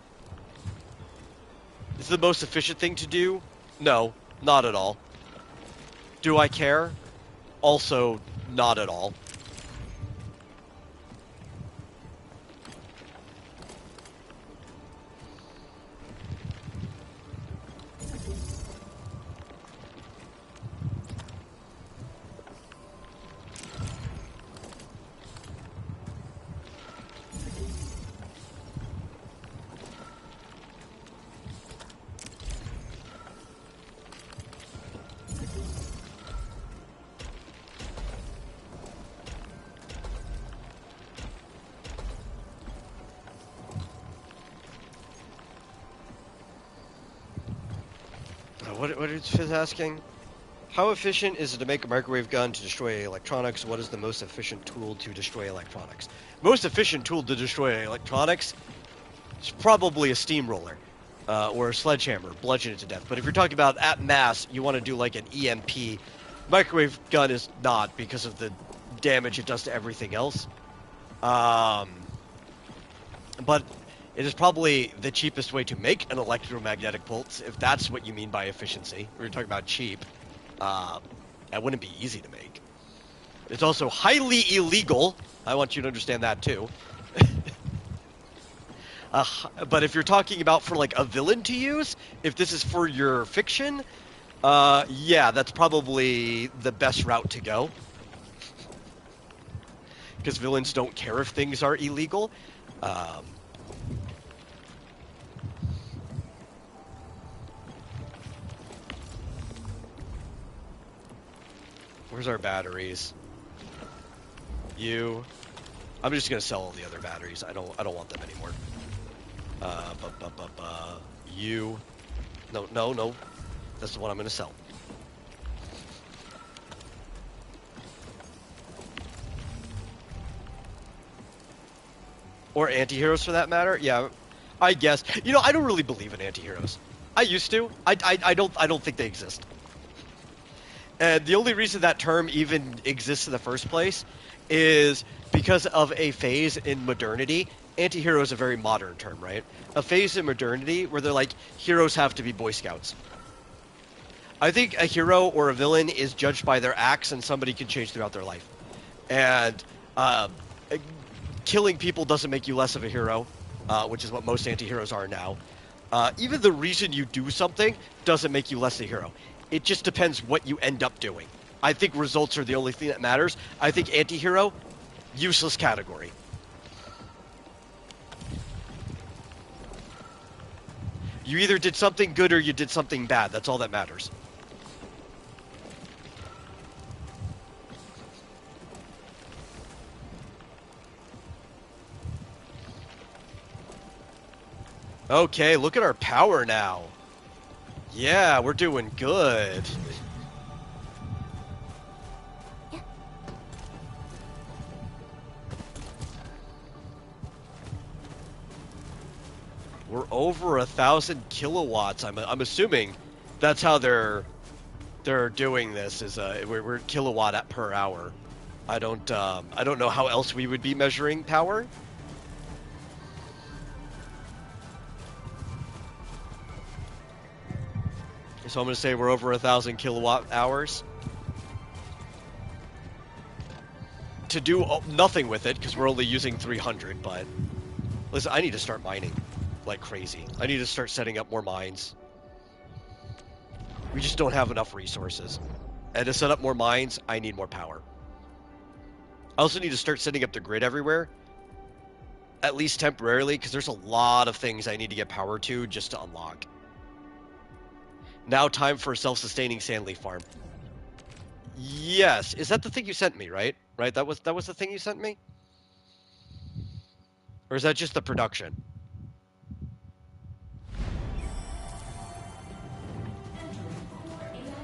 Is it the most efficient thing to do? No, not at all. Do I care? Also, not at all. What is Fizz asking? How efficient is it to make a microwave gun to destroy electronics? What is the most efficient tool to destroy electronics? Most efficient tool to destroy electronics is probably a steamroller or a sledgehammer, bludgeon it to death. But if you're talking about at mass, you want to do like an EMP. Microwave gun is not, because of the damage it does to everything else. But it is probably the cheapest way to make an electromagnetic pulse, if that's what you mean by efficiency. We're talking about cheap. That wouldn't be easy to make. It's also highly illegal. I want you to understand that too. But if you're talking about for like a villain to use, if this is for your fiction, yeah, that's probably the best route to go. because villains don't care if things are illegal. Where's our batteries? I'm just gonna sell all the other batteries. I don't want them anymore. No. That's the one I'm gonna sell. Or anti-heroes for that matter. Yeah, I guess. You know, I don't really believe in anti-heroes. I used to. I don't think they exist. And the only reason that term even exists in the first place is because of a phase in modernity. Anti-hero is a very modern term, right? A phase in modernity where they're like, heroes have to be Boy Scouts. I think a hero or a villain is judged by their acts, and somebody can change throughout their life. And killing people doesn't make you less of a hero, which is what most anti-heroes are now. Even the reason you do something doesn't make you less a hero. It just depends what you end up doing. I think results are the only thing that matters. I think anti-hero, useless category. You either did something good or you did something bad. That's all that matters. Okay, look at our power now. Yeah, we're doing good. We're over 1,000 kilowatts. I'm assuming that's how they're doing this. Is we're kilowatt per hour. I don't know how else we would be measuring power. So I'm going to say we're over 1,000 kilowatt hours. To do nothing with it, because we're only using 300, but... Listen, I need to start mining like crazy. I need to start setting up more mines. We just don't have enough resources. And to set up more mines, I need more power. I also need to start setting up the grid everywhere. At least temporarily, because there's a lot of things I need to get power to just to unlock. Now time for a self-sustaining sand leaf farm. Yes. Is that the thing you sent me, right? Right? That was the thing you sent me? Or is that just the production?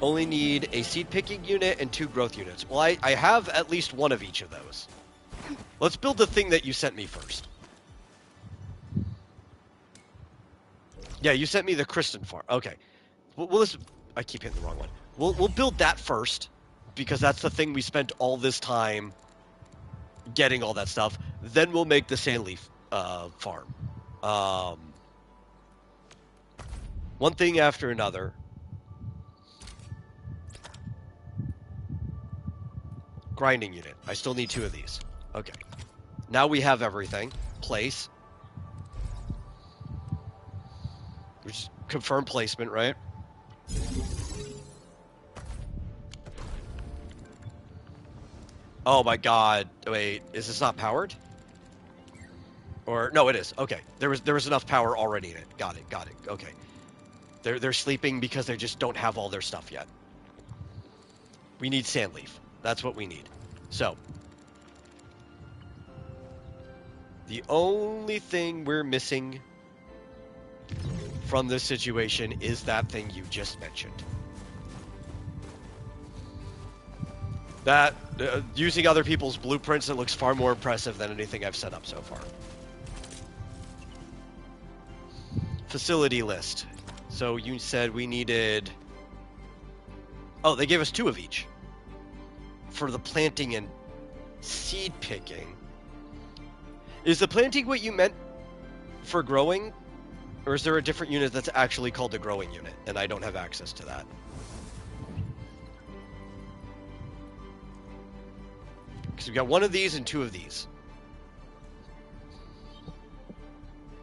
Only need a seed picking unit and 2 growth units. Well, I have at least one of each of those. Let's build the thing that you sent me first. Yeah, you sent me the Kristen farm. Okay. Well, I keep hitting the wrong one. We'll build that first, because that's the thing we spent all this time getting all that stuff. Then we'll make the sandleaf farm. One thing after another. Grinding unit. I still need 2 of these. Okay. Now we have everything. Place. We just confirm placement, right? Oh my god. Wait, is this not powered? Or no, it is. Okay. There was enough power already in it. Got it. Okay. They're sleeping because they just don't have all their stuff yet. We need sandleaf. That's what we need. So the only thing we're missing from this situation is that thing you just mentioned. That, using other people's blueprints, it looks far more impressive than anything I've set up so far. Facility list. So you said we needed... Oh, they gave us 2 of each. For the planting and seed picking. Is the planting what you meant for growing? Or is there a different unit that's actually called the growing unit, and I don't have access to that? Because we've got 1 of these and 2 of these.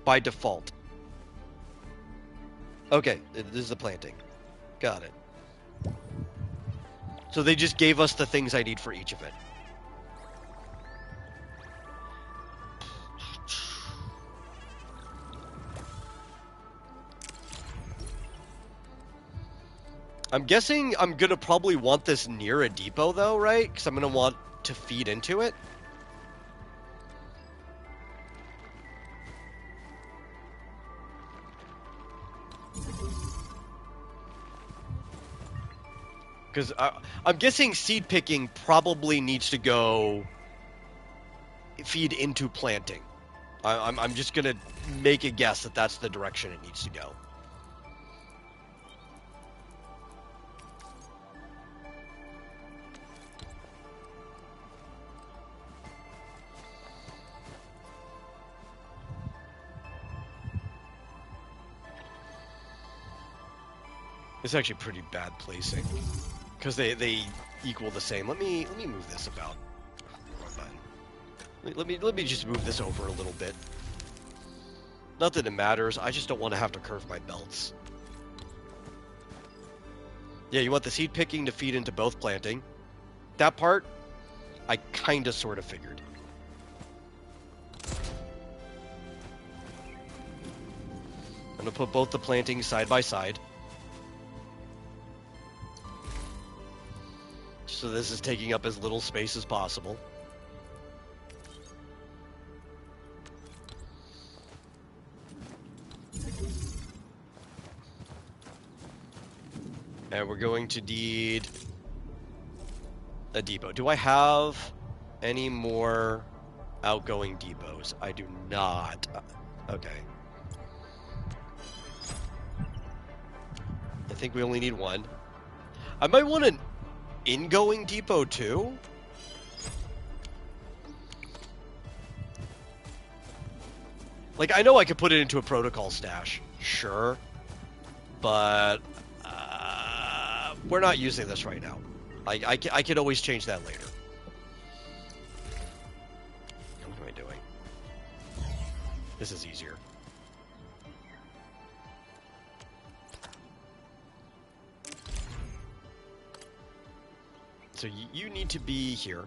By default. Okay, this is the planting. Got it. So they just gave us the things I need for each of it. I'm guessing I'm gonna probably want this near a depot though, right? Because I'm gonna want to feed into it. Because I'm guessing seed picking probably needs to go feed into planting. I'm just gonna make a guess that that's the direction it needs to go. It's actually pretty bad placing because they equal the same. Let me move this about. Let me just move this over a little bit. Not that it matters. I just don't want to have to curve my belts. Yeah, you want the seed picking to feed into both planting. That part, I kind of sort of figured. I'm gonna put both the plantings side by side. So this is taking up as little space as possible. And we're going to need a depot. Do I have any more outgoing depots? I do not. Okay. I think we only need one. I might want an ingoing depot too. Like, I know I could put it into a protocol stash, sure, but we're not using this right now. I could always change that later. What am I doing? This is easier. So you need to be here.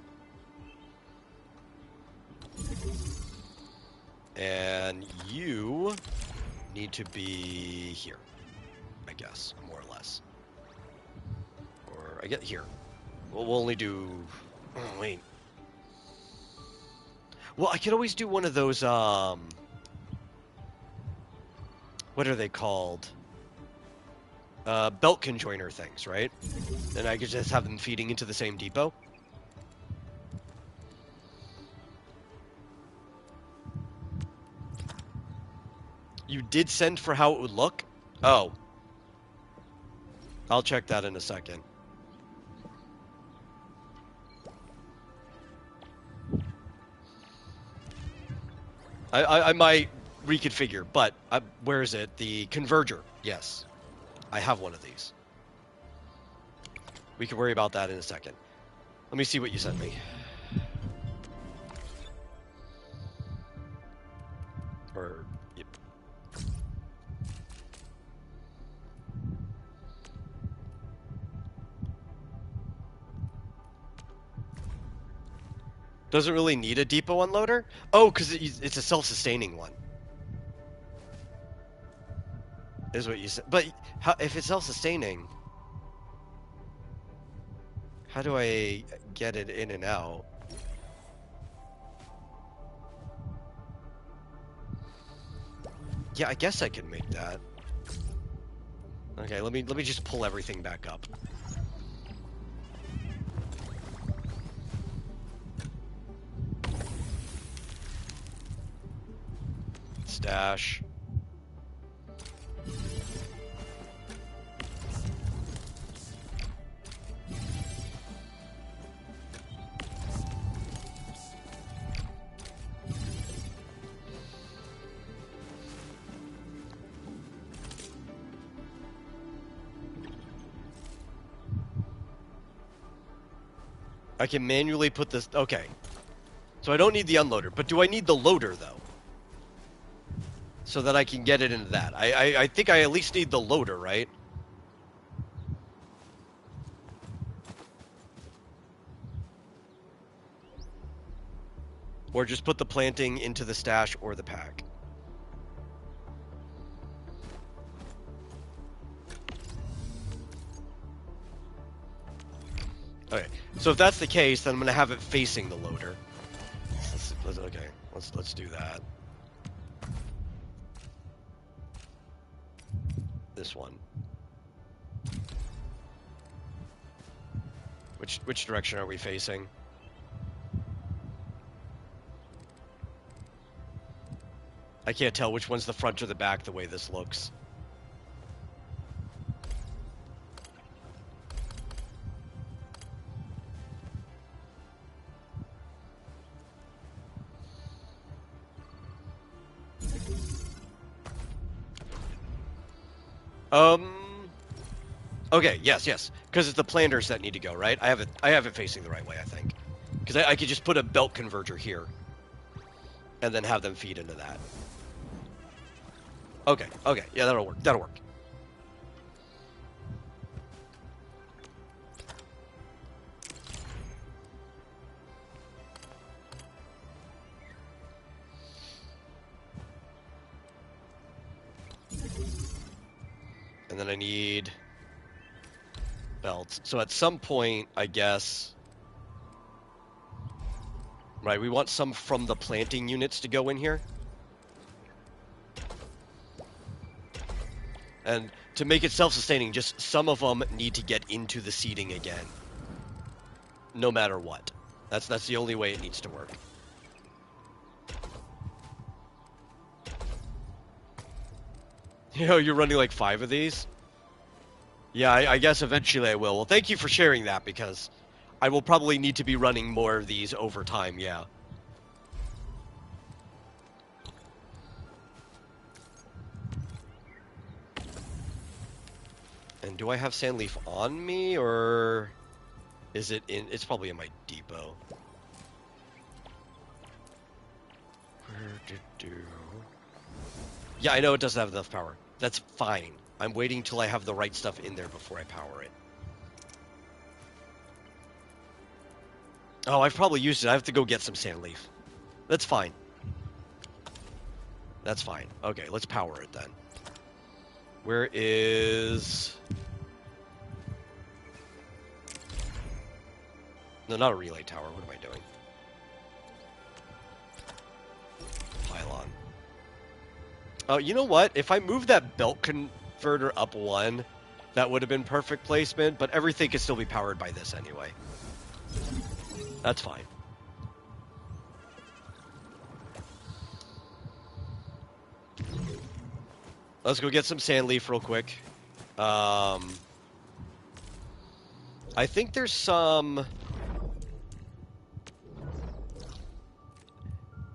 And you need to be here, I guess, more or less. Or I get here. We'll only do... Oh, wait. Well, I could always do one of those, what are they called? Belt conjoiner things, right? And I could just have them feeding into the same depot. You did send for how it would look? Oh. I'll check that in a second. I might reconfigure, but where is it? The converger. Yes. I have one of these. We can worry about that in a second. Let me see what you sent me. Or, yep. Doesn't really need a depot unloader? Oh, because it's a self-sustaining one. Is what you said. But how, if it's self-sustaining, how do I get it in and out? Yeah, I guess I can make that. Okay, let me just pull everything back up. Stash. I can manually put this... Okay. So I don't need the unloader, but do I need the loader, though? So that I can get it into that. I think I at least need the loader, right? Or just put the planting into the stash or the pack. Okay, so if that's the case, then I'm gonna have it facing the loader. Let's do that. This one. Which direction are we facing? I can't tell which one's the front or the back the way this looks. Okay, yes. Because it's the planters that need to go, right? I have it facing the right way, I think. Because I could just put a belt converger here. And then have them feed into that. Okay. Yeah, that'll work. And then I need belts. So at some point, I guess... Right, we want some from the planting units to go in here. And to make it self-sustaining, just some of them need to get into the seeding again. No matter what. That's the only way it needs to work. You know, you're running like 5 of these? Yeah, I guess eventually I will. Well, thank you for sharing that, because I will probably need to be running more of these over time, yeah. And do I have Sandleaf on me, or is it in... It's probably in my depot. Yeah, I know it doesn't have enough power. That's fine. I'm waiting till I have the right stuff in there before I power it. Oh, I've probably used it. I have to go get some Sandleaf. That's fine. That's fine. Okay, let's power it then. Where is... No, not a relay tower. What am I doing? Pylon. Oh, you know what? If I move that belt converter up 1, that would have been perfect placement, but everything can still be powered by this anyway. That's fine. Let's go get some Sandleaf real quick. I think there's some...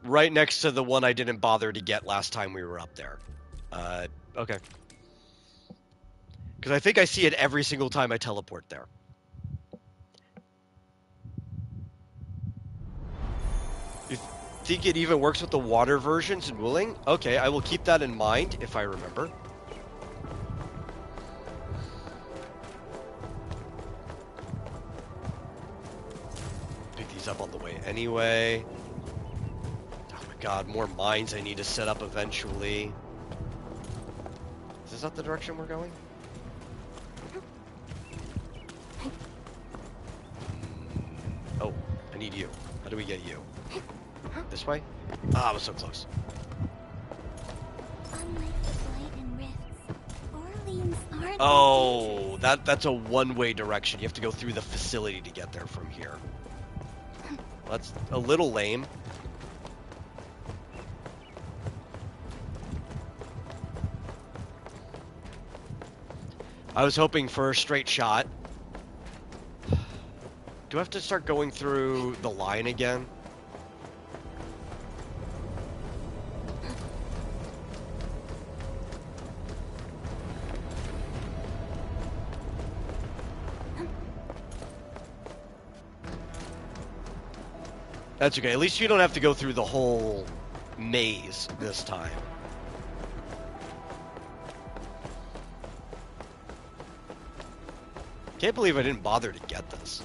right next to the one I didn't bother to get last time we were up there. Okay. Because I think I see it every single time I teleport there. You think it even works with the water versions in Wooling? Okay, I will keep that in mind if I remember. Pick these up on the way anyway. God, more mines I need to set up eventually. Is this not the direction we're going? Oh, I need you. How do we get you? This way? Ah, I was so close. Oh, that's a one-way direction. You have to go through the facility to get there from here. That's a little lame. I was hoping for a straight shot. Do I have to start going through the line again? That's okay. At least you don't have to go through the whole maze this time. Can't believe I didn't bother to get this.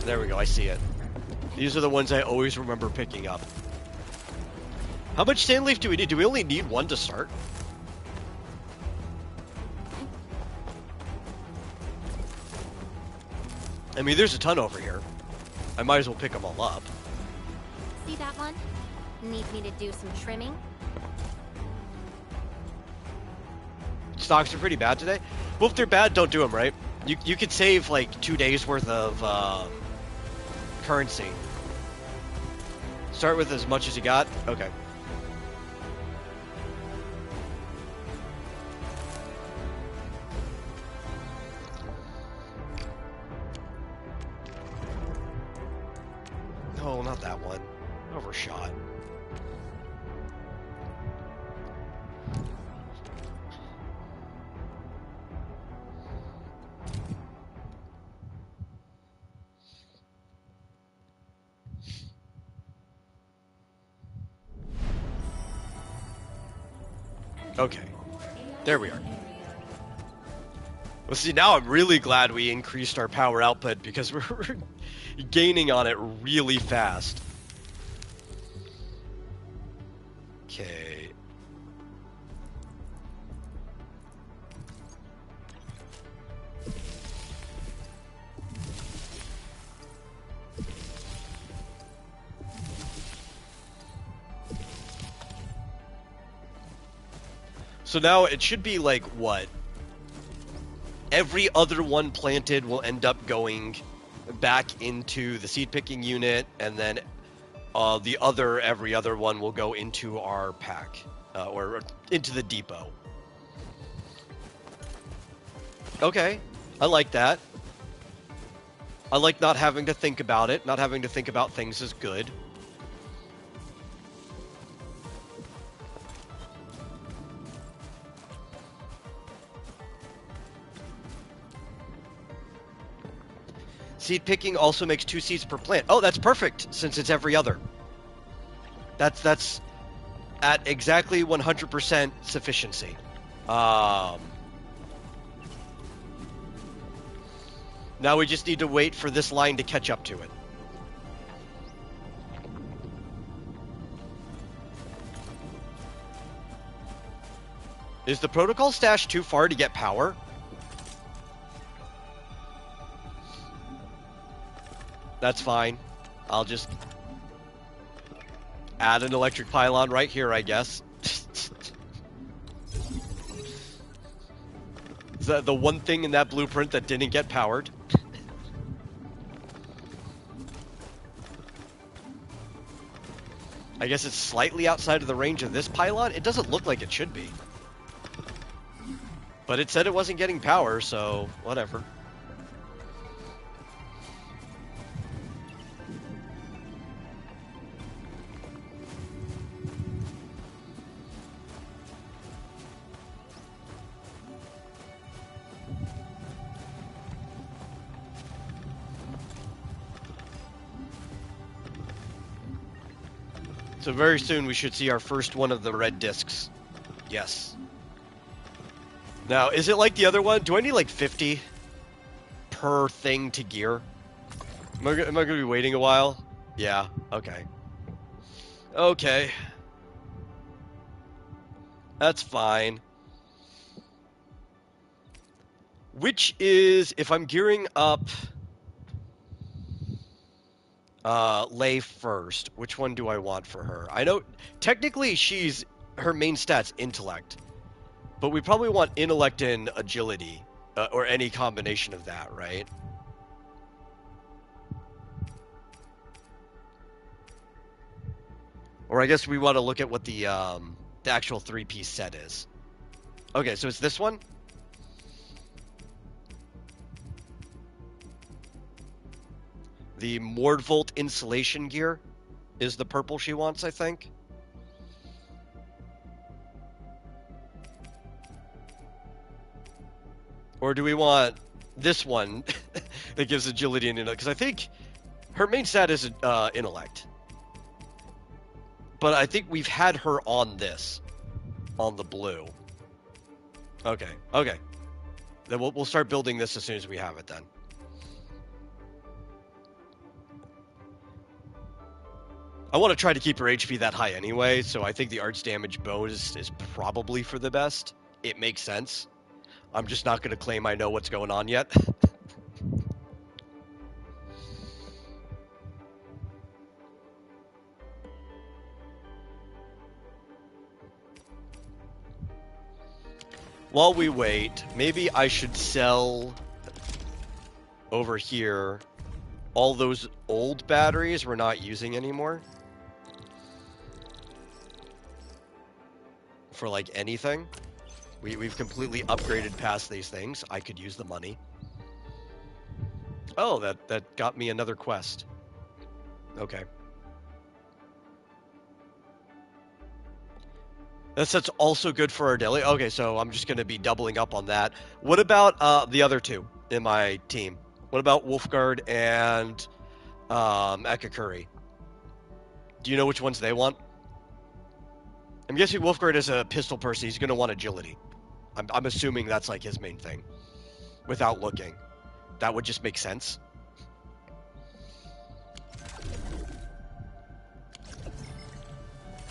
There we go, I see it. These are the ones I always remember picking up. How much Sandleaf do we need? Do we only need 1 to start? I mean, there's a ton over here. I might as well pick them all up. See that one? Need me to do some trimming? Stocks are pretty bad today. Well, if they're bad, don't do them, right? You could save like 2 days worth of currency. Start with as much as you got. Okay. No, not that one. Overshot. Okay. There we are. Well, see, now I'm really glad we increased our power output because we're gaining on it really fast. Okay. So now it should be like, what? Every other one planted will end up going back into the seed picking unit, and then every other one will go into our pack, or into the depot. Okay, I like that. I like not having to think about it. Not having to think about things is good. Seed picking also makes 2 seeds per plant. Oh, that's perfect, since it's every other. That's at exactly 100% sufficiency. Now we just need to wait for this line to catch up to it. Is the protocol stash too far to get power? That's fine. I'll just add an electric pylon right here, I guess. Is that the one thing in that blueprint that didn't get powered? I guess it's slightly outside of the range of this pylon. It doesn't look like it should be. But it said it wasn't getting power, so whatever. So very soon we should see our first one of the red discs. Yes. Now, is it like the other one? Do I need like 50 per thing to gear? Am I going to be waiting a while? Yeah, okay. Okay. That's fine. Which is, if I'm gearing up Lay first, which one do I want for her? I know, technically her main stat's intellect, but we probably want intellect and agility, or any combination of that, right? Or I guess we want to look at what the actual 3-piece set is. Okay, so it's this one? The Mordvolt insulation gear is the purple she wants, I think. Or do we want this one that gives agility and intellect? Because I think her main stat is intellect. But I think we've had her on this, on the blue. Okay, okay. Then we'll start building this as soon as we have it then. I want to try to keep her HP that high anyway, so I think the arts damage bonus is probably for the best. It makes sense. I'm just not going to claim I know what's going on yet. while we wait, maybe I should sell over here all those old batteries we're not using anymore. For like anything. We've completely upgraded past these things. I could use the money. Oh, that got me another quest. Okay. That's also good for our daily. Okay, so I'm just going to be doubling up on that. What about the other two in my team? What about Wolfguard and Ekakuri? Do you know which ones they want? I'm guessing Wolfguard is a pistol person. He's going to want agility. I'm assuming that's like his main thing. Without looking. That would just make sense.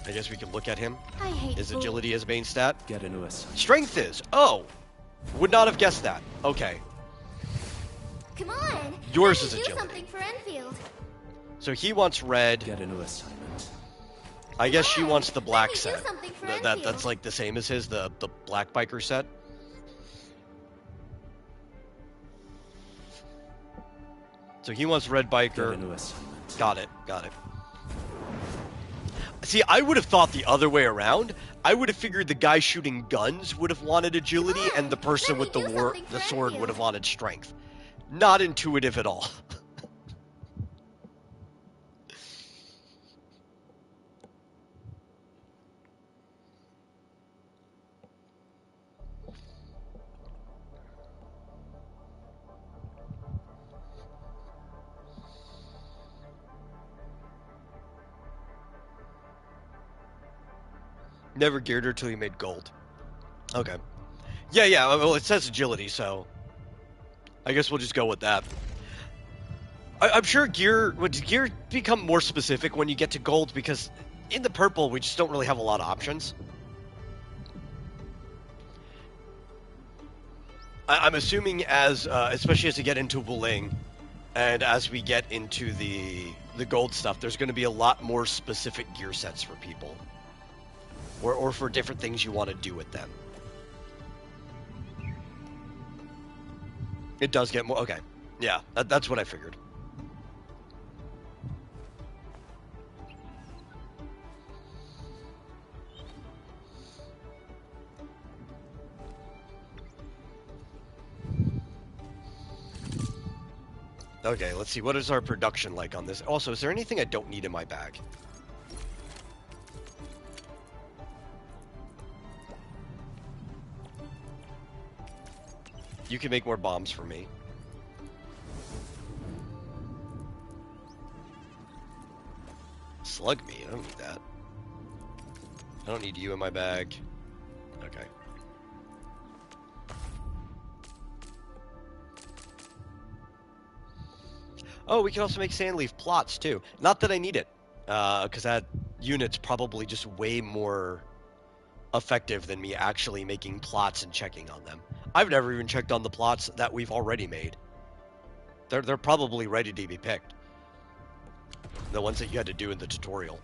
I guess we can look at him. Is agility his main stat? Get into us. Strength is. Oh. Would not have guessed that. Okay. Come on. Yours is do agility. Something for Endfield. So he wants red. Get into assignment. I guess she wants the black do set. something for That's like the same as his, the black biker set. So he wants red biker. Get into assignment. Got it. See, I would have thought the other way around. I would have figured the guy shooting guns would have wanted agility, and the person with the sword would have wanted strength. Not intuitive at all. Never geared her till you made gold. Okay. Yeah, well, it says agility, so I guess we'll just go with that. I'm sure would gear become more specific when you get to gold, because in the purple, we just don't really have a lot of options. I'm assuming especially as we get into Wuling, and as we get into the gold stuff, there's going to be a lot more specific gear sets for people. Or for different things you want to do with them. It does get more... Okay. Yeah, that's what I figured. Okay, let's see. What is our production like on this? Also, is there anything I don't need in my bag? You can make more bombs for me. Slug meat, I don't need that. I don't need you in my bag. Okay. Oh, we can also make sandleaf plots too. Not that I need it, because that unit's probably just way more effective than me actually making plots and checking on them. I've never even checked on the plots that we've already made. They're probably ready to be picked. The ones that you had to do in the tutorial.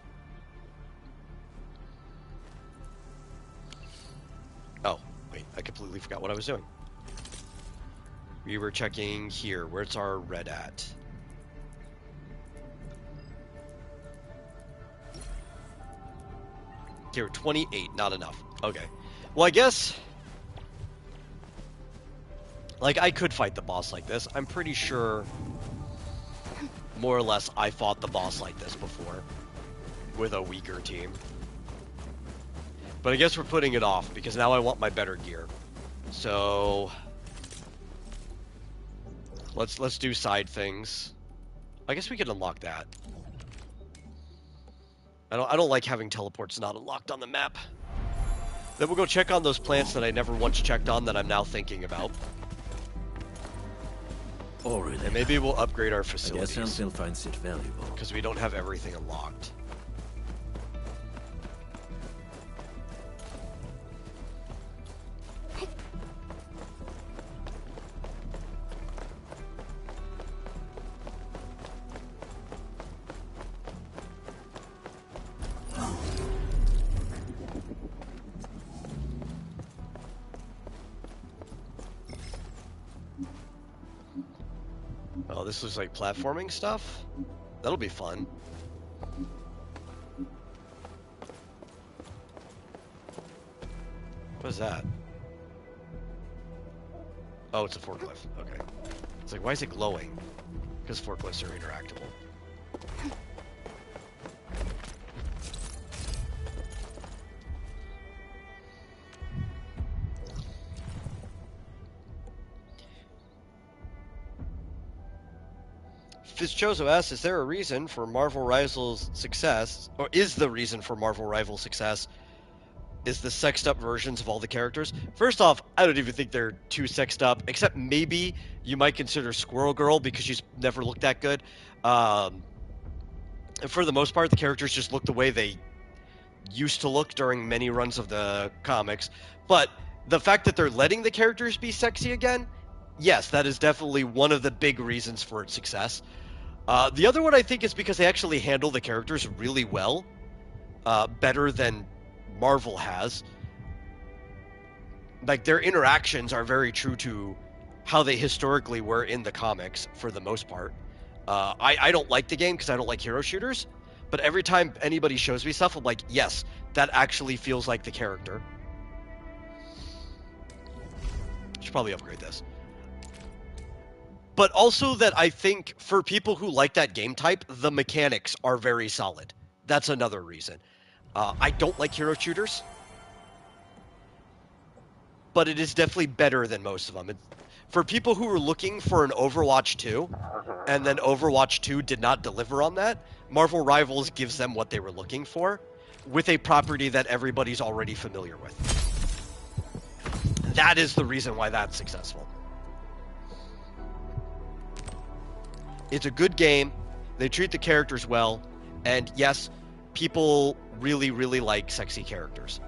Oh, wait, I completely forgot what I was doing. We were checking here. Where's our red at? Okay, we're 28, not enough. Okay. Well, I guess... Like, I could fight the boss like this. I'm pretty sure, more or less, I fought the boss like this before. With a weaker team. But I guess we're putting it off, because now I want my better gear. So... Let's do side things. I guess we could unlock that. I don't like having teleports not unlocked on the map. Then we'll go check on those plants that I never once checked on that I'm now thinking about. Already. And maybe we'll upgrade our facilities. I guess Endfield finds it valuable. Because we don't have everything unlocked. this looks like platforming stuff. That'll be fun. What is that? Oh, it's a forklift. Okay. It's like, why is it glowing? Because forklifts are interactable. Fitzchozo asks, is there a reason for Marvel Rivals' success, or is the reason for Marvel Rivals' success is the sexed up versions of all the characters? First off, I don't even think they're too sexed up, except maybe you might consider Squirrel Girl because she's never looked that good. And for the most part, the characters just look the way they used to look during many runs of the comics. But the fact that they're letting the characters be sexy again, yes, that is definitely one of the big reasons for its success. The other one I think is because they actually handle the characters really well, better than Marvel has. Like, their interactions are very true to how they historically were in the comics for the most part. I don't like the game because I don't like hero shooters, but every time anybody shows me stuff, I'm like, yes, that actually feels like the character. Should probably upgrade this. But also that I think for people who like that game type, the mechanics are very solid. That's another reason. I don't like hero shooters, but it is definitely better than most of them. For people who were looking for an Overwatch 2, and then Overwatch 2 did not deliver on that, Marvel Rivals gives them what they were looking for, with a property that everybody's already familiar with. That is the reason why that's successful. It's a good game, they treat the characters well, and yes, people really, really like sexy characters.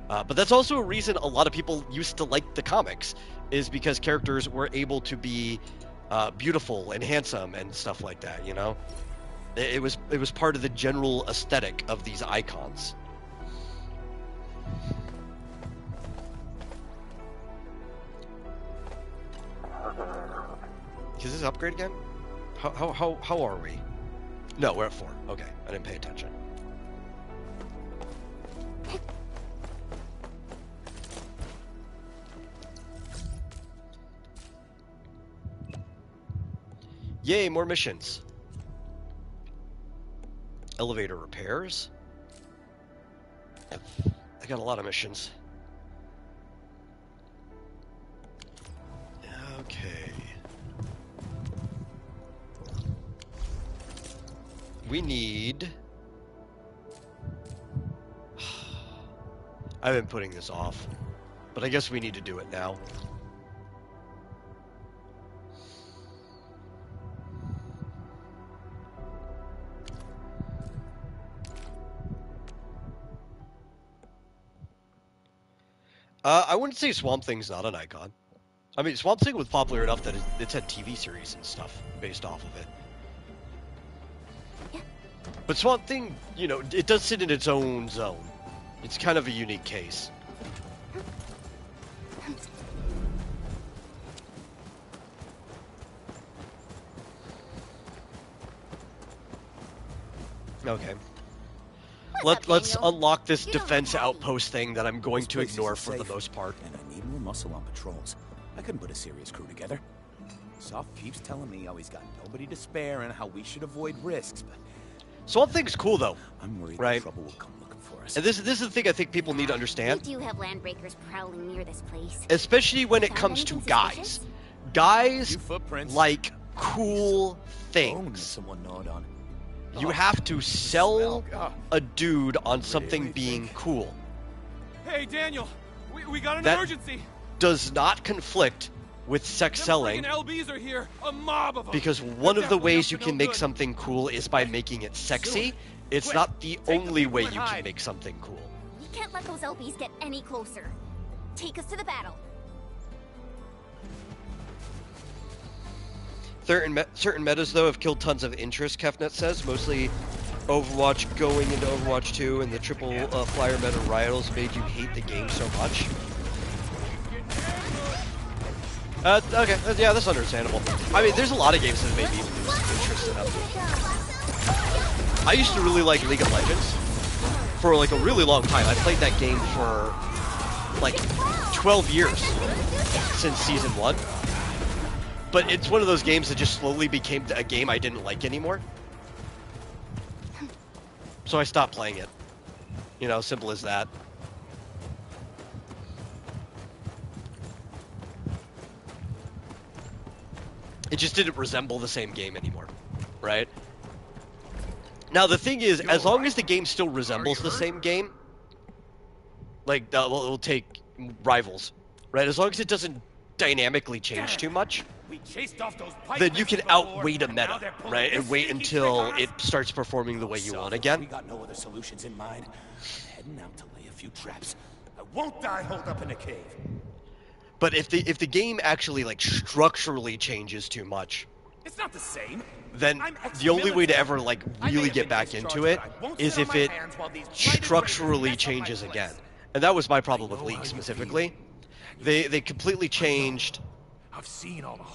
But that's also a reason a lot of people used to like the comics, is because characters were able to be beautiful and handsome and stuff like that, you know? It was part of the general aesthetic of these icons. Is this upgrade again? How are we? No, we're at 4. Okay, I didn't pay attention. Yay, more missions. Elevator repairs. I got a lot of missions. Okay. We need... I've been putting this off, but I guess we need to do it now. I wouldn't say Swamp Thing's not an icon. I mean, Swamp Thing was popular enough that it's had TV series and stuff based off of it. But Swamp Thing, you know, it does sit in its own zone. It's kind of a unique case. Okay. Let's unlock this defense outpost thing that I'm going to ignore for the most part. And I need more muscle on patrols. I couldn't put a serious crew together. Soft keeps telling me how he's got nobody to spare and how we should avoid risks, but... Swamp Thing's cool, though. I'm worried right? trouble will come looking for us. And this is the thing I think people need to understand. We do have landbreakers prowling near this place. Especially when it comes to guys. Guys like cool things. Someone gnawed on. You have to sell a dude on something being cool. Hey, Daniel, we got an that emergency. Does not conflict with sex selling. LBs are here, a mob of them. Because one of the ways you can make something cool is by making it sexy. It's not the only way you can make something cool. We can't let those LBs get any closer. Take us to the battle. Certain metas, though, have killed tons of interest, Kefnet says. Mostly Overwatch going into Overwatch 2 and the triple flyer meta Riotals made you hate the game so much. Okay, yeah, that's understandable. I mean, there's a lot of games that made me lose interest in them. I used to really like League of Legends for like a really long time. I played that game for like 12 years since Season 1. But it's one of those games that just slowly became a game I didn't like anymore. So I stopped playing it. You know, simple as that. It just didn't resemble the same game anymore, right? Now the thing is, as long as the game still resembles the same game, like, we'll take Rivals, right? As long as it doesn't dynamically change too much, then you can outweight a meta, right? And wait until it starts performing the way you want again. We got no other solutions in mind. I'm heading out to lay a few traps. I won't die holed up in a cave. But if the game actually like structurally changes too much, it's not the same. Then the only way to ever like really get back into it is if it structurally changes again. And that was my problem with League specifically. They completely changed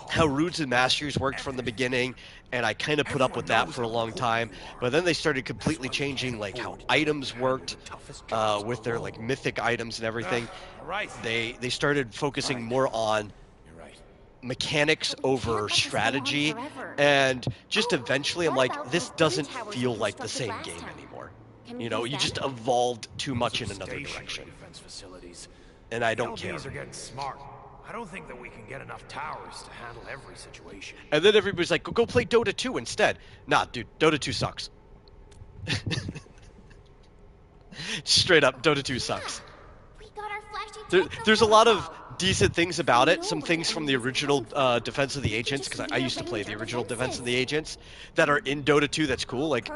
how Roots and Masters worked from the beginning, and I kind of put up with that for a long time. But then they started completely changing like how items worked with their like mythic items and everything. They started focusing more on mechanics over strategy, and just eventually I'm like, this doesn't feel like the same game anymore. You know, you just evolved too much in another direction. And I don't care. LDs are getting smart. I don't think that we can get enough towers to handle every situation. And then everybody's like, go play Dota 2 instead. Nah, dude, Dota 2 sucks. Straight up, Dota 2 sucks. There's a lot of decent things about it. Some things from the original Defense of the Ancients, because I used to play the original Defense of the Ancients, that are in Dota 2 that's cool. Like,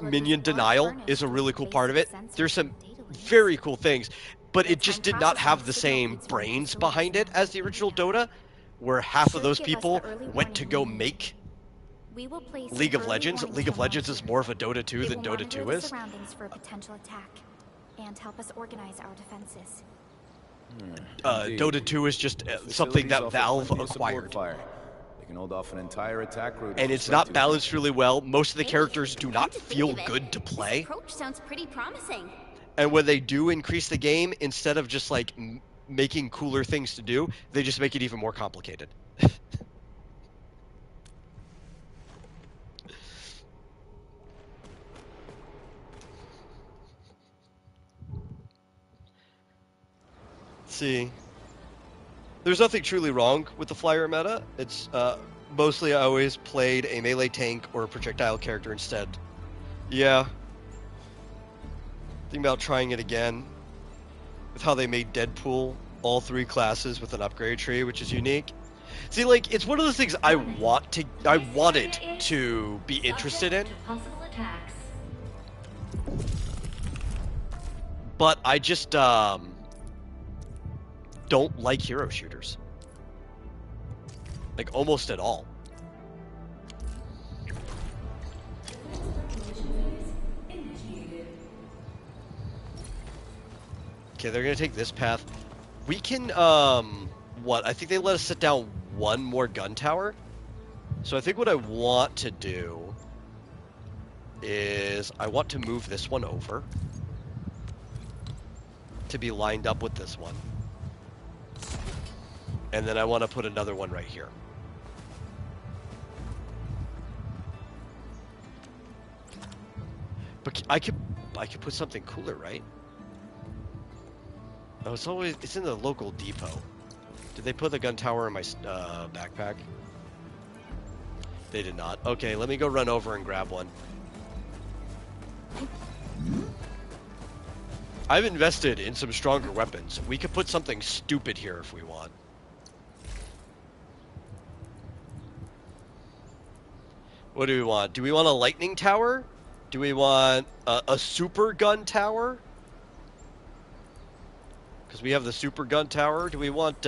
Minion Denial is a really cool part of it. There's some very cool things. But it just did not have the same brains behind it as the original Dota, where half of those people went to go make League of Legends. League of Legends is more of a Dota 2 than Dota 2 is. Surroundings for a potential attack, and help us organize our defenses. Dota 2 is just something that Valve acquired. They can hold off an entire attack route. And it's not balanced really well. Most of the characters do not feel good to play. This approach sounds pretty promising. And when they do increase the game, instead of just like making cooler things to do, they just make it even more complicated. Let's see. There's nothing truly wrong with the flyer meta. It's mostly I always played a melee tank or a projectile character instead. Yeah. Think about trying it again with how they made Deadpool all 3 classes with an upgrade tree, which is unique. See, like, it's one of those things I wanted to be interested in, but I just don't like hero shooters, like almost at all. Okay, they're gonna take this path. We can, what? I think they let us sit down one more gun tower. So I think what I want to do is I want to move this one over to be lined up with this one. And then I want to put another one right here. But I could put something cooler, right? Oh, it's in the local depot. Did they put the gun tower in my backpack? They did not. Okay, let me go run over and grab one. I've invested in some stronger weapons. We could put something stupid here if we want. What do we want? Do we want a lightning tower? Do we want a super gun tower? Because we have the super gun tower. Do we want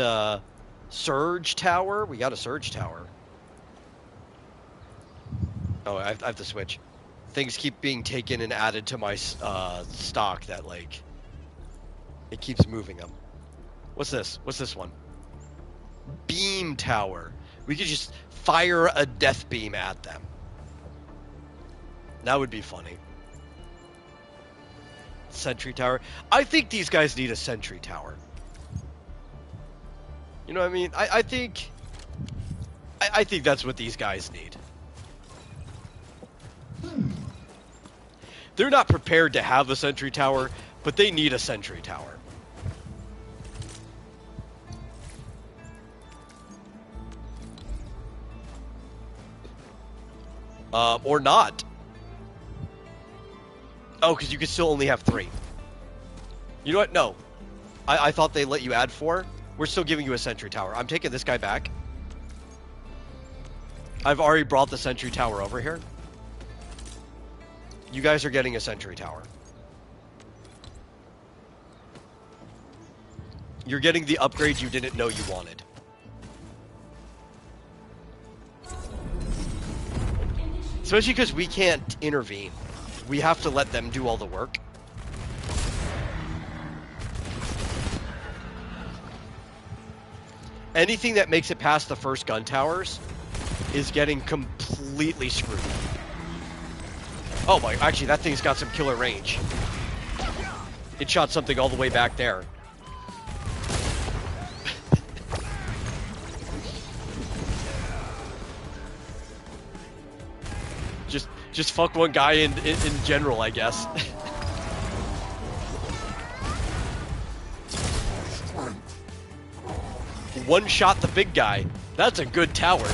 surge tower? We got a surge tower. Oh, I have to switch. Things keep being taken and added to my stock that, like, it keeps moving them. What's this? What's this one? beam tower. We could just fire a death beam at them. That would be funny. Sentry tower. I think these guys need a sentry tower. You know what I mean? I think that's what these guys need. They're not prepared to have a sentry tower, but they need a sentry tower. Or not. Oh, because you can still only have 3. You know what? No. I thought they let you add 4. We're still giving you a sentry tower. I'm taking this guy back. I've already brought the sentry tower over here. You guys are getting a sentry tower. You're getting the upgrade you didn't know you wanted. Especially because we can't intervene. We have to let them do all the work. Anything that makes it past the first gun towers is getting completely screwed. Oh my, actually that thing's got some killer range. It shot something all the way back there. Just fuck one guy in general, I guess. One shot the big guy. That's a good tower.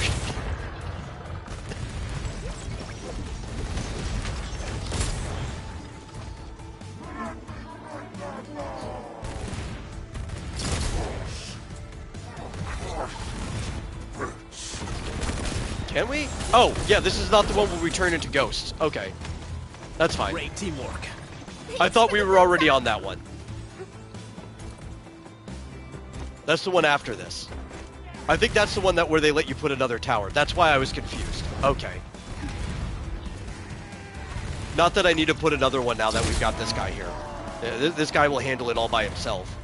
Can we? Oh, yeah, this is not the one where we turn into ghosts. Okay. That's fine. Great teamwork. I thought we were already on that one. That's the one after this. I think that's the one where they let you put another tower. That's why I was confused. Okay. Not that I need to put another one now that we've got this guy here. This guy will handle it all by himself.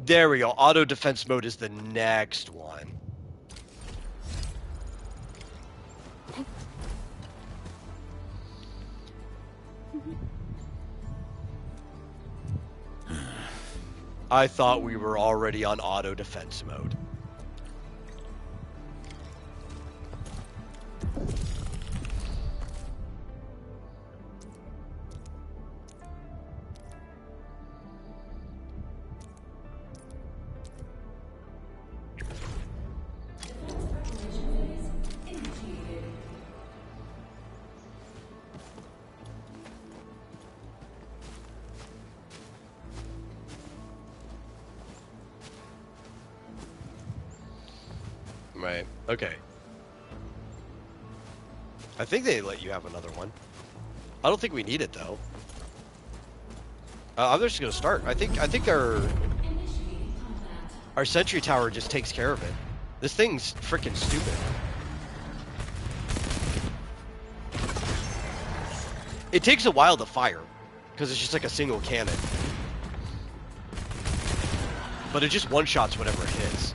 There we go. Auto defense mode is the next one. I thought we were already on auto defense mode. Right, okay. I think they let you have another one. I don't think we need it though. I'm just gonna start. I think our sentry tower just takes care of it. This thing's freaking stupid. It takes a while to fire because it's just like a single cannon. But it just one-shots whatever it hits.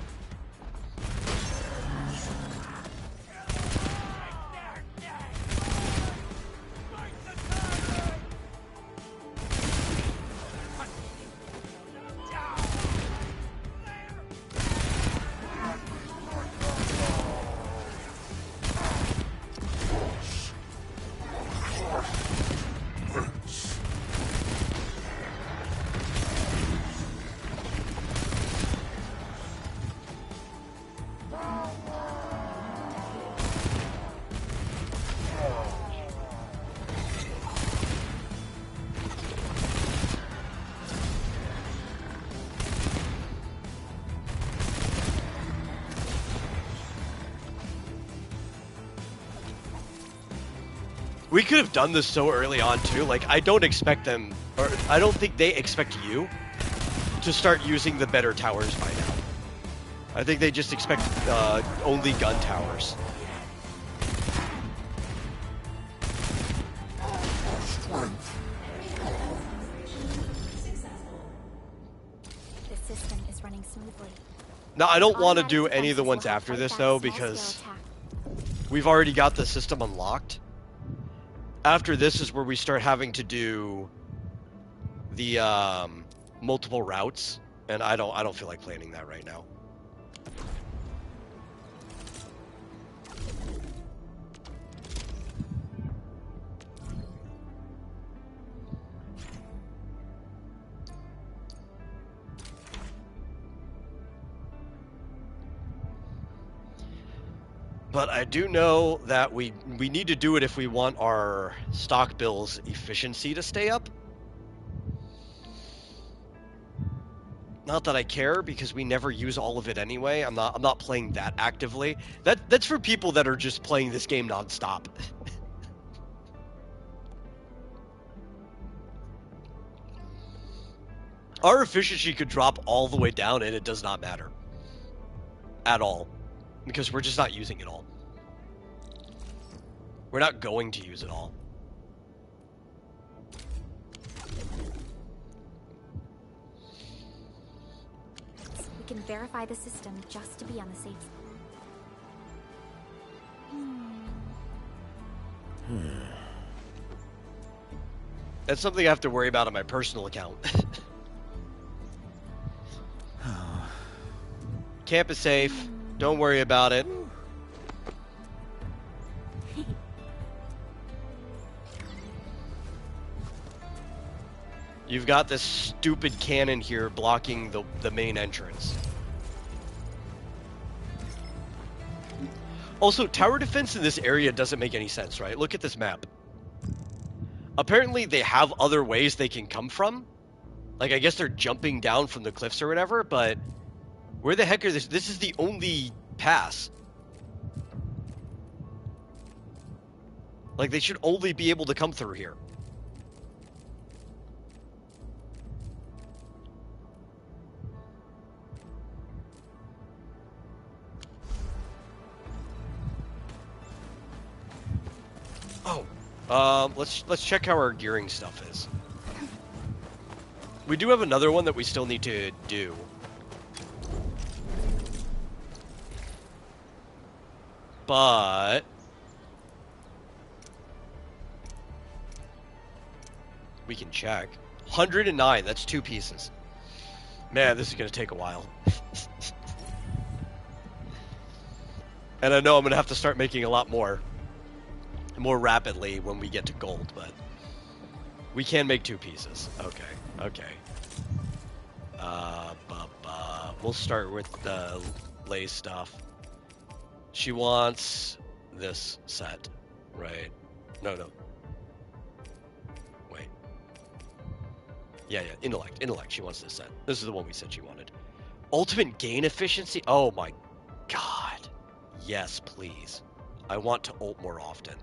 We could have done this so early on too. Like, I don't expect them, or I don't think they expect you to start using the better towers by now. I think they just expect only gun towers. Now, I don't want to do any of the ones after this, though, because we've already got the system unlocked. After this is where we start having to do the multiple routes, and I don't feel like planning that right now. But I do know that we need to do it if we want our stock bill's efficiency to stay up. Not that I care, because we never use all of it anyway. I'm not playing that actively. That's for people that are just playing this game nonstop. Our efficiency could drop all the way down and it does not matter. At all. Because we're just not using it all. We're not going to use it all. We can verify the system just to be on the safe side. That's something I have to worry about on my personal account. Camp is safe. Don't worry about it. You've got this stupid cannon here blocking the main entrance. Also, tower defense in this area doesn't make any sense, right? Look at this map. Apparently, they have other ways they can come from. Like, I guess they're jumping down from the cliffs or whatever, but where the heck are this? This is the only pass. Like, they should only be able to come through here. Let's check how our gearing stuff is. We do have another one that we still need to do. But we can check. 109, that's 2 pieces. Man, this is going to take a while. And I know I'm going to have to start making a lot more rapidly when we get to gold, but we can make 2 pieces. Okay. We'll start with the lay stuff. She wants this set, right? No. Wait. Yeah, intellect. She wants this set. This is the one we said she wanted. Ultimate gain efficiency? Oh my god. Yes, please. I want to ult more often.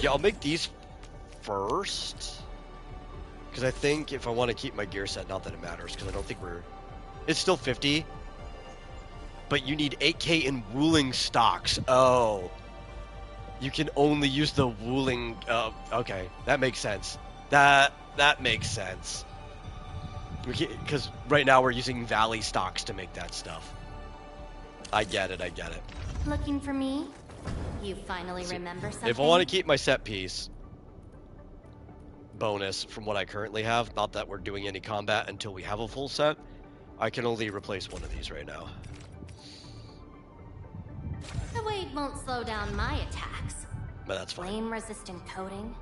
Yeah, I'll make these first. Because I think if I want to keep my gear set, not that it matters, because I don't think it's still 50. But you need 8k in wooling stocks. Oh. You can only use the wooling... okay, that makes sense. That makes sense. Because right now we're using valley stocks to make that stuff. I get it. Looking for me? You finally remember something? If I want to keep my set piece bonus from what I currently have, not that we're doing any combat until we have a full set, I can only replace one of these right now. The weight won't slow down my attacks. But that's fine. Flame-resistant coating.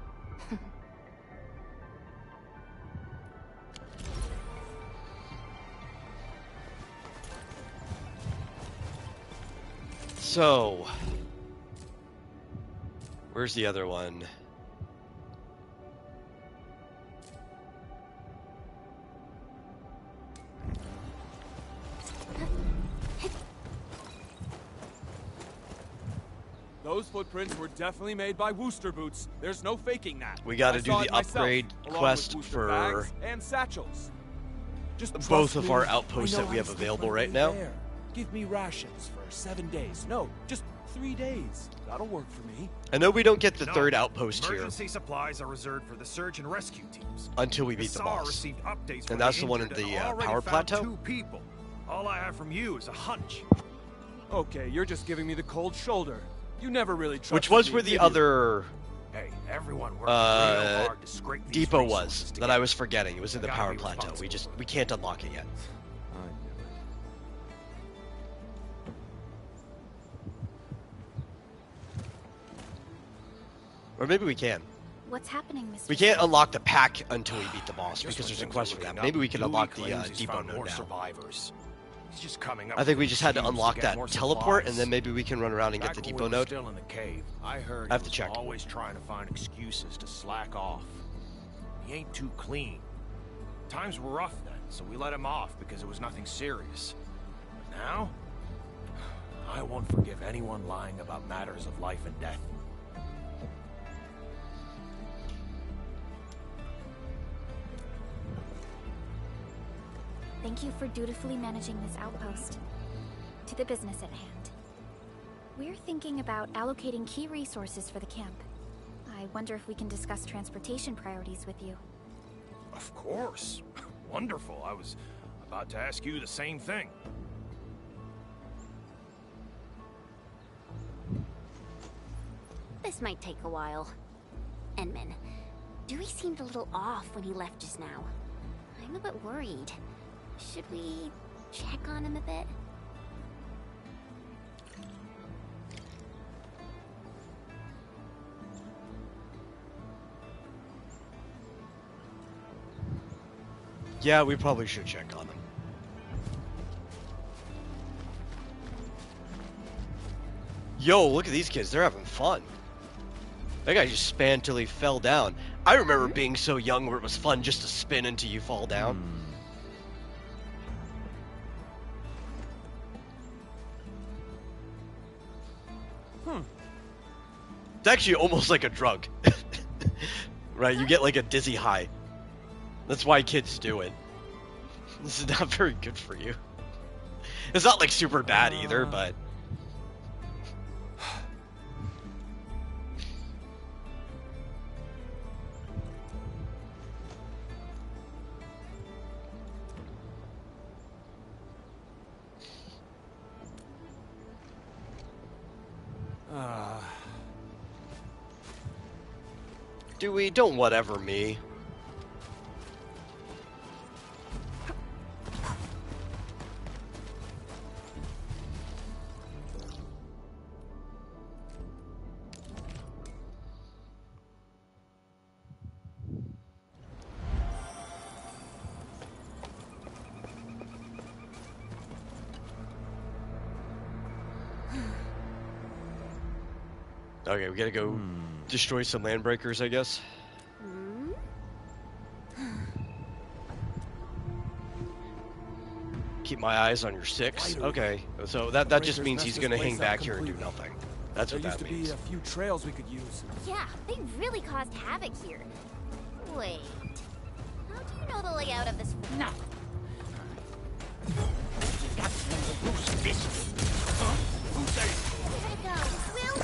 So, where's the other one? Those footprints were definitely made by Wooster boots. There's no faking that. We got to do I saw the it myself, upgrade along quest with Wooster for bags and satchels. Just both trust of me, our I outposts know that we how have to available stick right my now. there. Give me rations for 7 days. No, just 3 days. That'll work for me. I know we don't get the No, third outpost here emergency supplies are reserved for the search and rescue teams. until we beat the SAR boss. received updates from And that's the one in injured the and already power found plateau? 2 people. All I have from you is a hunch. Okay, you're just giving me the cold shoulder. You never really trusted Which was me, where the did you? other Hey, everyone worked real hard to scrape these depot resources was together. that I was forgetting. It was in the Gotta power be plateau. responsible. We can't unlock it yet. Or maybe we can. What's happening, Mr. We can't Smith? unlock the pack until we beat the boss Just because when there's a things quest are for that. looking Maybe up, we can Louis unlock the claims he's depot found node more now. survivors. He's just coming up I think we with just had to excuse unlock get that more teleport, and supplies. then maybe we can run around and get the Back when depot we were node. still in the cave, I heard I have he to was check. always trying to find excuses to slack off. He ain't too clean. Times were rough then, so we let him off because it was nothing serious. But now, I won't forgive anyone lying about matters of life and death. Thank you for dutifully managing this outpost. To the business at hand. We're thinking about allocating key resources for the camp. I wonder if we can discuss transportation priorities with you. Of course. Wonderful. I was about to ask you the same thing. This might take a while. Enman, Dewey seemed a little off when he left just now. I'm a bit worried. Should we check on him a bit? Yeah, we probably should check on him. Yo, look at these kids. They're having fun. That guy just span till he fell down. I remember being so young where it was fun just to spin until you fall down. It's actually almost like a drug. Right? You get like a dizzy high. That's why kids do it. This is not very good for you. It's not like super bad either, but... Dewey, don't whatever me. Okay, we gotta go destroy some landbreakers, I guess. Keep my eyes on your 6. Okay, so that just means he's gonna hang back here and do nothing. That's what that means. There used to be a few trails we could use. Yeah, they really caused havoc here. Wait, how do you know the layout of this? No. Who said it? Here it goes. Will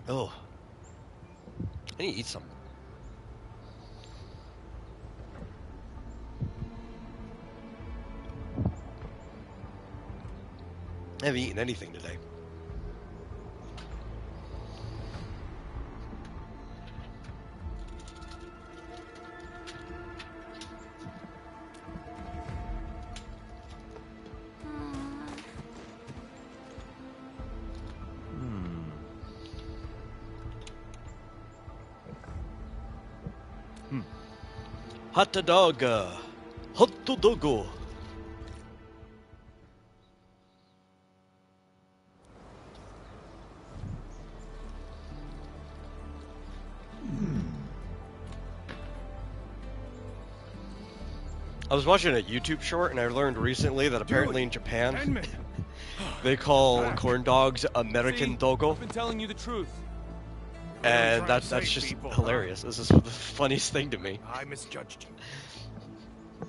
Oh. I need to eat something. I haven't eaten anything today. Hot dog. Hot dog. I was watching a YouTube short and I learned recently that apparently in Japan They call corn dogs American See, dogo. I've been telling you the truth. And that's just people, hilarious. This is the funniest thing to me. I misjudged you.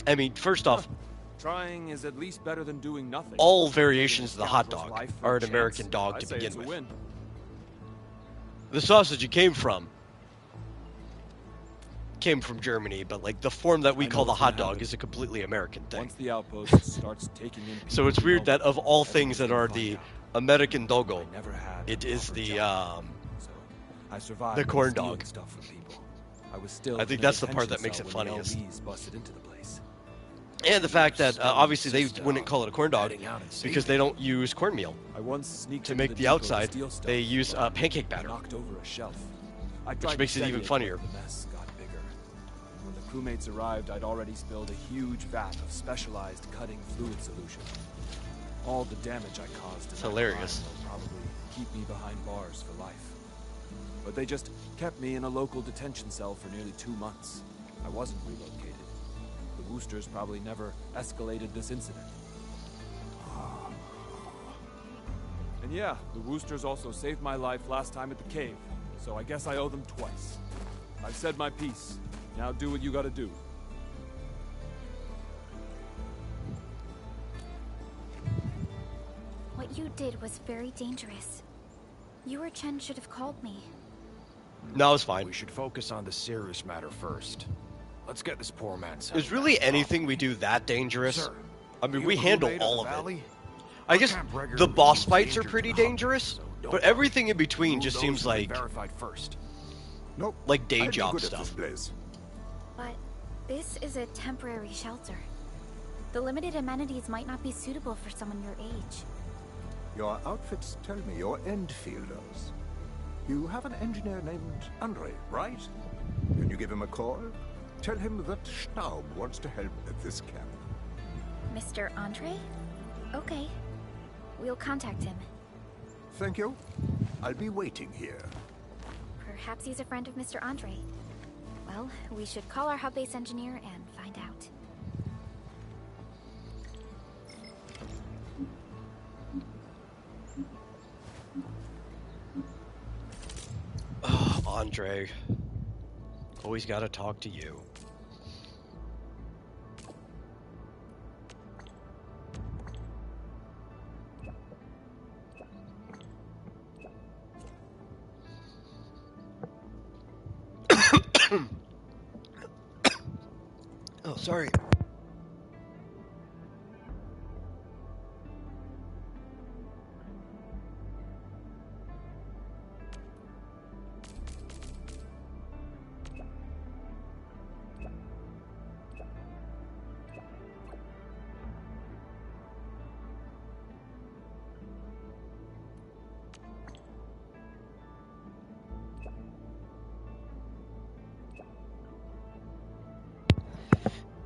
I mean, first off, Trying is at least better than doing nothing. all variations of the hot dog Life are an and American chance. dog I to say begin it's a with. win. The sausage it came from Germany, but like the form that we I know call the what's hot gonna dog happen. is a completely American thing. Once the outpost starts taking in people So it's we weird know, that of all things everyone's that gonna are find the out. American dogo, I never had it a is proper the job. So I survived the by corn stealing dog. stuff from people. I was still I think in a that's the part detention that makes it cell when the funniest. LVs busted into the place. And the fact that obviously they wouldn't call it a corn dog Heading out and because they don't use cornmeal. I once sneaked To into make the depot to outside, steal stuff, they use but pancake batter, knocked over a shelf. I which tried to makes it steady even but funnier. The mess got bigger. When the crewmates arrived, I'd already spilled a huge vat of specialized cutting fluid solution. All the damage I caused It's in that hilarious. crime will probably keep me behind bars for life. But they just kept me in a local detention cell for nearly 2 months. I wasn't relocated. The Woosters probably never escalated this incident. And yeah, the Woosters also saved my life last time at the cave, so I guess I owe them twice. I've said my piece. Now do what you gotta do. What you did was very dangerous. You or Chen should have called me. No, it's fine. We should focus on the serious matter first. Let's get this poor man set. Is really anything we do that dangerous? Sir, I mean, you we a handle crewmate of all the of it. valley? I guess Camp the regularly boss means fights are danger pretty to the hunters, dangerous, so don't but worry. everything in between Rule just those seems who've been like verified first. Nope. day I'd be job good at this stuff. place. But this is a temporary shelter. The limited amenities might not be suitable for someone your age. Your outfits tell me you're Endfielders. You have an engineer named Andre, right? Can you give him a call? Tell him that Staub wants to help at this camp. Mr. Andre? Okay. We'll contact him. Thank you. I'll be waiting here. Perhaps he's a friend of Mr. Andre. Well, we should call our hub base engineer and find out. Oh, Andre. Always gotta talk to you. Oh, sorry.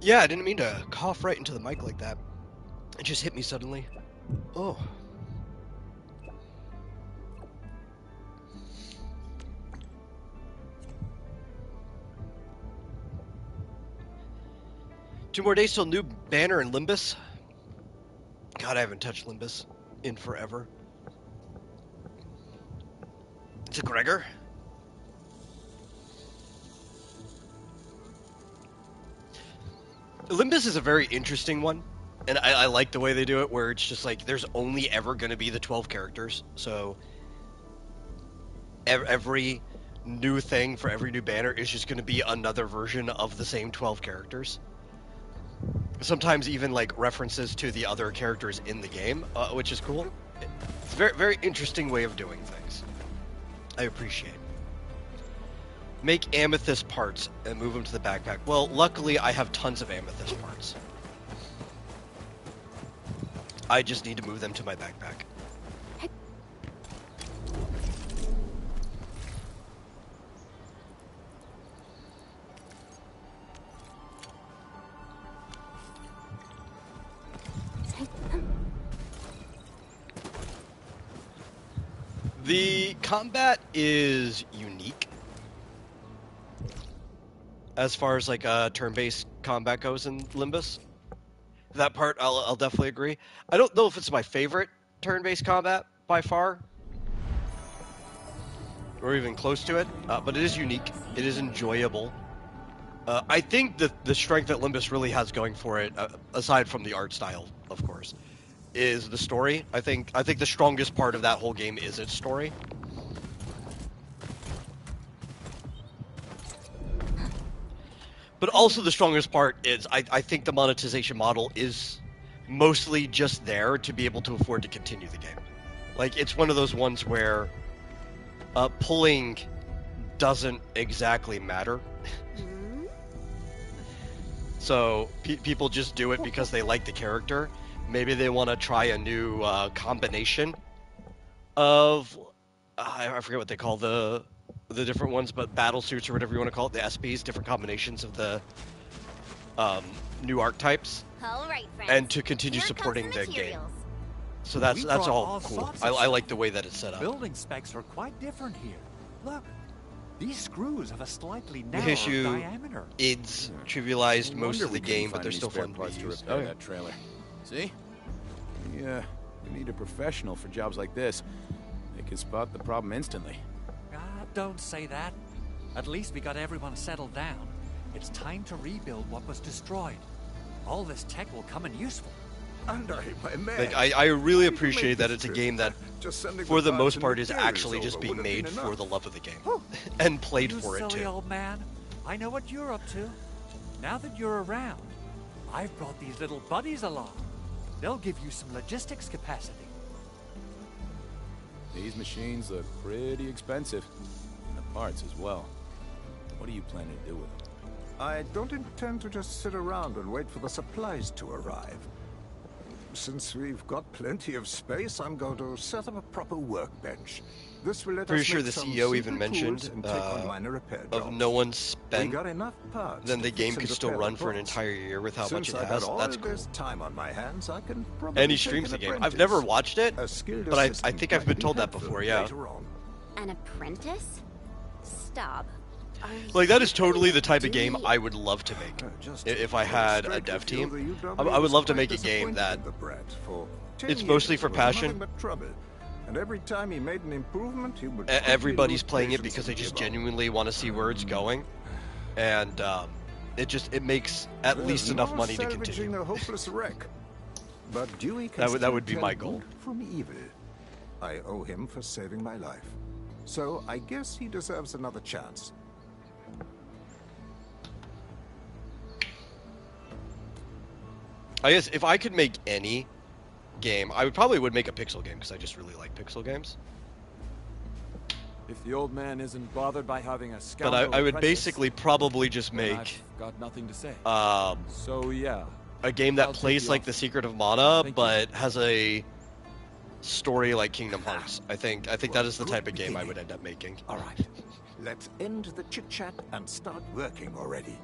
Yeah, I didn't mean to cough right into the mic like that. It just hit me suddenly. Oh. Two more days till new banner and Limbus. God, I haven't touched Limbus in forever. It's a Gregor. Limbus is a very interesting one, and I like the way they do it, where it's just like there's only ever going to be the 12 characters, so every new thing for every new banner is just going to be another version of the same 12 characters. Sometimes even like references to the other characters in the game, which is cool. It's a very, very interesting way of doing things. I appreciate. Make amethyst parts and move them to the backpack. Well, luckily I have tons of amethyst parts. I just need to move them to my backpack. The combat is unique. As far as like turn-based combat goes in Limbus. That part, I'll definitely agree. I don't know if it's my favorite turn-based combat by far, or even close to it, but it is unique. It is enjoyable. I think the strength that Limbus really has going for it, aside from the art style, of course, is the story. I think the strongest part of that whole game is its story. But also the strongest part is I think the monetization model is mostly just there to be able to afford to continue the game. Like, it's one of those ones where pulling doesn't exactly matter. So people just do it because they like the character. Maybe they want to try a new combination of I forget what they call the different ones, but battle suits or whatever you want to call it, the SPs, different combinations of the new archetypes. All right, friends. And to continue supporting the game. So that's all cool. I like the way that it's set up. Building specs are quite different here. Look, these screws have a slightly narrower The issue diameter. is trivialized most of the game, but they're still fun to to use. repair that trailer. See? Yeah, we need a professional for jobs like this. They can spot the problem instantly. Don't say that. At least we got everyone settled down. It's time to rebuild what was destroyed. All this tech will come in useful. Like, I really appreciate that it's a game that, for the most part, is actually just being made for the love of the game. And played for it, Silly too. old man. I know what you're up to. Now that you're around, I've brought these little buddies along. They'll give you some logistics capacity. These machines look pretty expensive. And the parts as well. What are you planning to do with them? I don't intend to just sit around and wait for the supplies to arrive. Since we've got plenty of space, I'm going to set up a proper workbench. This will let Pretty us sure make the some CEO even simple mentioned tools and take on minor repair of jobs. no one We spent, got enough parts then the to game fix could and still repair run the for an parts. entire year with how much Since it I got has. all That's of cool. this time on my hands, I can probably And he take streams an the game. I've apprentice. never watched it, A skilled but I assistant think I've might been be told that helpful before, yeah. later on. An apprentice? Stop. Like, that is totally the type of game I would love to make. If I had a dev team, I would love to make a game that it's mostly for passion. And every time he made an improvement, he would Everybody's playing it because they just genuinely want to see where it's going, and it makes at least enough money to continue. A hopeless wreck. But Dewey can That would be still my tell goal. good from evil. I owe him for saving my life. So I guess he deserves another chance. I guess if I could make any game, I would make a pixel game because I just really like pixel games. If the old man isn't bothered by having a But scoundrel I would apprentice, basically probably just then make I've got nothing to say. so yeah, a game that I'll take plays the like offer. The Secret of Mana, but has a story like Kingdom Hearts. I think that is the type of game I would end up making. All right, let's end the chit-chat and start working already.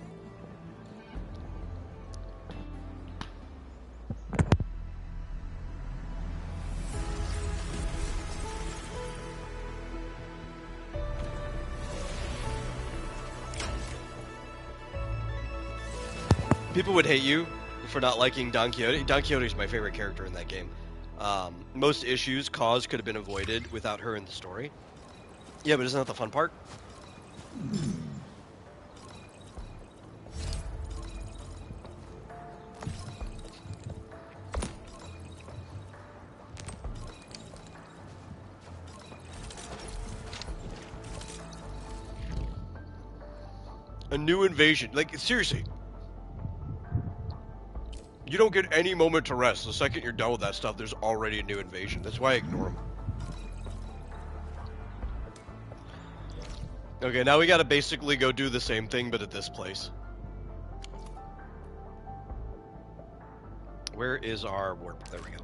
People would hate you for not liking Don Quixote. Don Quixote is my favorite character in that game. Most issues could have been avoided without her in the story. Yeah, but isn't that the fun part? A new invasion. Like, seriously. You don't get any moment to rest. The second you're done with that stuff, there's already a new invasion. That's why I ignore them. Okay, now we gotta basically go do the same thing, but at this place. Where is our warp? There we go.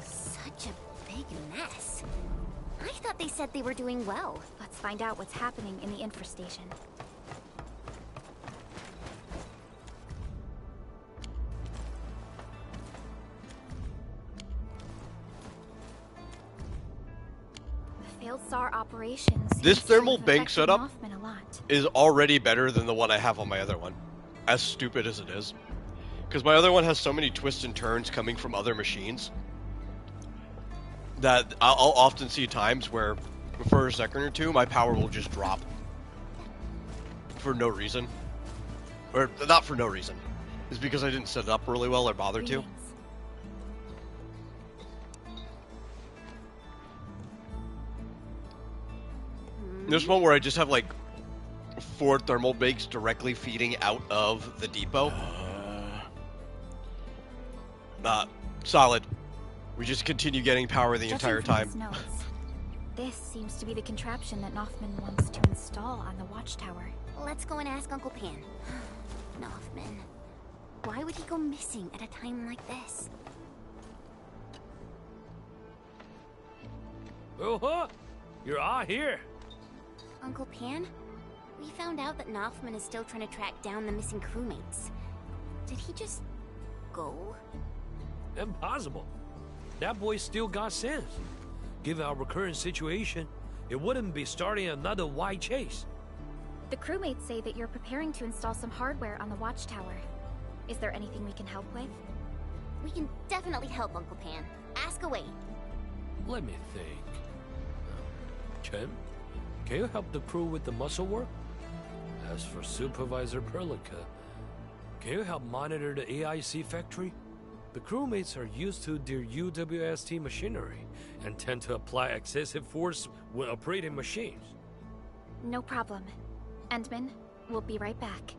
Such a big mess. I thought they said they were doing well. Let's find out what's happening in the infrastation. SAR operations. This seems to thermal have bank affected setup Hoffman a lot. is already better than the one I have on my other one, as stupid as it is. Because my other one has so many twists and turns coming from other machines that I'll often see times where, for a second or two, my power will just drop. For no reason. Or, not for no reason. It's because I didn't set it up really well or bother to. There's one where I just have like 4 thermal banks directly feeding out of the depot. Solid. We just continue getting power the entire time. Notes, this seems to be the contraption that Noffman wants to install on the watchtower. Let's go and ask Uncle Pan. Noffman. Why would he go missing at a time like this? Oh, you're all here. Uncle Pan? We found out that Noffman is still trying to track down the missing crewmates. Did he just go? Impossible. That boy still got sense. Given our current situation, it wouldn't be starting another wide chase. The crewmates say that you're preparing to install some hardware on the watchtower. Is there anything we can help with? We can definitely help, Uncle Pan. Ask away. Let me think. Chen, can you help the crew with the muscle work? As for Supervisor Perlica, can you help monitor the AIC factory? The crewmates are used to their UWST machinery and tend to apply excessive force when operating machines. No problem. Endman, we'll be right back.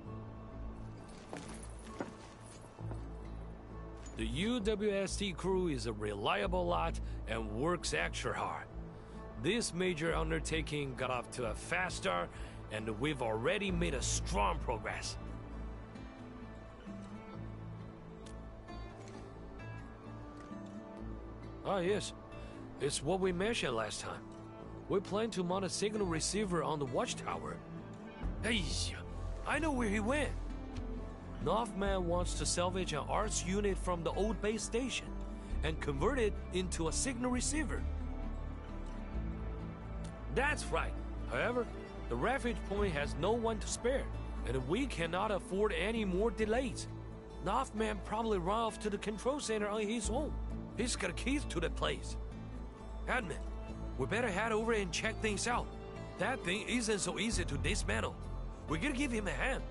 The UWST crew is a reliable lot and works extra hard. This major undertaking got off to a fast start, and we've already made a strong progress. Ah, yes. It's what we mentioned last time. We plan to mount a signal receiver on the watchtower. Hey, I know where he went. Noffman wants to salvage an arts unit from the old base station and convert it into a signal receiver. That's right. However, the refuge point has no one to spare, and we cannot afford any more delays. Noffman probably ran off to the control center on his own. He's got keys to the place. Admin, we better head over and check things out. That thing isn't so easy to dismantle. We gotta give him a hand.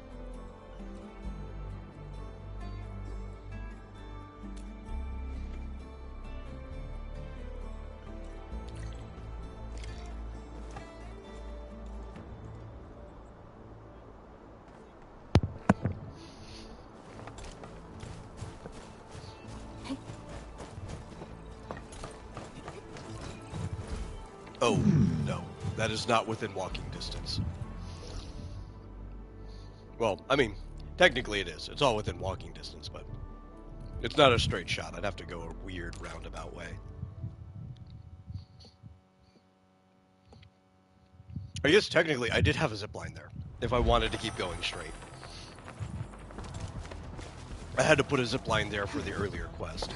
Oh, no. That is not within walking distance. Well, I mean, technically it is. It's all within walking distance, but it's not a straight shot. I'd have to go a weird roundabout way. I guess technically I did have a zipline there, if I wanted to keep going straight. I had to put a zipline there for the earlier quest.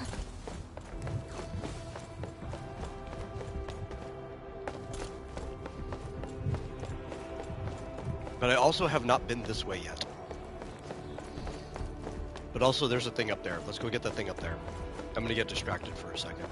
But I also have not been this way yet. But also there's a thing up there. Let's go get that thing up there. I'm gonna get distracted for a second.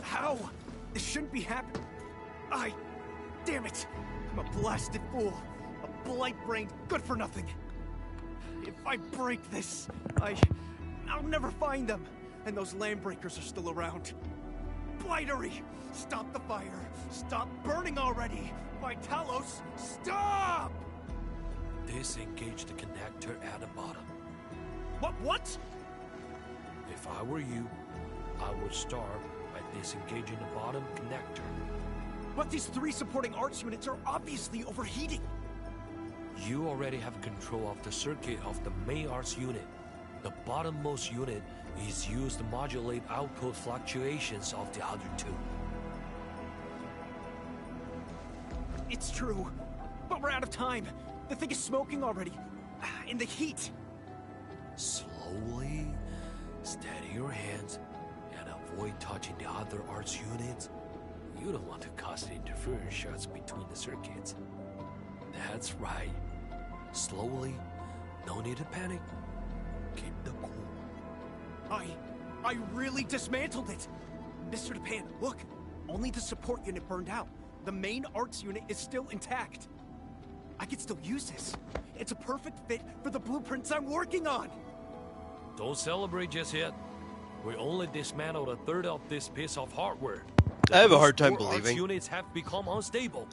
How? This shouldn't be happening. Damn it! I'm a blasted fool. A blight-brained, good-for-nothing. If I break this, I'll never find them. And those land breakers are still around. Blightery! Stop the fire! Stop burning already! Vitalos, stop! Disengage the connector at the bottom. What? If I were you, I would start by disengaging the bottom connector. But these 3 supporting arts units are obviously overheating. You already have control of the circuit of the main arts unit. The bottommost unit is used to modulate output fluctuations of the other 2. It's true, but we're out of time. The thing is smoking already. In the heat. Slowly, steady your hands, and avoid touching the other arts units. You don't want to cause interference shots between the circuits. That's right. Slowly, no need to panic. Keep the cool. I really dismantled it. Mr. Japan, look. Only the support unit burned out. The main arts unit is still intact. I can still use this. It's a perfect fit for the blueprints I'm working on. Don't celebrate just yet. We only dismantled a third of this piece of hardware. I have a hard time Arts believing units have become unstable.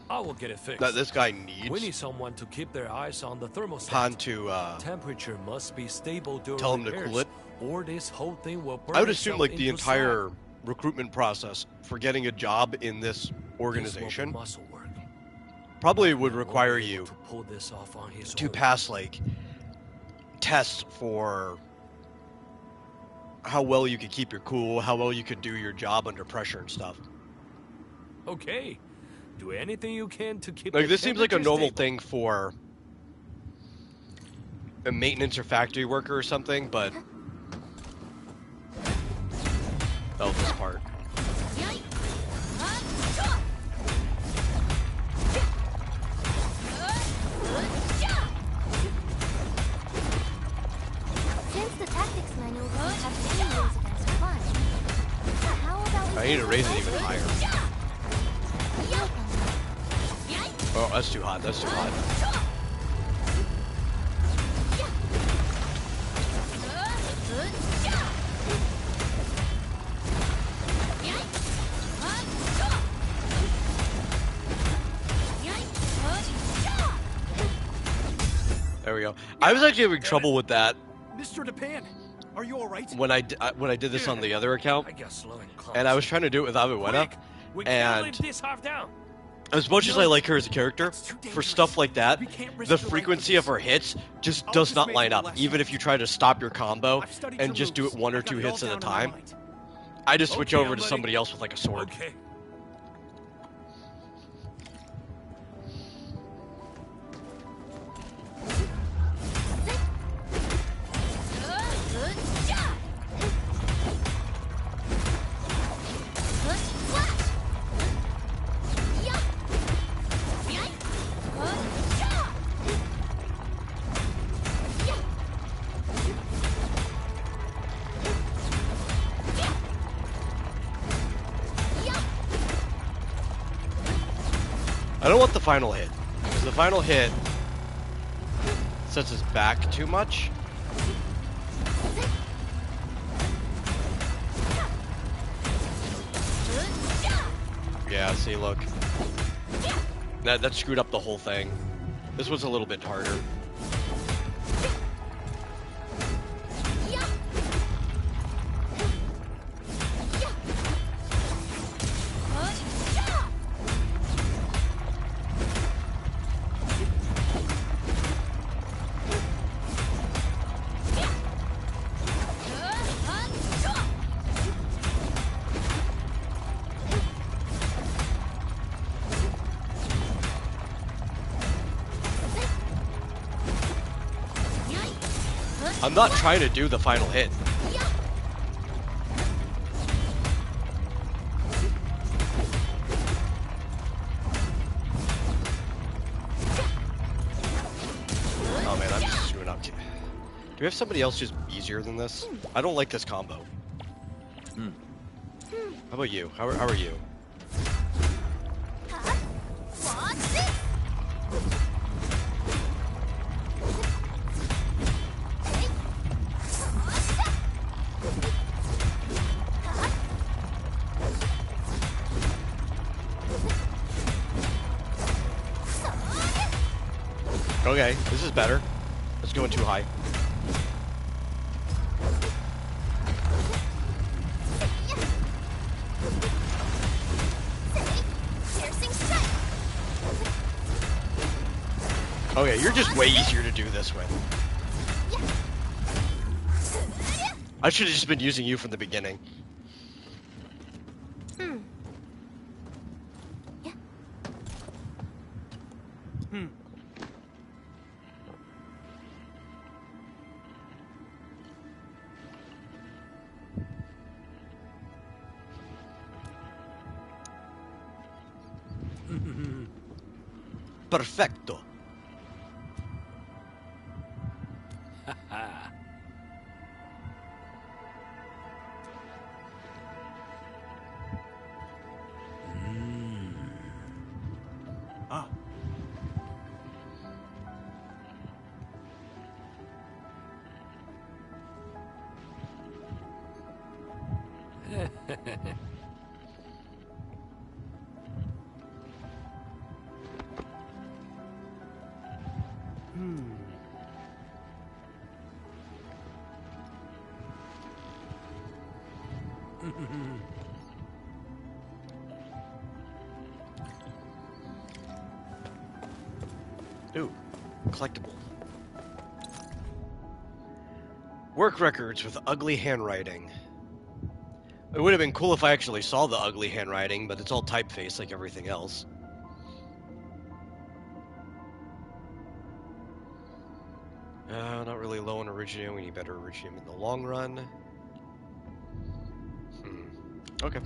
I will get it fixed. that this guy needs We need someone to keep their eyes on the thermostat. Han to Temperature must be stable during tell him to repairs, cool it. or this whole thing will burn I would assume itself like the into entire recruitment process for getting a job in this organization muscle work. probably would require you to pull this off on his to own. pass like tests for how well you could keep your cool, how well you could do your job under pressure and stuff. Okay, do anything you can to keep. Like the this seems like a temperature normal stable. thing for a maintenance or factory worker or something, but oh, this part. Since the tactics manual doesn't have any rules against flying, how about we I need to raise it even celebrate? higher. Oh, that's too hot. That's too hot. There we go. I was actually having trouble with that Mr. Japan, are you alright? when I did this on the other account, I got slow and close. and I was trying to do it with Aviwena, We can't and leave this half down. as much as I like her as a character, for stuff like that, the frequency of her hits just does not line up. Even if you try to stop your combo and just do it 1 or 2 hits at a time, I just switch over to somebody else with like a sword. Okay. I don't want the final hit, because the final hit sets us back too much. Yeah, see, look. That screwed up the whole thing. This was a little bit harder. I'm not trying to do the final hit. Oh man, I'm just screwing up. Do we have somebody else just easier than this? I don't like this combo. How about you? How are you? Okay, this is better. It's going too high. Okay, you're just way easier to do this with. I should have just been using you from the beginning. Perfecto. Ah. Ooh, collectible. Work records with ugly handwriting. It would have been cool if I actually saw the ugly handwriting, but it's all typeface like everything else. Not really low on Iridium. We need better Iridium in the long run. Okay.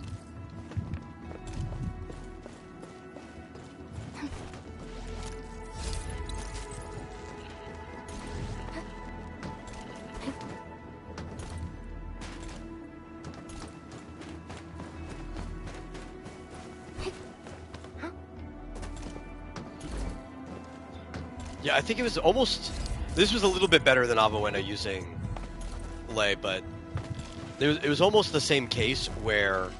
Yeah, I think it was almost... This was a little bit better than Avowena using Lei, but it was almost the same case where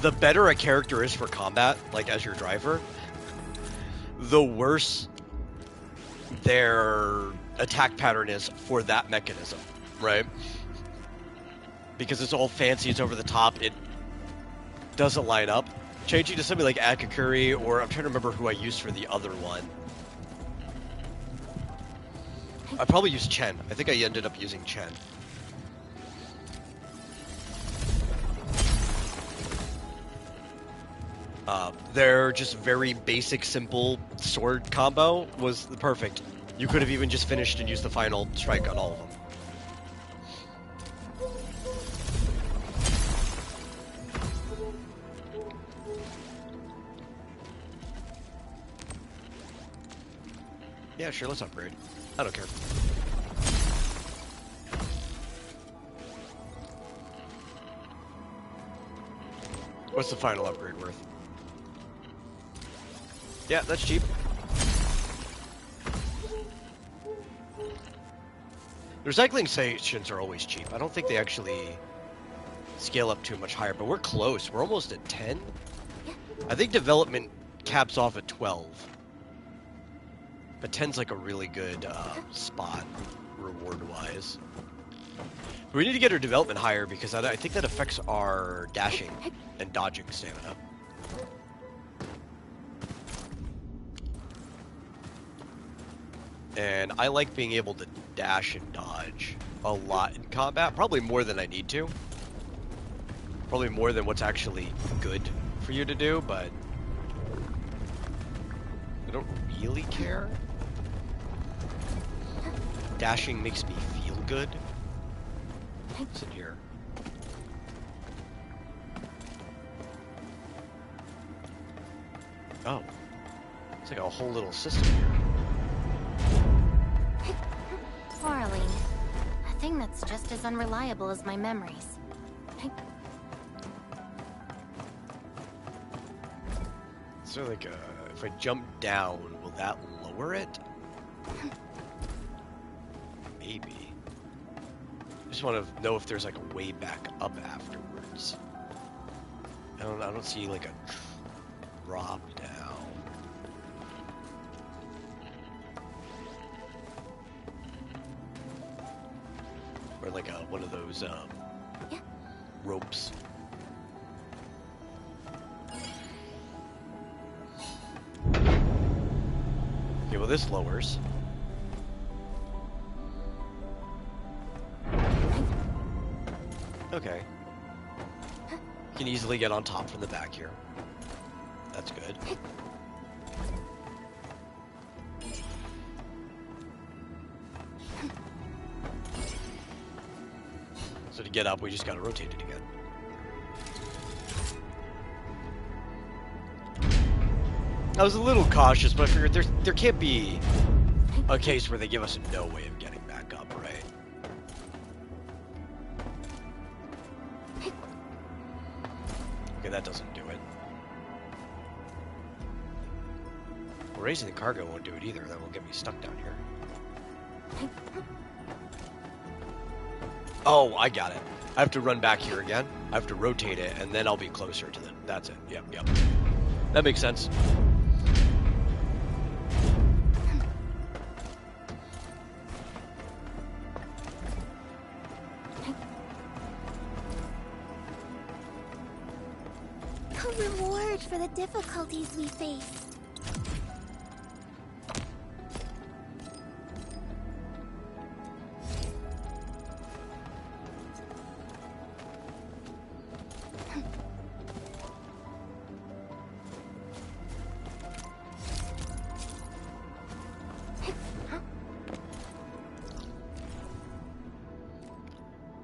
the better a character is for combat, like as your driver, the worse their attack pattern is for that mechanism, right? Because it's all fancy, it's over the top, it doesn't line up. Changing to something like Akakuri, or I'm trying to remember who I used for the other one. I probably used Chen. I think I ended up using Chen. Their just very basic, simple sword combo was the perfect. You could have even just finished and used the final strike on all of them. Yeah, sure, let's upgrade. I don't care. What's the final upgrade worth? Yeah, that's cheap. The recycling stations are always cheap. I don't think they actually scale up too much higher, but we're close. We're almost at 10. I think development caps off at 12. But 10's like a really good spot, reward-wise. We need to get our development higher because I think that affects our dashing and dodging stamina. And I like being able to dash and dodge a lot in combat, probably more than I need to. Probably more than what's actually good for you to do, but I don't really care. Dashing makes me feel good. What's in here? Oh. It's like a whole little system here. Quarreling. A thing that's just as unreliable as my memories. So like, if I jump down, will that lower it? Maybe. I just want to know if there's like a way back up afterwards. I don't see like a drop down. Or like one of those ropes. well, this lowers. Okay. You can easily get on top from the back here. That's good. So to get up, we just gotta rotate it again. I was a little cautious, but I figured there can't be a case where they give us no way of getting back up, right? Okay, that doesn't do it. Well, raising the cargo won't do it either. That will get me stuck down here. Oh, I got it. I have to run back here again. I have to rotate it, and then I'll be closer to the... That's it. Yep. That makes sense. A reward for the difficulties we face.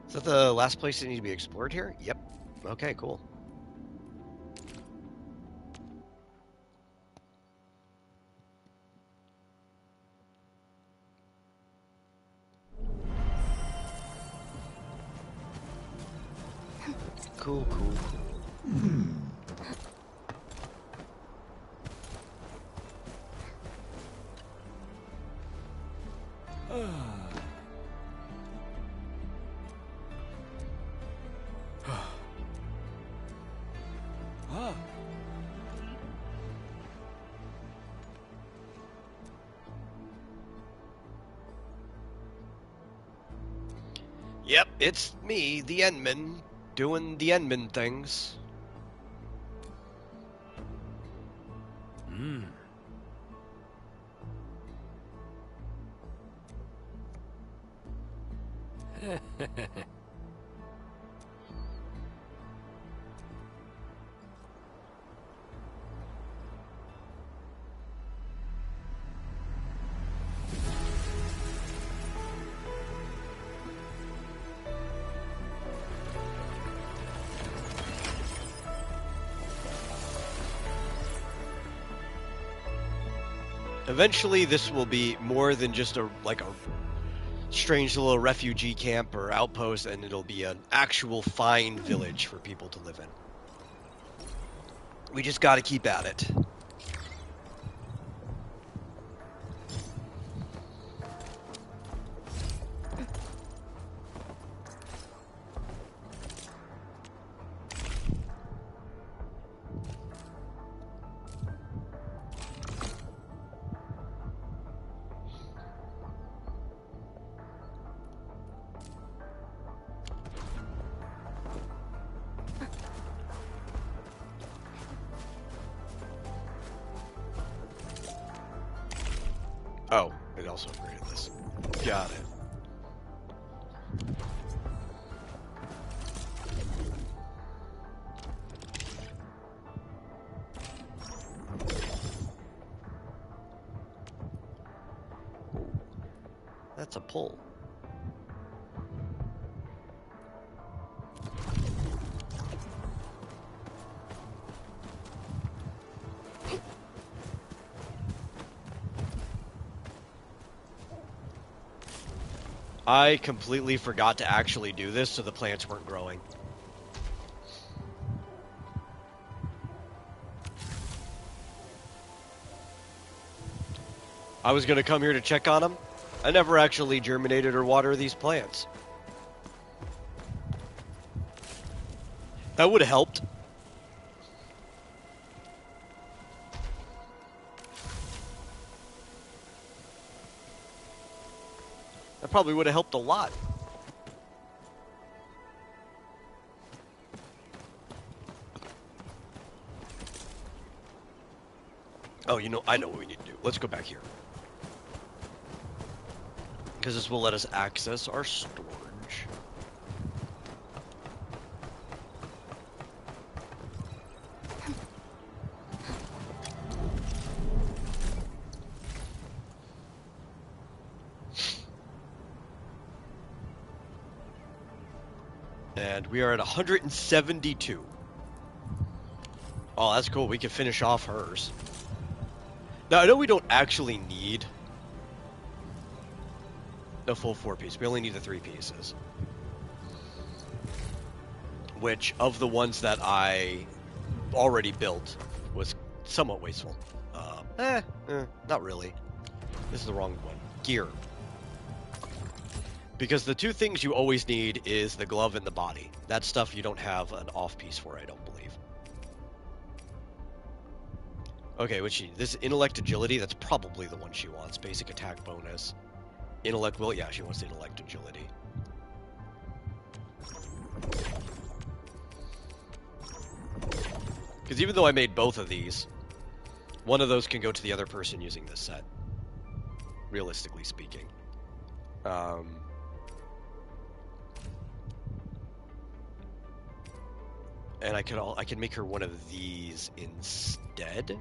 Is that the last place that needs to be explored here? Yep. Okay, cool. Cool. Yep, it's me, the Endman, doing the Endman things. Eventually, this will be more than just a strange little refugee camp or outpost, and it'll be an actual fine village for people to live in. We just got to keep at it. Oh, it also upgraded this. Got it. That's a pull. I completely forgot to actually do this, so the plants weren't growing. I was going to come here to check on them. I never actually germinated or watered these plants. That would have helped. That probably would have helped a lot. Oh, I know what we need to do. Let's go back here. because this will let us access our storage. And we are at 172. Oh, that's cool. We can finish off hers. Now, I know we don't actually need the full 4-piece. We only need the 3 pieces. Which, of the ones that I already built, was somewhat wasteful. Not really. This is the wrong one. Gear. Because the 2 things you always need is the glove and the body. That stuff you don't have an off-piece for, I don't believe. Okay, what she... This intellect agility, that's probably the one she wants. Basic attack bonus. Intellect will... Yeah, she wants the intellect agility. Because even though I made both of these, one of those can go to the other person using this set. Realistically speaking. And I can make her one of these instead.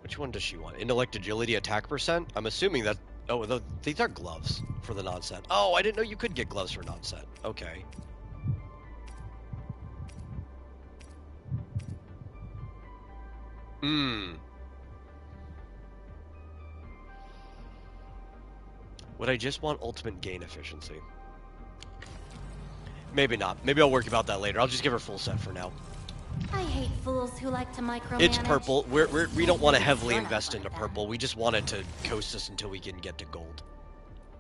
Which one does she want? Intellect, agility, attack percent? I'm assuming that... Oh, these are gloves for the non-set. Oh, I didn't know you could get gloves for non-set. Okay. Would I just want ultimate gain efficiency? Maybe not. Maybe I'll worry about that later. I'll just give her full set for now. I hate fools who like to micromanage. It's purple. We don't want to heavily invest into purple. We just want it to coast us until we can get to gold.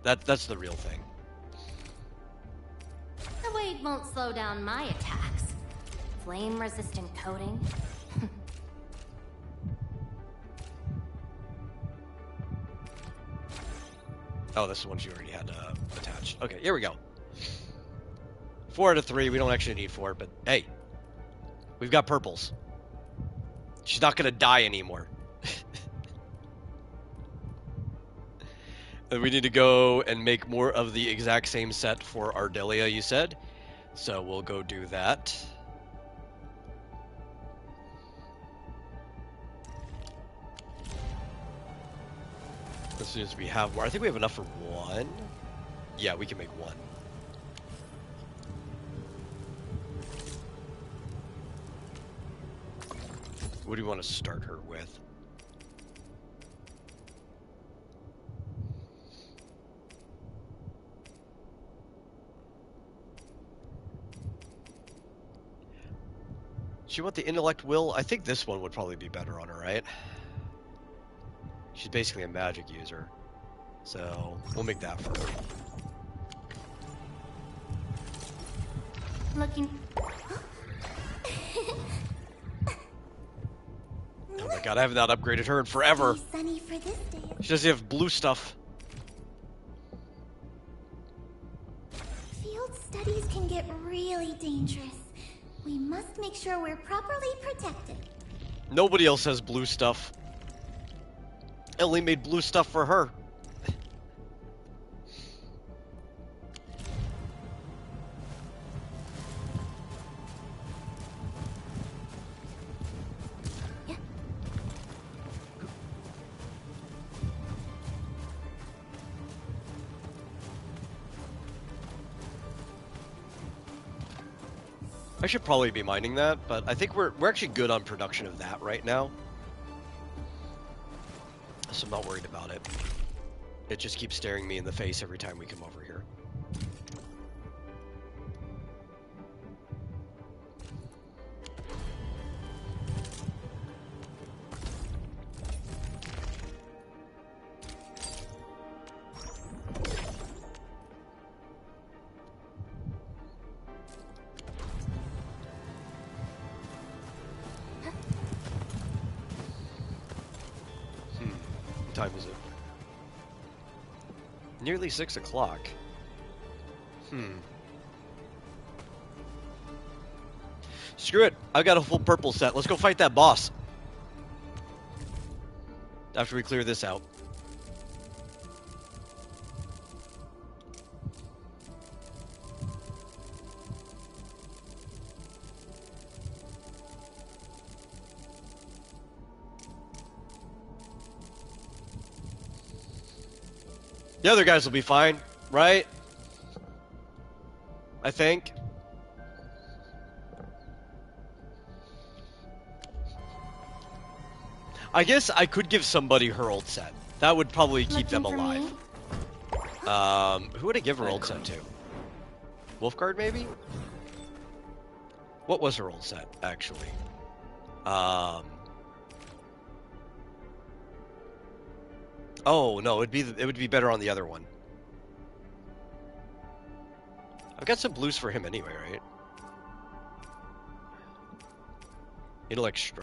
That's the real thing. The wave won't slow down my attacks. Flame-resistant coating. Oh, that's the one she already had attached. Okay, here we go. 4 out of 3. We don't actually need 4, but hey. We've got purples. She's not going to die anymore. And we need to go and make more of the exact same set for Ardelia, you said. So we'll go do that. As soon as we have more. I think we have enough for 1. Yeah, we can make 1. What do you want to start her with? She want the intellect will? I think this one would probably be better on her, right? She's basically a magic user. So, we'll make that for her. Looking... Oh my god, I have not upgraded her in forever. Sunny for this day. She doesn't have blue stuff. Field studies can get really dangerous. We must make sure we're properly protected. Nobody else has blue stuff. I only made blue stuff for her. I should probably be mining that, but I think we're actually good on production of that right now. So I'm not worried about it. It just keeps staring me in the face every time we come over here. What time is it? Nearly 6 o'clock. Screw it. I've got a full purple set. Let's go fight that boss. After we clear this out. The other guys will be fine, right? I think. I guess I could give somebody her old set. That would probably keep them alive. Who would I give her old set to? Wolfguard, maybe? What was her old set, actually? Oh no, it would be better on the other one. I've got some blues for him anyway, right? Intellect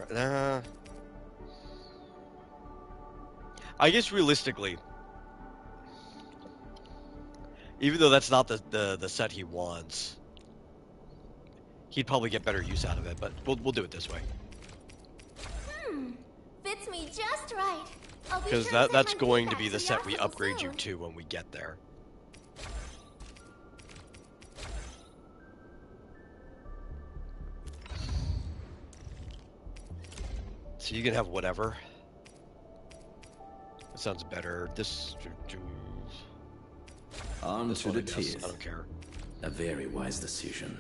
I guess realistically, even though that's not the set he wants, he'd probably get better use out of it. But we'll do it this way. Fits me just right. Because that's going to be the set we upgrade you to when we get there. So you can have whatever. That sounds better. This. On to the teeth. I don't care. A very wise decision.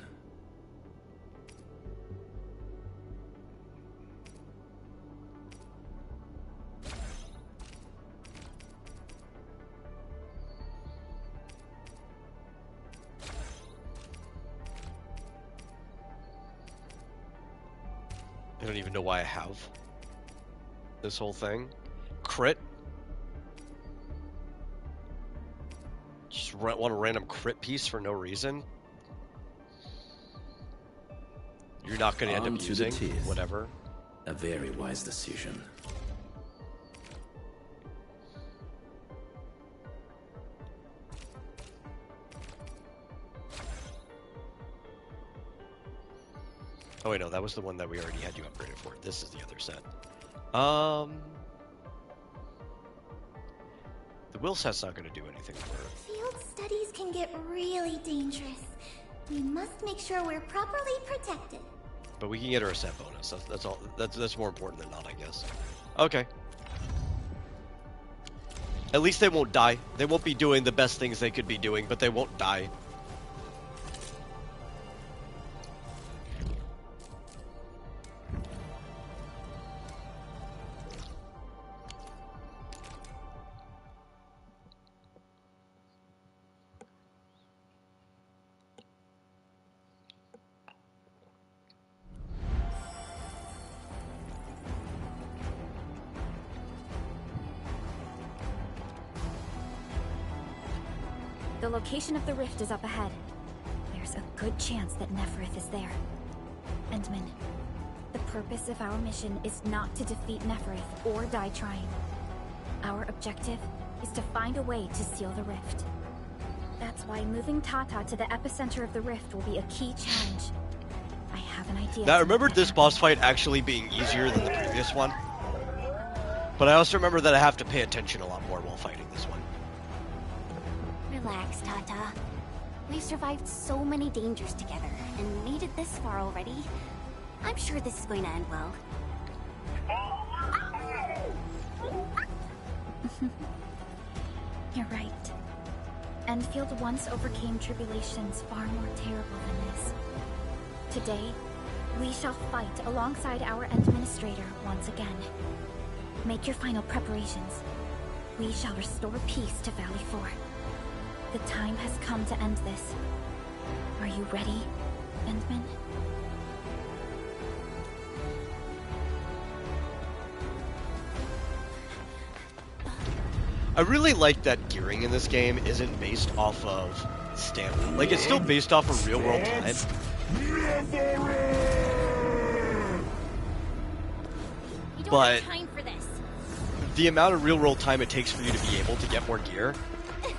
I don't even know why I have this whole thing. Crit. Just want a random crit piece for no reason. You're not going to end up using whatever. A very wise decision. Oh wait, no, that was the one that we already had you upgraded for. This is the other set. The will set's not going to do anything for her. Field studies can get really dangerous. We must make sure we're properly protected. But we can get her a set bonus. That's all. That's more important than not, I guess. Okay. At least they won't die. They won't be doing the best things they could be doing, but they won't die. The location of the rift is up ahead. There's a good chance that Neferith is there. Endman, the purpose of our mission is not to defeat Neferith or die trying. Our objective is to find a way to seal the rift. That's why moving Tata to the epicenter of the rift will be a key challenge. I have an idea. Now, I remembered this boss fight actually being easier than the previous one. But I also remember that I have to pay attention a lot more while fighting this one. Relax, Tata. We've survived so many dangers together and made it this far already. I'm sure this is going to end well. You're right. Endfield once overcame tribulations far more terrible than this. Today, we shall fight alongside our administrator once again. Make your final preparations. We shall restore peace to Valley 4. The time has come to end this. Are you ready, Endman? I really like that gearing in this game isn't based off of stamina. Like, it's still based off of real-world time. But the amount of real-world time it takes for you to be able to get more gear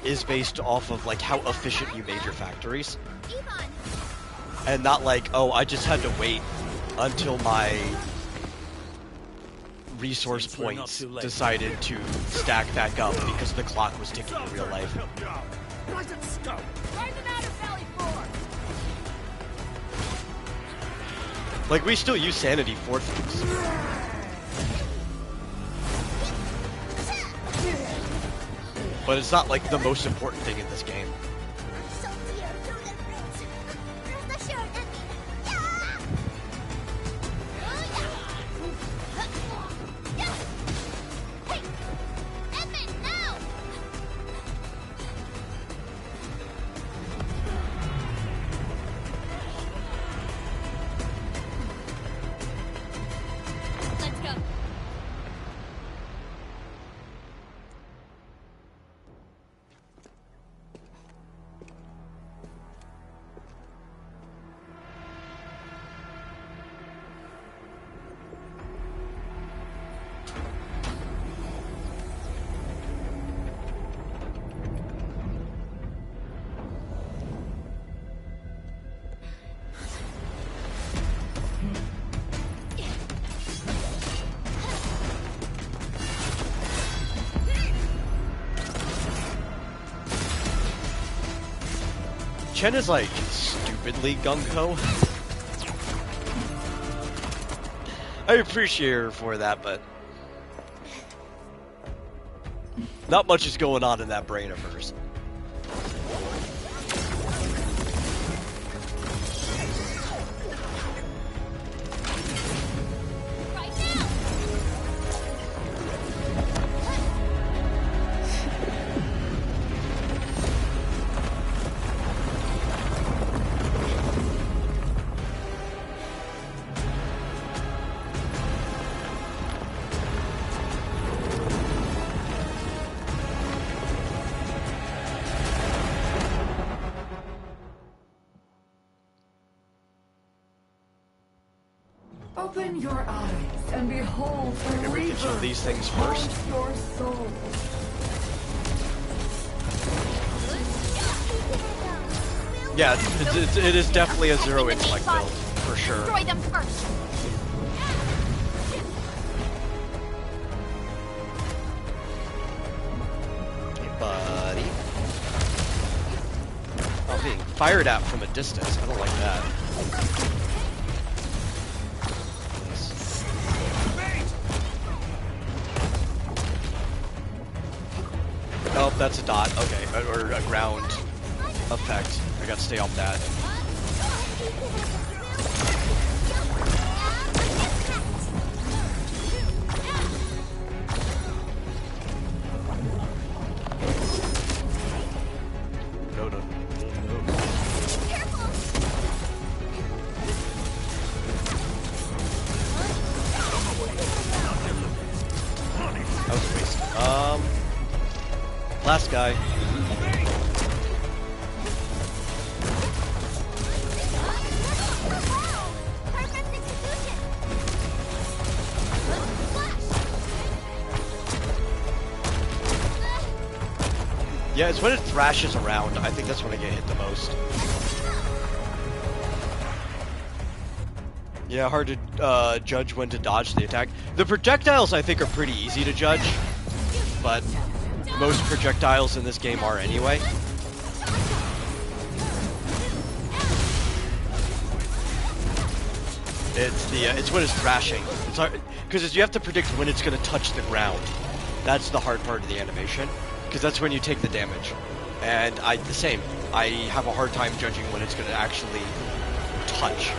is based off of, like, how efficient you made your factories. And not like, oh, I just had to wait until my resource points decided to stack back up because the clock was ticking in real life. Like, we still use sanity for things. but it's not like the most important thing in this game. Chen is like stupidly gung-ho. I appreciate her for that, but not much is going on in that brain of hers. Open your eyes and behold the Maybe we can show these things first. Your soul. Yeah, it is definitely a zero intellect build, for sure. Destroy them first. Hey, buddy. Oh, being fired at from a distance. I don't like that. Oh, that's a dot. Okay, or a ground effect. I gotta stay off that. No, no, no. That was a waste. Last guy. Yeah, it's when it thrashes around. I think that's when I get hit the most. Yeah, hard to judge when to dodge the attack. The projectiles, I think, are pretty easy to judge, but most projectiles in this game are anyway. It's when it's thrashing. It's hard because you have to predict when it's going to touch the ground. That's the hard part of the animation, because that's when you take the damage. And the same. I have a hard time judging when it's going to actually touch.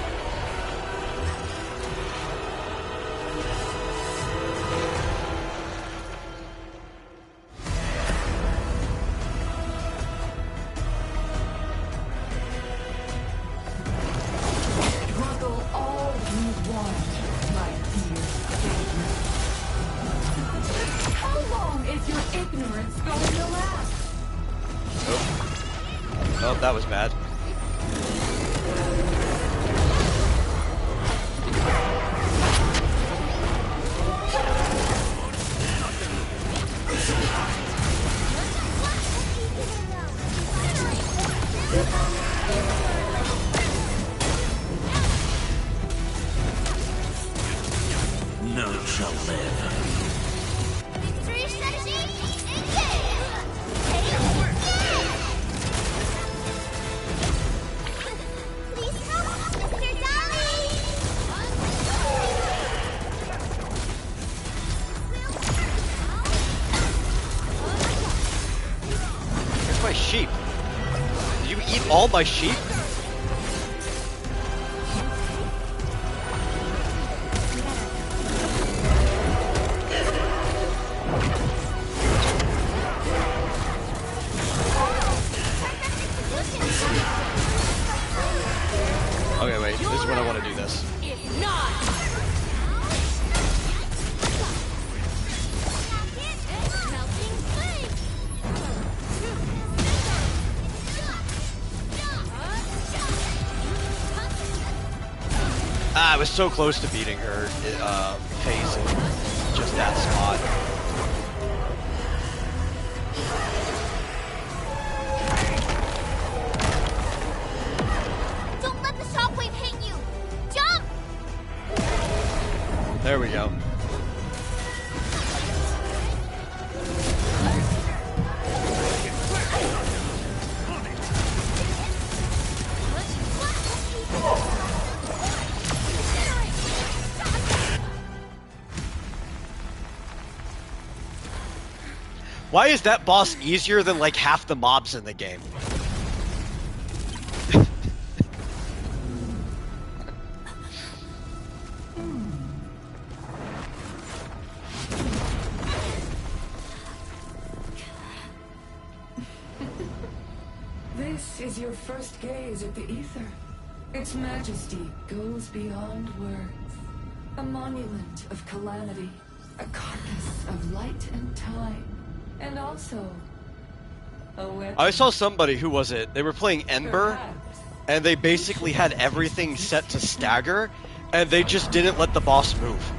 Oh, that was bad. None shall live. sheep? Did you eat all my sheep? Okay, wait. This is when I want to do this. I was so close to beating her pace in just that spot. Don't let the shockwave hit you! Jump! There we go. Why is that boss easier than like half the mobs in the game? This is your first gaze at the ether. Its majesty goes beyond words. A monument of calamity, a carcass of light and time, and also a weapon. I saw somebody, who was it? They were playing Ember, and they basically had everything set to stagger, and they just didn't let the boss move.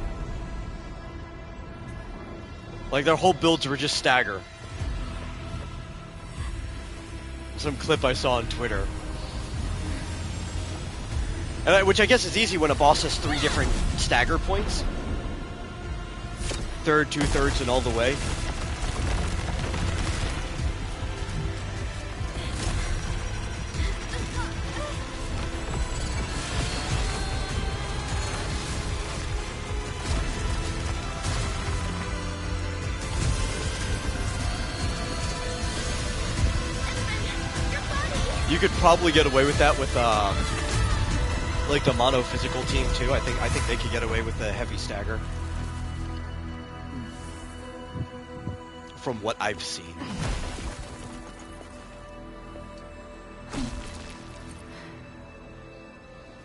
Like, their whole builds were just stagger. Some clip I saw on Twitter. And which I guess is easy when a boss has 3 different stagger points. Third, 2/3, and all the way. You could probably get away with that with like the mono physical team too. I think they could get away with the heavy stagger. From what I've seen.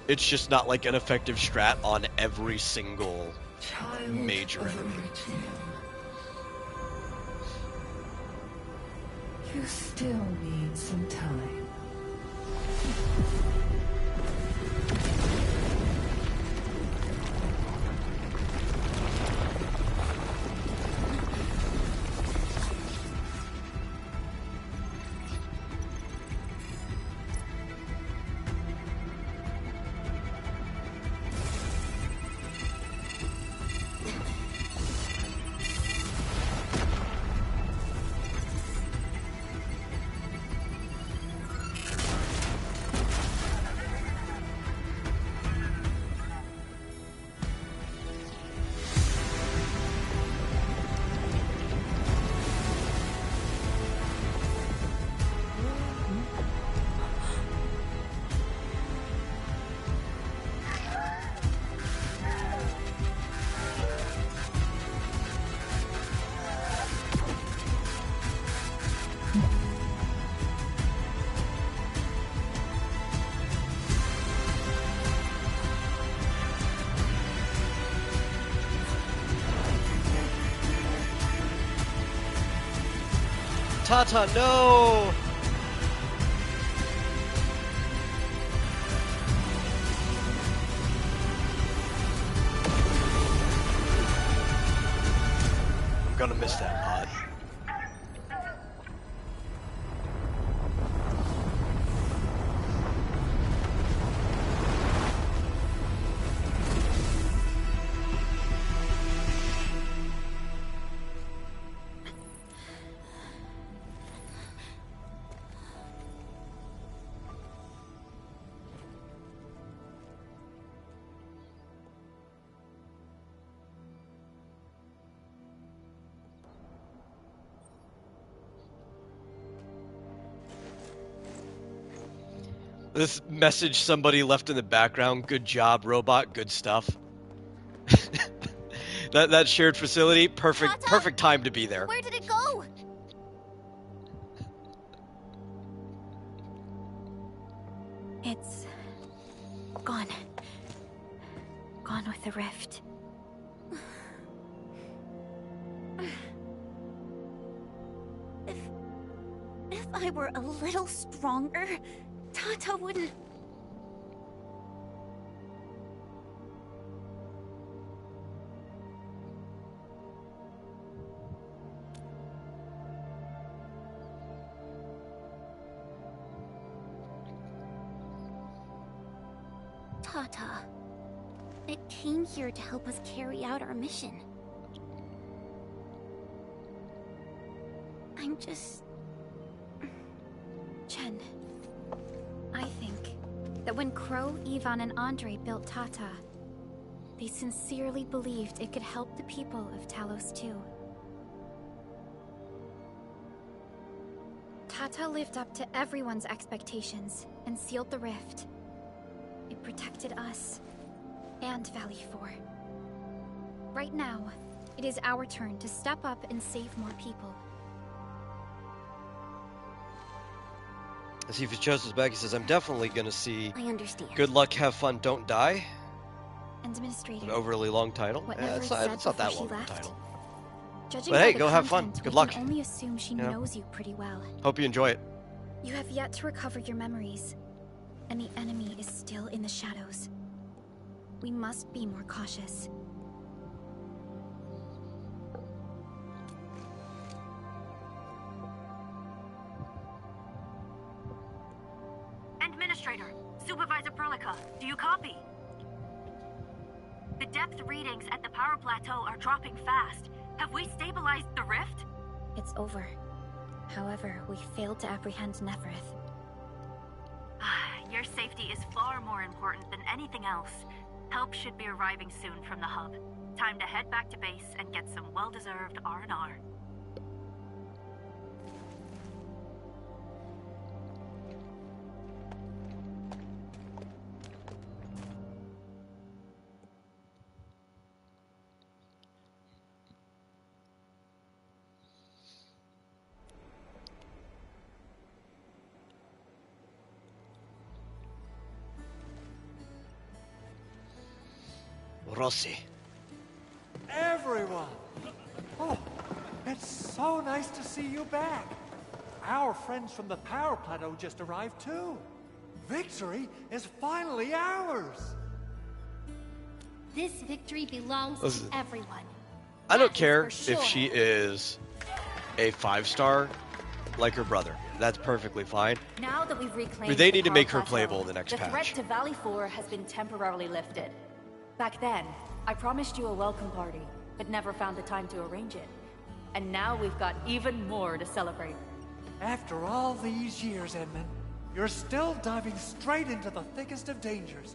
It's just not like an effective strat on every single major enemy. You still need some time. Tata, no! I'm gonna miss that pod. This message somebody left in the background. Good job, robot. Good stuff. that shared facility. Perfect time to be there. Where did it go? It's gone. Gone with the rift. If I were a little stronger, Tata wouldn't... Tata, it came here to help us carry out our mission. I'm just... Chen, I think that when Crow, Ivan, and Andre built Tata, they sincerely believed it could help the people of Talos too. Tata lived up to everyone's expectations and sealed the rift. It protected us and Valley 4. Right now, it is our turn to step up and save more people. I see if he chose us back. He says, I'm definitely going to see... I understand. Good luck, have fun, don't die. Administrator. An overly long title. It's not that long of a title. Judging But by hey, the go have fun. content, Good we luck. can only assume she knows you pretty well. Hope you enjoy it. You have yet to recover your memories, and the enemy is still in the shadows. We must be more cautious. Administrator, Supervisor Perlica, do you copy? The depth readings at the power plateau are dropping fast. Have we stabilized the rift? It's over. However, we failed to apprehend Nefereth. Your safety is far more important than anything else. Help should be arriving soon from the hub. Time to head back to base and get some well-deserved R&R. Rossi. Everyone! Oh, it's so nice to see you back. Our friends from the power plateau just arrived too. Victory is finally ours. This victory belongs Listen, to everyone. I don't That is care for sure. if she is a 5-star like her brother. That's perfectly fine. Now that we've reclaimed But they the need to power make her plateau, playable in the next the threat patch. to Valley 4 has been temporarily lifted. Back then, I promised you a welcome party, but never found the time to arrange it. And now we've got even more to celebrate. After all these years, Edmund, you're still diving straight into the thickest of dangers,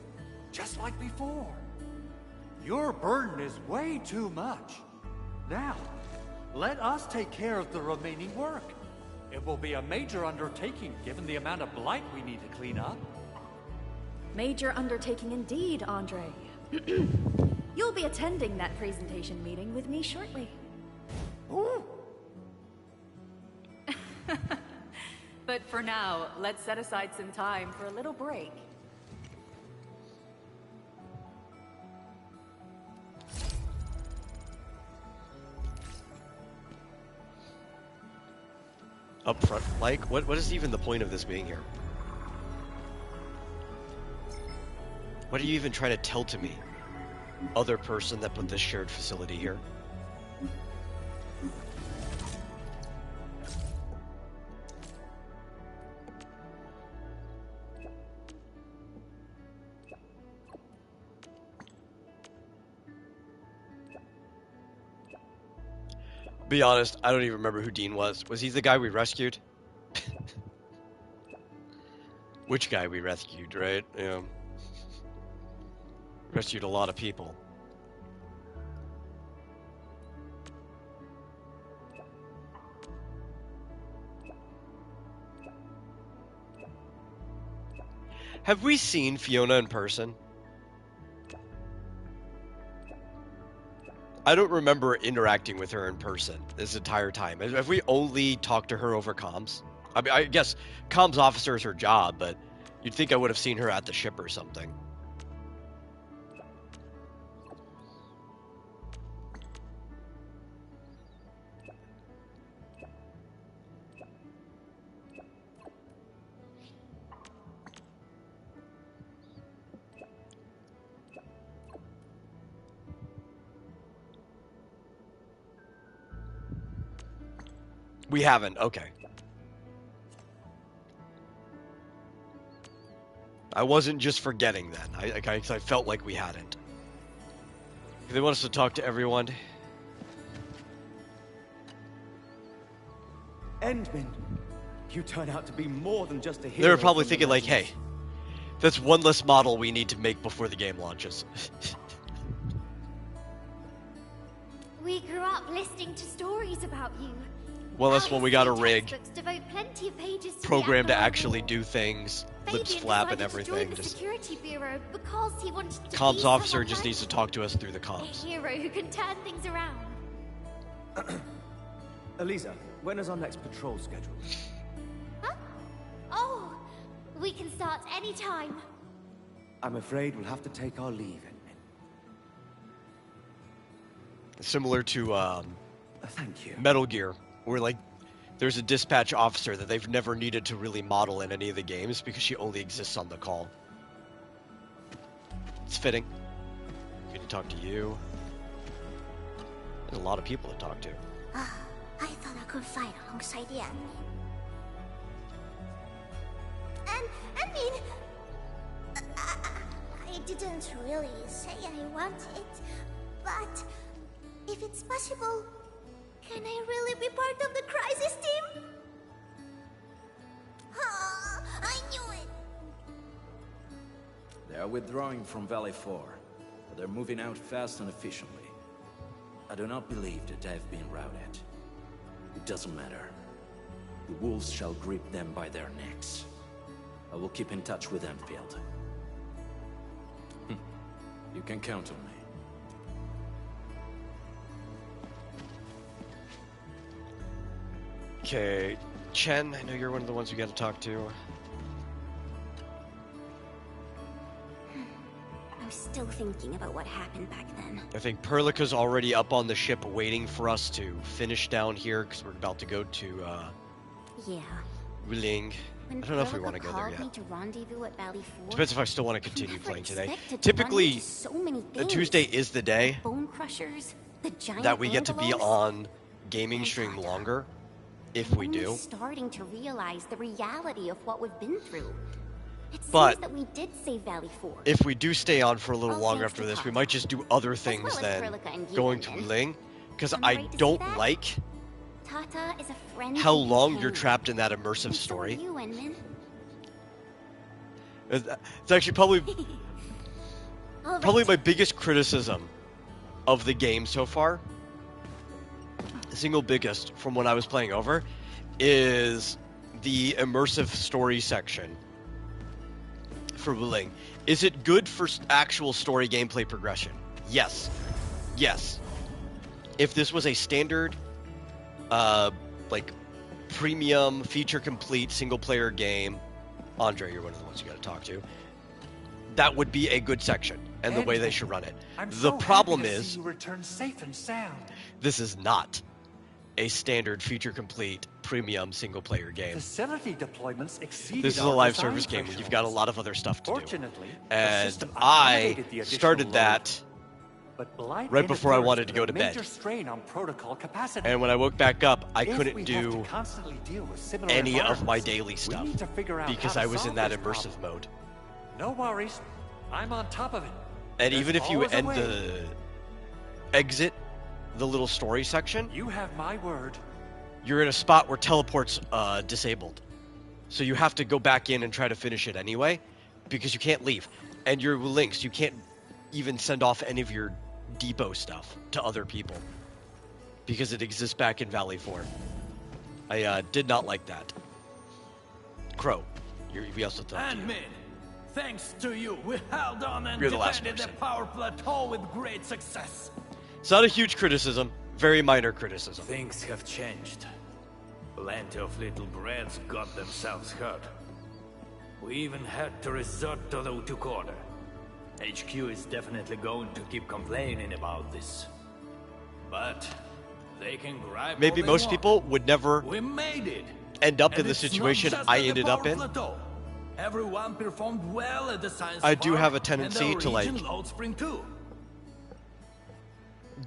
just like before. Your burden is way too much. Now, let us take care of the remaining work. It will be a major undertaking given the amount of blight we need to clean up. Major undertaking indeed, Andre. You'll be attending that presentation meeting with me shortly. Ooh. But for now, let's set aside some time for a little break. Up front, like, what is even the point of this being here? What are you even trying to tell to me? Other person that put this shared facility here? Be honest, I don't even remember who Dean was. Was he the guy we rescued? Which guy we rescued, right? Yeah. Rescued a lot of people. Have we seen Fiona in person? I don't remember interacting with her in person this entire time. Have we only talked to her over comms? I mean, I guess comms officer is her job, but you'd think I would have seen her at the ship or something. We haven't. Okay. I wasn't just forgetting then. I felt like we hadn't. They want us to talk to everyone. Endman, you turn out to be more than just a hero. They were probably from the thinking like, hey, legends. that's one less model we need to make before the game launches. We grew up listening to stories about you. Well, that's when we got a rig Textbooks devote plenty of pages to programmed to the actually do things, lips Fabian flap and decided to join everything. the Just Security Bureau because he wanted to comms be officer someone just like needs to talk to us through the a comms. hero who can turn things around. Elisa, when is our next patrol scheduled? Oh, we can start anytime. I'm afraid we'll have to take our leave, Endman. Similar to Thank you. Metal Gear, where like there's a dispatch officer that they've never needed to really model in any of the games because she only exists on the call. It's fitting. Good to talk to you. There's a lot of people to talk to. I thought I could fight alongside the enemy. And, I mean... I didn't really say I want it, but... if it's possible, can I really be part of the crisis team? I knew it! They are withdrawing from Valley 4, but they're moving out fast and efficiently. I do not believe that they've been routed. It doesn't matter. The wolves shall grip them by their necks. I will keep in touch with Endfield. You can count on me. Okay, Chen, I know you're one of the ones we got to talk to. I'm still thinking about what happened back then. I think Perlica's already up on the ship waiting for us to finish down here because we're about to go to, Yeah. Wuling. I don't know if we want to go there called yet. me to rendezvous at Valley 4. Depends if I still want to continue playing today. expected to run Typically, into so many things. Tuesday is the day Bone crushers, the giant that we get to be angelos. on gaming stream longer, if we I'm do. only starting to realize the reality of what we've been through. It seems But that we did save Valley 4. if we do stay on for a little All longer thanks after to this, we Tata. might just do other things well as than Perlica and you, going to Endman. Wuling, because Am I I right to say don't that? like Tata is a friend how who long became you're trapped in that immersive and so are story. you, Endman. It's actually probably All probably right. my biggest criticism of the game so far, the single biggest from when I was playing over, is the immersive story section for Wuling. Is it good for actual story gameplay progression? Yes. Yes. If this was a standard, like, premium, feature-complete, single-player game, Andre, you're one of the ones you got to talk to, that would be a good section, and the way they should run it. I'm The so problem happy to is, see you return safe and sound. this is not a standard, feature-complete, premium, single-player game. Facility deployments exceeded This is a our live design service game where you've thresholds. got a lot of other stuff to do. Fortunately, the And system I accommodated the additional started load. that But Blight right before I inadvertently wanted to put go a to bed. major strain on protocol capacity. And when I woke back up, I If couldn't we have to do constantly deal with similar any of my environments, daily we stuff need to figure out because how to I was in solve that this immersive problem. mode. No worries, I'm on top of it. And There's even if you always a end way. the exit the little story section, You have my word. you're in a spot where teleport's disabled. So you have to go back in and try to finish it anyway because you can't leave. And you're links, you can't even send off any of your depot stuff to other people because it exists back in Valley 4. I did not like that. Crow, we also talked to you. Endman, Thanks to you, we held on and You're the last defended the person. power plateau with great success. It's not a huge criticism. Very minor criticism. Things have changed. Plenty of little brats got themselves hurt. We even had to resort to the who took order. HQ is definitely going to keep complaining about this. But they can gripe Maybe all they most want. people would never We made it. end up in And the it's not situation just I at the ended up power in. plateau. Everyone performed well at the science I do park have a and tendency the to, like, region Load Spring too.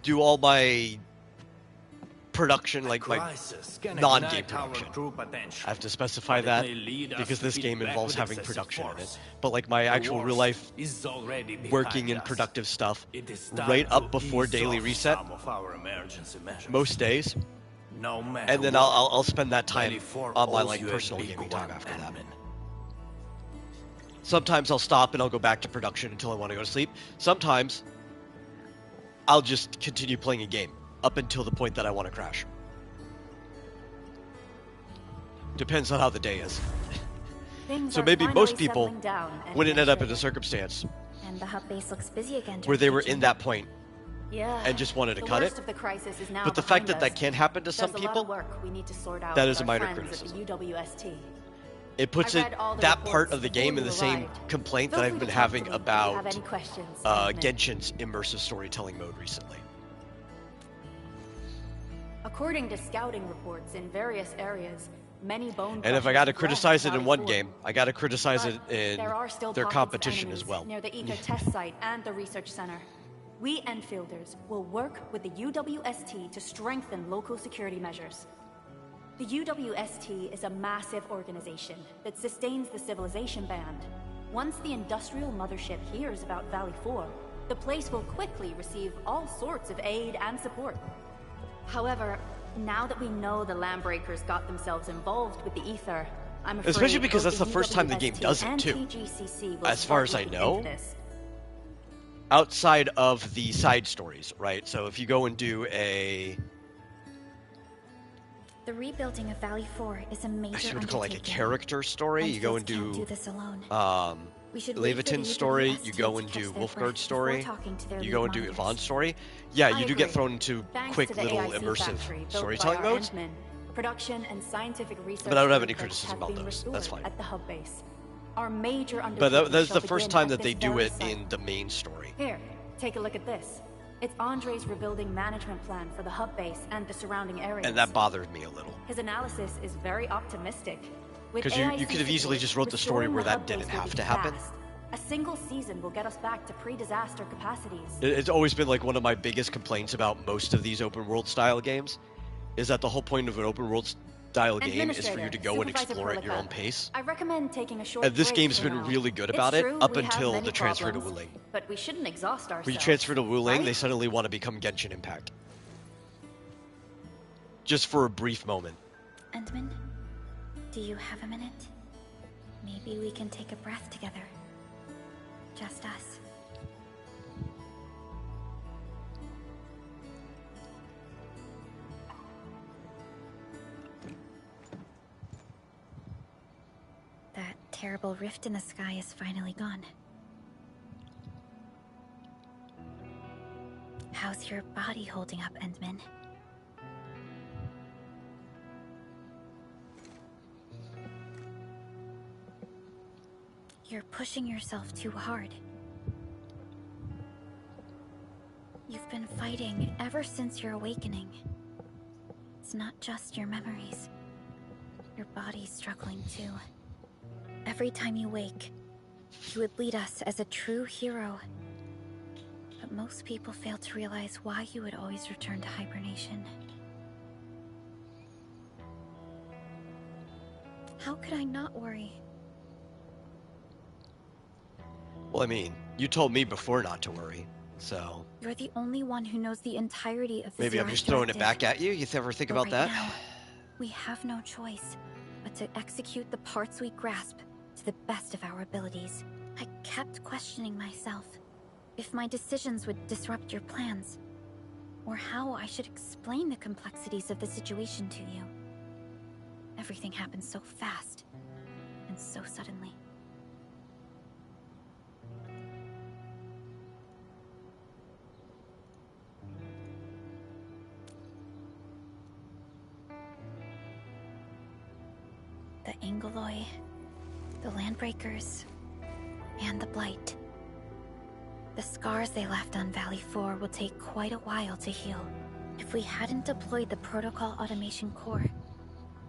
Do all my production, like my Crisis can non-game ignite our production. true potential. I have to specify But it that may lead us because to this hit game back involves with having excessive production in it. force. But like my The actual real life worst is already behind working in us. productive stuff, It is time right to up before ease daily off reset, some of our emergency measures. most days, No matter and then what, I'll spend that time Valley on my owes like you a personal big gaming time one, after that. admin. Sometimes I'll stop and I'll go back to production until I want to go to sleep. Sometimes I'll just continue playing a game up until the point that I want to crash. Depends on how the day is. Things So are maybe finally most people settling down and wouldn't end up in a getting circumstance And the hub base looks busy again. where they were George. in that point Yeah. and just wanted to the cut worst it. of the crisis is now But the fact behind that that us. can happen to some There's a lot people, of work we need to sort out that with is a our minor friends criticism. At the UWST. it puts I it read all the that part reports of the before game in you the same arrived. complaint Feel that I've free been to talk to having me if you about have any questions, admin. Genshin's immersive storytelling mode recently. According to scouting reports in various areas, many bone And if I crushers got to have criticize left it in Valley one 4. game, I got to criticize it But in there are still their pockets of competition as enemies well. near the Ether test site and the research center. We Enfielders will work with the UWST to strengthen local security measures. The UWST is a massive organization that sustains the Civilization Band. Once the industrial mothership hears about Valley 4, the place will quickly receive all sorts of aid and support. However, now that we know the Landbreakers got themselves involved with the Ether, I'm afraid Especially because both that's the first time the game UWST does it, and too. TGCC will As far start as I looking know, into this. outside of the side stories, right? So if you go and do The rebuilding of Valley 4 is a major I should call it like a undertaking. character story, you go and Can't do do this alone. We should wait for the Leviton's story, UWST you go to and catch do their breath Wolfguard's before story, talking to their you go and lead do monitors. Yvonne's story. Yeah, I you do get agree. thrown into Thanks quick to the little AIC immersive factory built storytelling by our modes. Endmen, production and scientific research But I don't have any methods criticism have about been those. That's restored fine. At the hub base. Our major But undertaking that's shall the first begin time at that they this do very it site. in the main story. Here, take a look at this. It's Andre's rebuilding management plan for the hub base and the surrounding areas. And that bothered me a little. His analysis is very optimistic. With Because you AIC could have easily support, just wrote the story restoring where the that hub didn't base will have be to happen. fast. A single season will get us back to pre-disaster capacities. It's always been like one of my biggest complaints about most of these open world style games is that the whole point of an open world style game is for you to go and Supervisor explore at your Perlica, own pace. I recommend taking a short And this break game's for been now. really good It's about it true, up we have until many the transfer to problems, Wuling. But we shouldn't exhaust ourselves. When you transfer to Wuling, right? they suddenly want to become Genshin Impact. Just for a brief moment. Endman, do you have a minute? Maybe we can take a breath together. Just us. That terrible rift in the sky is finally gone. How's your body holding up, Endman? You're pushing yourself too hard. You've been fighting ever since your awakening. It's not just your memories. Your body's struggling too. Every time you wake, you would lead us as a true hero. But most people fail to realize why you would always return to hibernation. How could I not worry? Well, I mean, you told me before not to worry, so You're the only one who knows the entirety of the maybe I'm Zerach just throwing it directive. back at you. You ever think But about right that? now, we have no choice but to execute the parts we grasp to the best of our abilities. I kept questioning myself if my decisions would disrupt your plans, or how I should explain the complexities of the situation to you. Everything happened so fast and so suddenly. The Angoloi, the Landbreakers, and the Blight. The scars they left on Valley 4 will take quite a while to heal. If we hadn't deployed the Protocol Automation Core,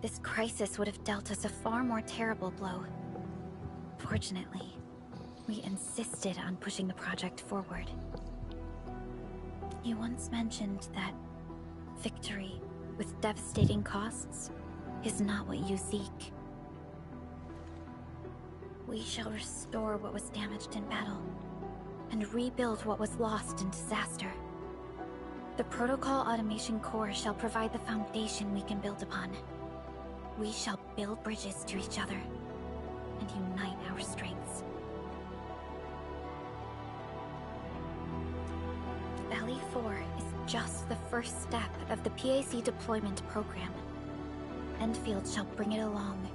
this crisis would have dealt us a far more terrible blow. Fortunately, we insisted on pushing the project forward. You once mentioned that victory with devastating costs is not what you seek. We shall restore what was damaged in battle, and rebuild what was lost in disaster. The Protocol Automation Core shall provide the foundation we can build upon. We shall build bridges to each other, and unite our strengths. Valley 4 is just the first step of the PAC deployment program. Endfield shall bring it along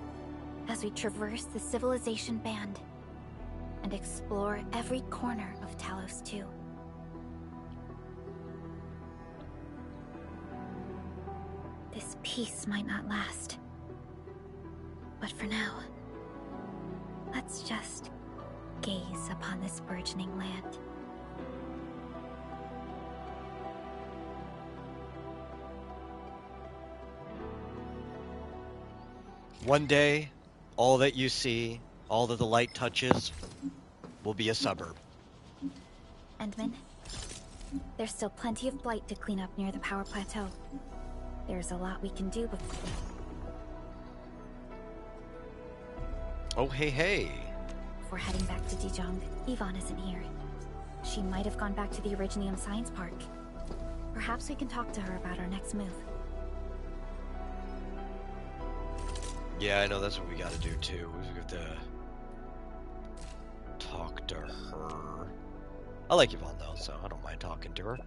as we traverse the Civilization Band and explore every corner of Talos 2. This peace might not last, but for now, let's just gaze upon this burgeoning land. One day, all that you see, all that the light touches, will be a suburb. Endman, there's still plenty of blight to clean up near the power plateau. There's a lot we can do before... Oh, hey. Before heading back to Dijon, Yvonne isn't here. She might have gone back to the Originium Science Park. Perhaps we can talk to her about our next move. Yeah, I know that's what we gotta do too. We have to talk to her. I like Yvonne though, so I don't mind talking to her.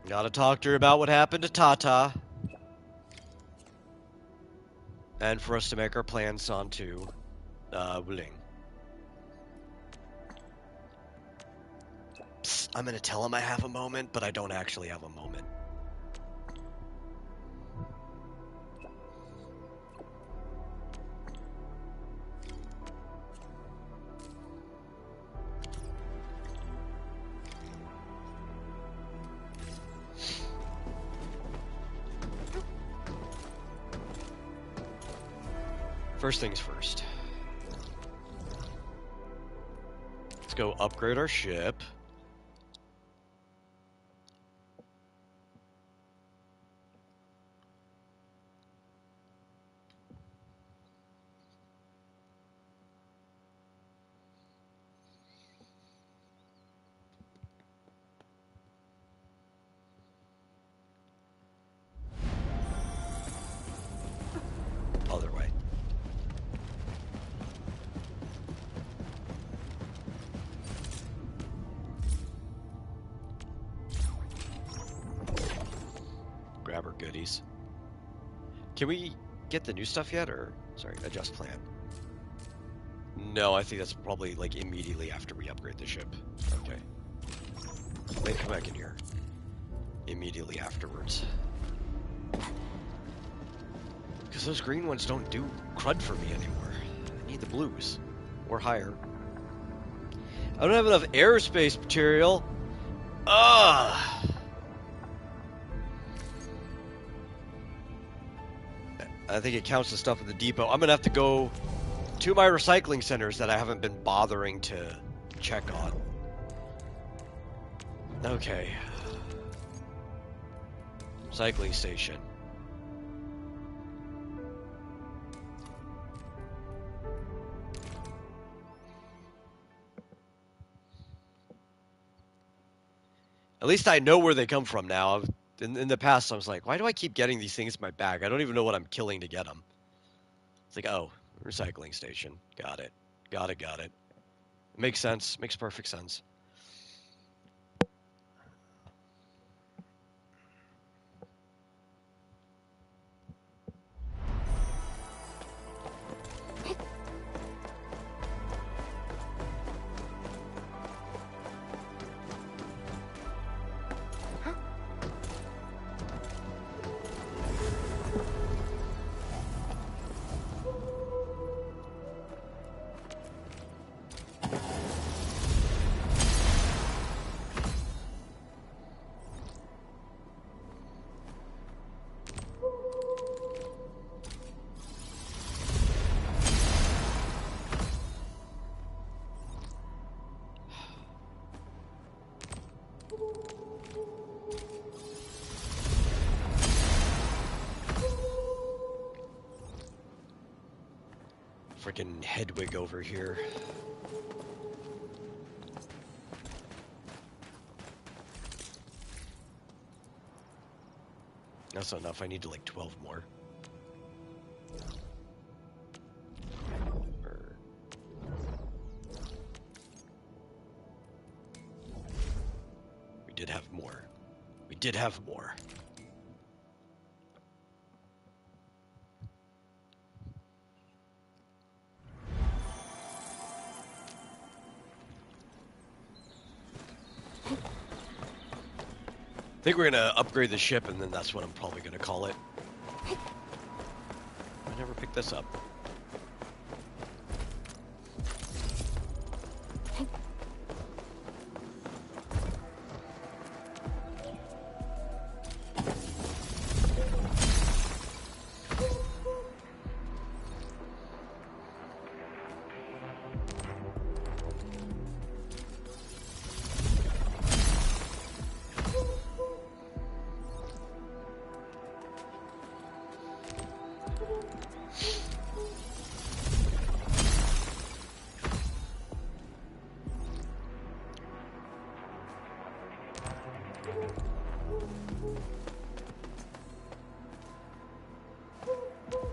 Gotta talk to her about what happened to Tata. And for us to make our plans onto Wuling. Psst, I'm gonna tell him I have a moment, but I don't actually have a moment. First things first. Let's go upgrade our ship. Other way. Grab our goodies. Can we get the new stuff yet, or sorry, adjust plan? No, I think that's probably like immediately after we upgrade the ship. Okay. Wait, come back in here. Immediately afterwards. Because those green ones don't do crud for me anymore. I need the blues. Or higher. I don't have enough aerospace material. Ugh! I think it counts the stuff at the depot. I'm gonna have to go to my recycling centers that I haven't been bothering to check on. Okay. Recycling station. At least I know where they come from now. In the past, I was like, why do I keep getting these things in my bag? I don't even know what I'm killing to get them. It's like, oh, recycling station. Got it. Got it. Makes sense. Makes perfect sense. freaking Hedwig over here. That's not enough. I need like 12 more. We did have more. We did have more. I think we're gonna upgrade the ship, and then that's what I'm probably gonna call it. I never picked this up.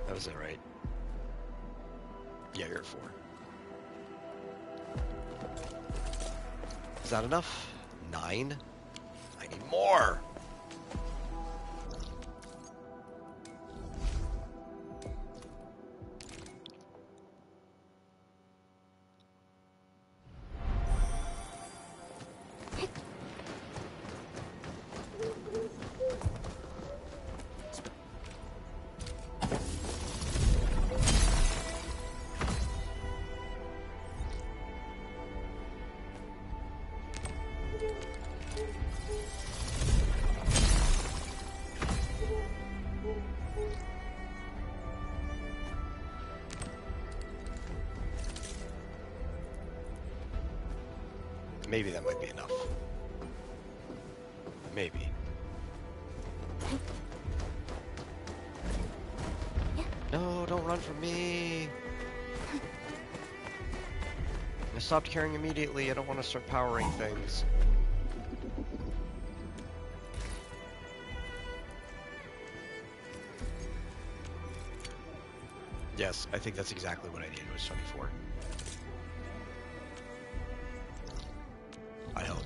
That was it, right? Yeah, you're at 4. Is that enough? 9? I need more! Maybe that might be enough. Maybe. No, don't run from me! I stopped caring immediately. I don't want to start powering things. Yes, I think that's exactly what I needed, was 24. I hope.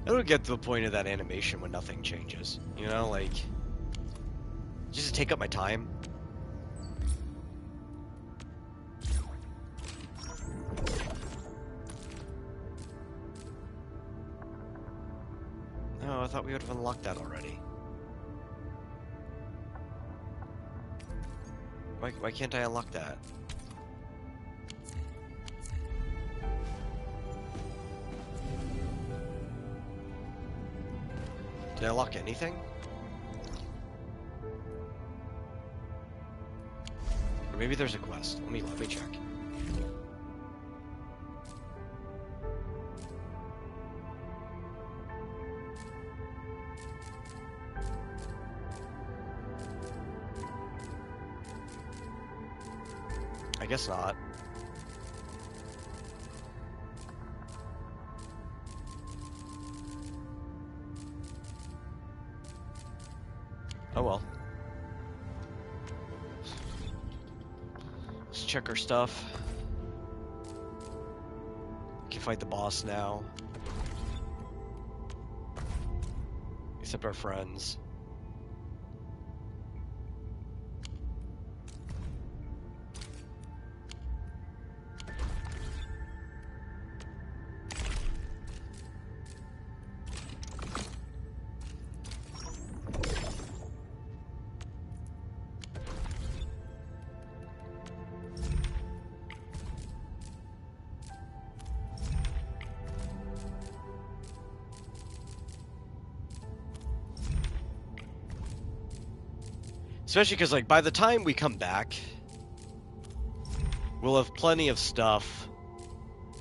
I don't get to the point of that animation when nothing changes. You know, like, just take up my time. No, I thought we would have unlocked that already. Why can't I unlock that? Did I unlock anything? Or maybe there's a quest. Let me check. I guess not. Oh well. Let's check our stuff. We can fight the boss now. Except our friends. Especially because, like, by the time we come back, we'll have plenty of stuff.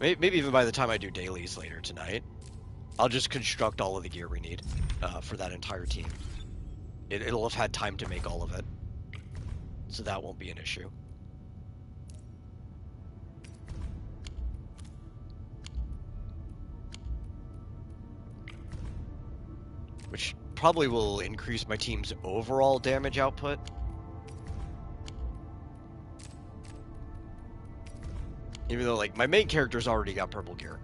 Maybe even by the time I do dailies later tonight, I'll just construct all of the gear we need for that entire team. It'll have had time to make all of it, so that won't be an issue. Which probably will increase my team's overall damage output. Even though, like, my main character's already got purple gear.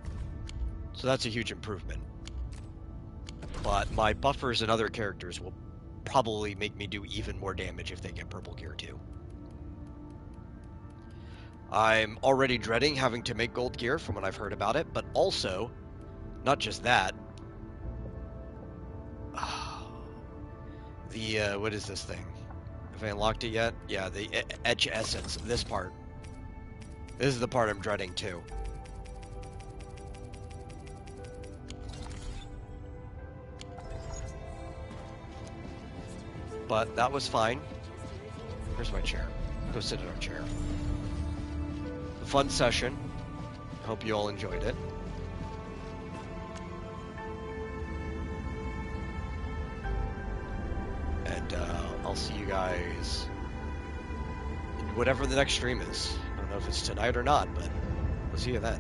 So that's a huge improvement. But my buffers and other characters will probably make me do even more damage if they get purple gear too. I'm already dreading having to make gold gear from what I've heard about it, but also, not just that, what is this thing? Have I unlocked it yet? Yeah, the Etch Essence, this part. This is the part I'm dreading too. But that was fine. Where's my chair? Go sit in our chair. A fun session. Hope you all enjoyed it. And I'll see you guys in whatever the next stream is. I don't know if it's tonight or not, but we'll see you then.